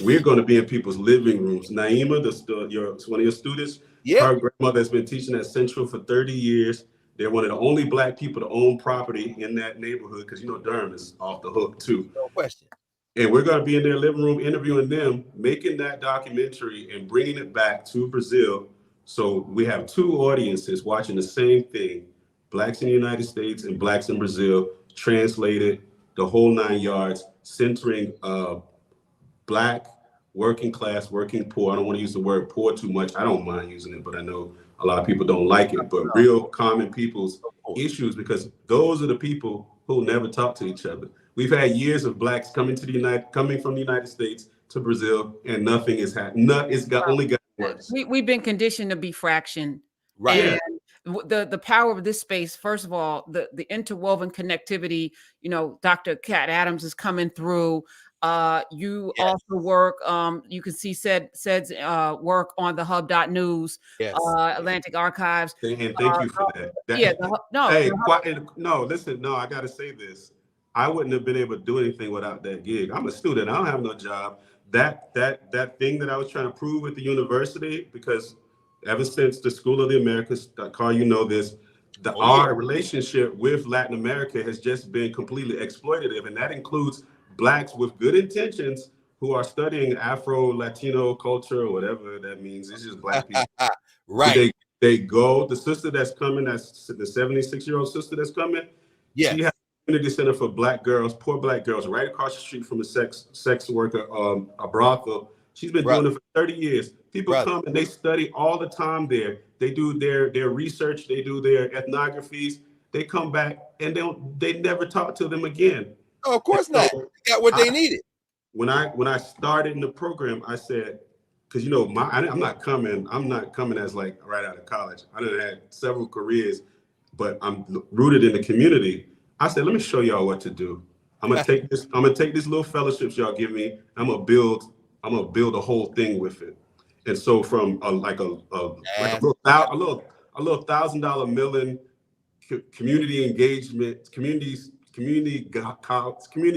we're going to be in people's living rooms. Naima, one of your students, her grandmother has been teaching at Central for 30 years. They're one of the only Black people to own property in that neighborhood, because Durham is off the hook too. No question. And we're going to be in their living room interviewing them, making that documentary and bringing it back to Brazil. So we have two audiences watching the same thing. Blacks in the United States and Blacks in Brazil, translated, the whole 9 yards, centering Black, working class, working poor. I don't want to use the word poor too much. I don't mind using it, but I know a lot of people don't like it. But real common people's issues, because those are the people who never talk to each other. We've had years of Blacks coming from the United States to Brazil, and nothing is happening. It's only got worse. We've been conditioned to be fractioned. Right. And the power of this space, first of all, the interwoven connectivity, you know, Dr. Kat Adams is coming through. You also work, you can see Said's work on the hub.news, Atlantic Archives. And thank you for that. Listen, I got to say this. I wouldn't have been able to do anything without that gig. I'm a student. I don't have no job. That thing that I was trying to prove at the university, because ever since the School of the Americas, Carr, you know this, our relationship with Latin America has just been completely exploitative, and that includes Blacks with good intentions who are studying Afro-Latino culture or whatever that means. It's just Black people. Right. They go, the sister that's coming, that's the 76-year-old sister that's coming, she has a community center for Black girls, poor Black girls, right across the street from a sex worker, a brothel. She's been doing it for 30 years. People come and they study all the time there. They do their research, they do their ethnographies. They come back and they never talk to them again. Oh, of course not. They got what they needed. When I started in the program, I said, because you know, I'm not coming as like right out of college. I done had several careers, but I'm rooted in the community. I said, let me show y'all what to do. I'm gonna take this little fellowships y'all give me. I'm gonna build a whole thing with it. And so from a little $1,000 million community engagement, community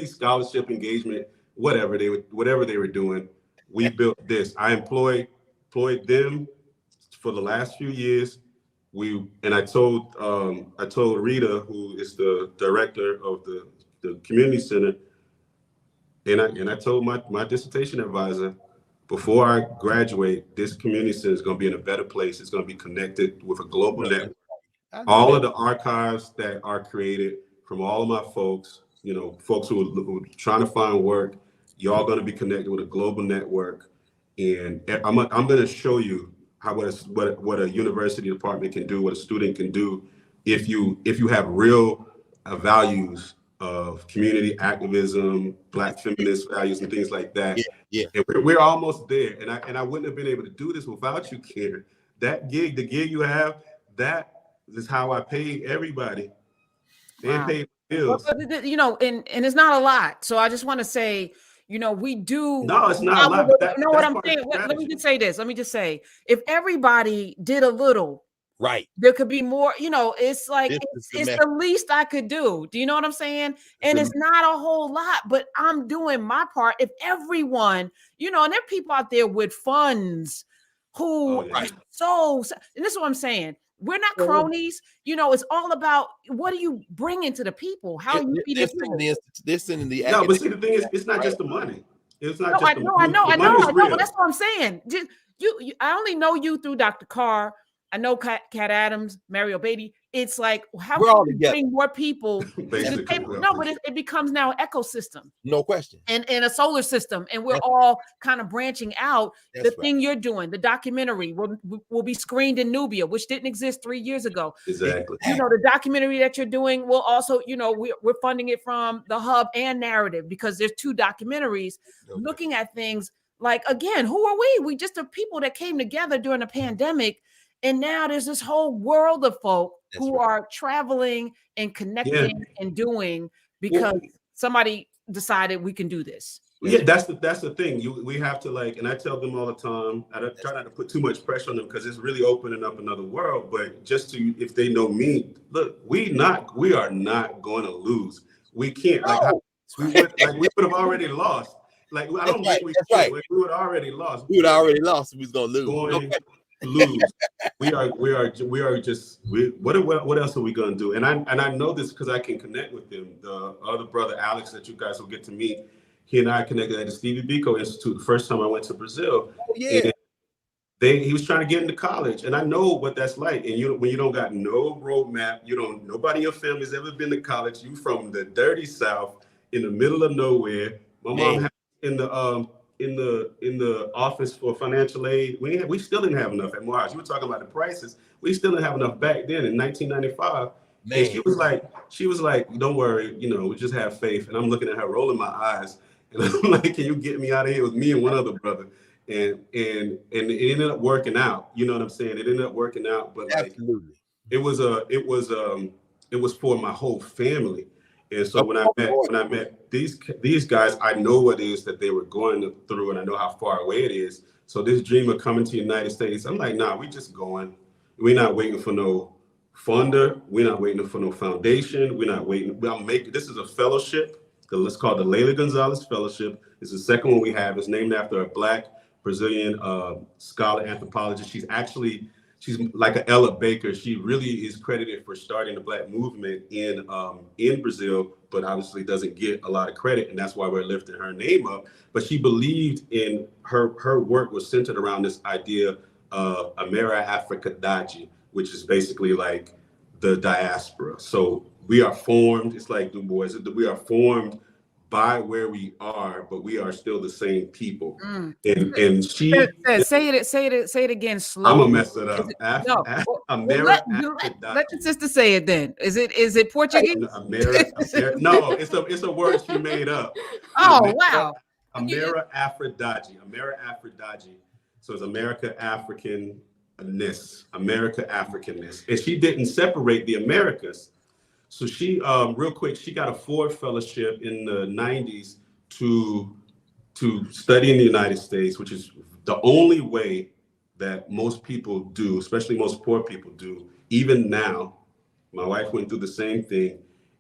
scholarship engagement, whatever they were doing, we built this. I employed them for the last few years. I told Rita, who is the director of the community center, and I told my dissertation advisor, before I graduate, this community center is going to be in a better place. It's going to be connected with a global network. All of the archives that are created from all of my folks, you know, folks who are trying to find work, y'all going to be connected with a global network. And I'm going to show you what a university department can do, what a student can do if you have real values of community activism, Black feminist values, and things like that. And we're almost there. And I wouldn't have been able to do this without you, Carr. That gig, the gig you have, that is how I pay everybody. They pay bills. But, you know, and it's not a lot. So I just want to say, you know, we do. No, it's not a lot. You know what I'm saying? Let me just say this. Let me just say, if everybody did a little, there could be more. You know, it's like it's the least I could do. Do you know what I'm saying? And it's not a whole lot, but I'm doing my part. If everyone, you know, and there are people out there with funds who are so. And this is what I'm saying. We're not cronies. You know, it's all about what are you bringing to the people? How you feed this in the No, but see, the thing is, it's not just the money. It's not just the money. I know. But that's what I'm saying. Just, you, I only know you through Dr. Carr. I know Kat Adams, Mario Beatty. It's like, how can we bring more people to the table? No, but it becomes now an ecosystem. No question. And a solar system. And we're all kind of branching out. Thing you're doing, the documentary will be screened in Knubia, which didn't exist 3 years ago. Exactly. You know, the documentary that you're doing will also, you know, we're funding it from the Hub and Knarrative, because there's 2 documentaries looking at things like, again, who are we? We just are people that came together during a pandemic. And now there's this whole world of folk who are traveling and connecting and doing because somebody decided we can do this. Yeah, that's the thing. We have to, like, and I tell them all the time, I don't try not to put too much pressure on them because it's really opening up another world. But just if they know me, look, we are not going to lose. We can't. We would have already lost. Like, I don't think we could. Like, we would have already lost. We would have already lost. We was gonna lose. Lose. We are just. What else are we gonna do? And I know this because I can connect with them. The other brother Alex that you guys will get to meet. He and I connected at the Stevie Biko Institute the first time I went to Brazil. And he was trying to get into college, and I know what that's like. And when you don't got no roadmap, nobody in your family's ever been to college. You from the dirty South in the middle of nowhere. My mom had in the office for financial aid. We still didn't have enough at Morehouse. You were talking about the prices. We still didn't have enough back then in 1995. And she was like, don't worry, we just have faith. And I'm looking at her rolling my eyes. And I'm like, can you get me out of here? It was me and one other brother. And it ended up working out. You know what I'm saying? It ended up working out. But absolutely. it was for my whole family. And so when I met these guys, I know what it is that they were going through, and I know how far away it is. So this dream of coming to the United States, I'm like, nah, we just going. We're not waiting for no funder. We're not waiting for no foundation. We're not waiting. This is a fellowship. Let's call it the Leila Gonzalez Fellowship. It's the second one we have. It's named after a Black Brazilian scholar anthropologist. She's like an Ella Baker. She really is credited for starting the Black movement in Brazil, but obviously doesn't get a lot of credit, and that's why we're lifting her name up. But she believed in her work was centered around this idea of Afro-Brazilian, which is basically like the diaspora. So we are formed. It's like Du Bois. We are formed by where we are, but we are still the same people. And she say it again slowly. I'm gonna mess it up. Let your sister say it then. Is it Portuguese? No, it's a word she made up. Oh wow. Afro-Brazilian. So it's America Africanness. And she didn't separate the Americas. So she, real quick, she got a Ford Fellowship in the 90s to study in the United States, which is the only way that most people do, especially most poor people do. Even now, my wife went through the same thing,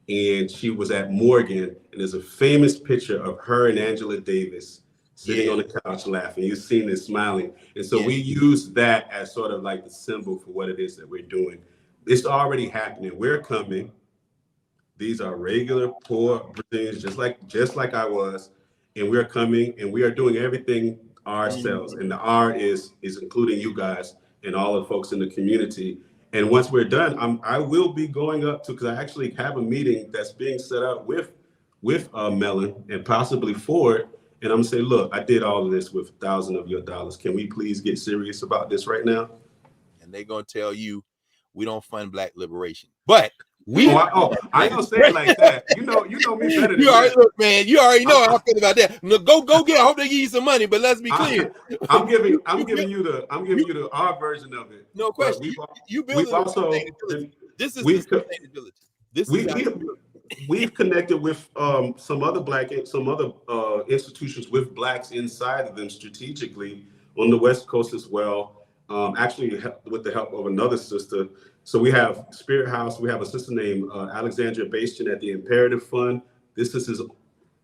and she was at Morgan, and there's a famous picture of her and Angela Davis sitting on the couch laughing. You've seen it smiling. And so we use that as sort of like the symbol for what it is that we're doing. It's already happening. We're coming. These are regular poor Brazilians, just like I was, and we're coming, and we are doing everything ourselves. And the R is including you guys and all the folks in the community. And once we're done, I will be going up to, because I actually have a meeting that's being set up with Mellon and possibly Ford, and I'm gonna say, look, I did all of this with 1,000 of your dollars. Can we please get serious about this right now? And they're gonna tell you, we don't fund Black liberation, but I ain't gonna say it like that. You know me better than that. Look, man, you already know how I feel about that. No, go get. I hope they give you some money, but let's be clear. I'm giving you the our version of it. No question. This is sustainability. We've connected with some other institutions with Blacks inside of them strategically on the West Coast as well. Actually, with the help of another sister. So we have Spirit House. We have a sister named Alexandria Bastian at the Imperative Fund. This is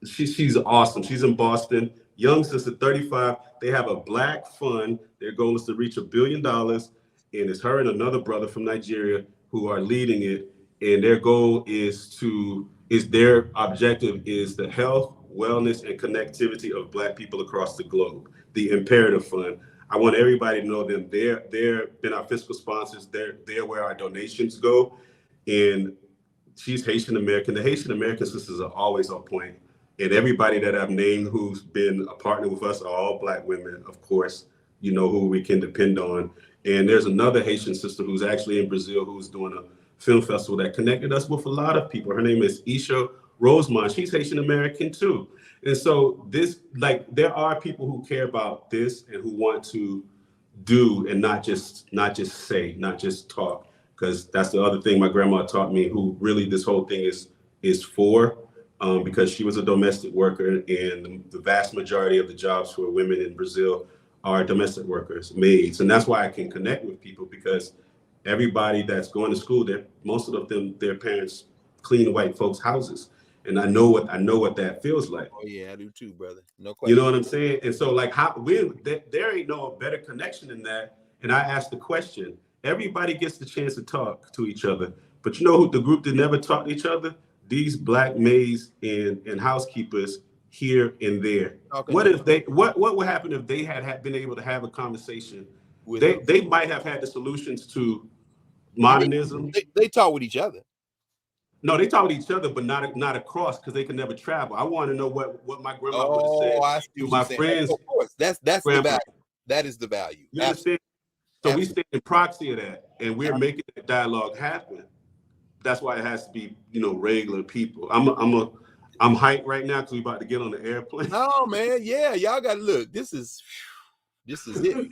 she's awesome. She's in Boston. Young sister, 35. They have a Black fund. Their goal is to reach $1 billion, and it's her and another brother from Nigeria who are leading it. And their goal their objective is the health, wellness, and connectivity of Black people across the globe. The Imperative Fund. I want everybody to know them. They're been our fiscal sponsors. They're where our donations go. And she's Haitian American. The Haitian American sisters are always on point. And everybody that I've named who's been a partner with us are all Black women, of course, who we can depend on. And there's another Haitian sister who's actually in Brazil who's doing a film festival that connected us with a lot of people. Her name is Isha Rosemont. She's Haitian American too. And so there are people who care about this and who want to do and not just say, not just talk, because that's the other thing my grandma taught me, who really this whole thing is for, because she was a domestic worker, and the vast majority of the jobs for women in Brazil are domestic workers, maids. And that's why I can connect with people, because everybody that's going to school, most of them, their parents clean white folks' houses. And I know what that feels like. Oh yeah, I do too, brother. No question. You know what I'm saying? And so there ain't no better connection than that. And I asked the question, everybody gets the chance to talk to each other, but you know who the group that never talk to each other? These Black maids and housekeepers here and there. Okay. What would happen if they had been able to have a conversation? They might have had the solutions to modernism. They talk with each other. No, they talk with each other, but not across, because they can never travel. I want to know what my grandma would have said. I see my friends. Of course, that's the value. That is the value. You understand? So we stand in proxy of that, and we're making that dialogue happen. That's why it has to be, regular people. I'm hyped right now because we're about to get on the airplane. Oh man, yeah, y'all got to look. This is it, man.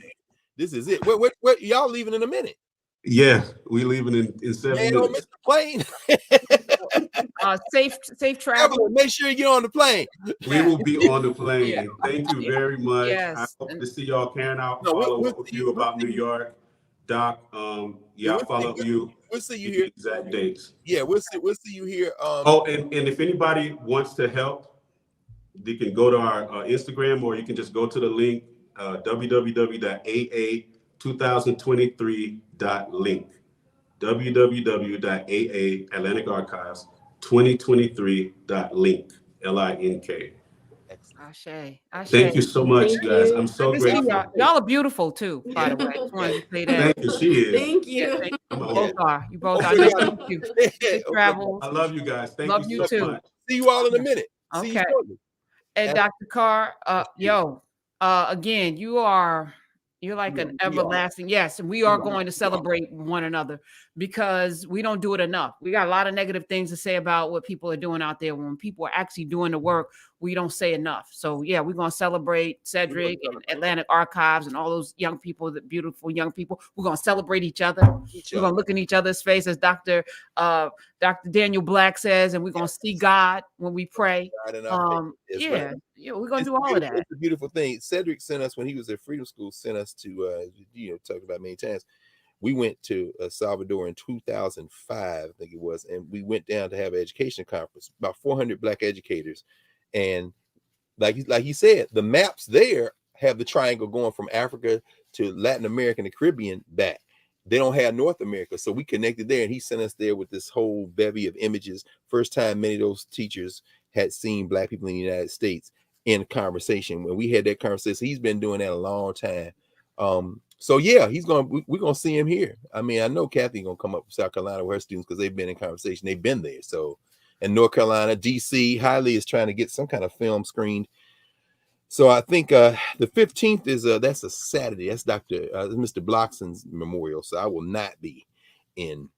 This is it. What y'all leaving in a minute? Yeah, we leaving in 7 Man, don't miss minutes. the plane. Safe travel. Evelyn, make sure you get on the plane. We will be on the plane. Yeah. Thank you very much. Yes. I hope to see y'all. Karen, I'll No, follow up with you about New York. Doc, yeah, I'll follow up with you. We'll see you here. Exact dates. Yeah, we'll see you here. Oh, and if anybody wants to help, you can go to our Instagram, or you can just go to the link, www.aa2023.link. www.aa-Atlantic-Archives-2023.link. LINK. Ashe. Thank you so much, guys. I'm so grateful. Y'all are beautiful too, by the way. I just wanted to say that. Thank you. She is. Thank you. Yeah, thank you. Both are. You both are. Nice to meet you. Safe travels. I love you guys. Thank Love you you so too. much. See you all in a minute. See you Okay. shortly. And Dr. Carr, again, you're like an everlasting. Yes, and we are going to celebrate one another because we don't do it enough. We got a lot of negative things to say about what people are doing out there. When people are actually doing the work, we don't say enough. So yeah, we're going to celebrate Cedric and Atlantic Archives and all those young people, the beautiful young people. We're going to celebrate each other. We're going to look in each other's face, as Dr. Daniel Black says, and we're going to see God when we pray. We're going to do all of that. It's a beautiful thing. Cedric sent us, when he was at Freedom School, sent us to, talked about many times. We went to Salvador in 2005, I think it was, and we went down to have an education conference, about 400 Black educators. And like he said, the maps there have the triangle going from Africa to Latin America and the Caribbean back. They don't have North America. So we connected there, and he sent us there with this whole bevy of images. First time many of those teachers had seen Black people in the United States in conversation. When we had that conversation, he's been doing that a long time. So yeah, we're gonna see him here. I mean, I know Kathy's gonna come up from South Carolina with her students because they've been in conversation. They've been there. So, and North Carolina, DC, Hiley is trying to get some kind of film screened. So I think the 15th is that's a Saturday. That's Mr. Blockson's memorial. So I will not be in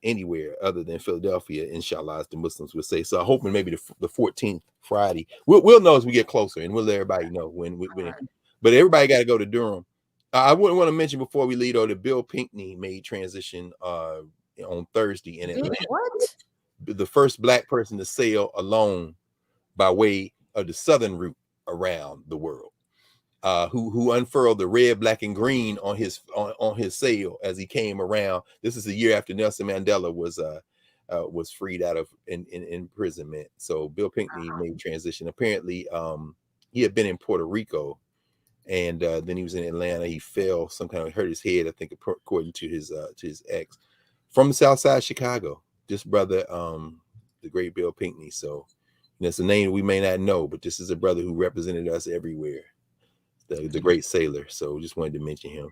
anywhere other than Philadelphia, inshallah, as the Muslims would say. So I'm hoping maybe the 14th Friday. We'll know as we get closer, and we'll let everybody know when. But everybody got to go to Durham. I wouldn't want to mention before we leave, though, that Bill Pinckney made transition on Thursday in Atlanta. What? The first Black person to sail alone by way of the southern route around the world, who unfurled the red, black, and green on his sail as he came around. This is a year after Nelson Mandela was freed out of imprisonment. So Bill Pinckney made transition. Apparently, he had been in Puerto Rico, and then he was in Atlanta. He fell, some kind of hurt his head, I think, according to his ex, from the South Side of Chicago. This brother, the great Bill Pinckney. So that's a name we may not know, but this is a brother who represented us everywhere. The great sailor. So just wanted to mention him.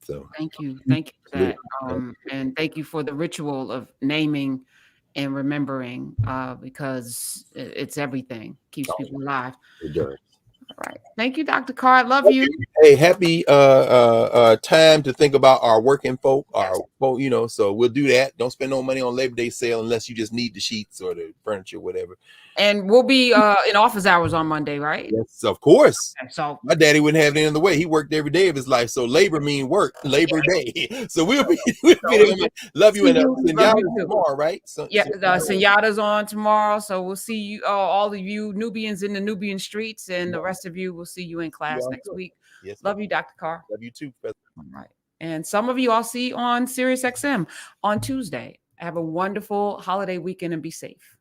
So thank you for that, and thank you for the ritual of naming and remembering, because it's everything. Keeps people alive. It does. All right. Thank you, Dr. Carr. Love you. Hey, happy time to think about our working folk, so we'll do that. Don't spend no money on Labor Day sale unless you just need the sheets or the furniture, whatever. And we'll be in office hours on Monday, right? Yes, of course. So my daddy wouldn't have it any other way. He worked every day of his life. So labor mean work, Labor Day. So we'll be love you, and tomorrow, right? So, Senyata's on tomorrow. So we'll see you, all of you Nubians in the Nubian streets, and the rest of you will see you in class next week. Yes, love you, Dr. Carr. Love you too, Professor. All right. And some of you I'll see on Sirius XM on Tuesday. Have a wonderful holiday weekend and be safe.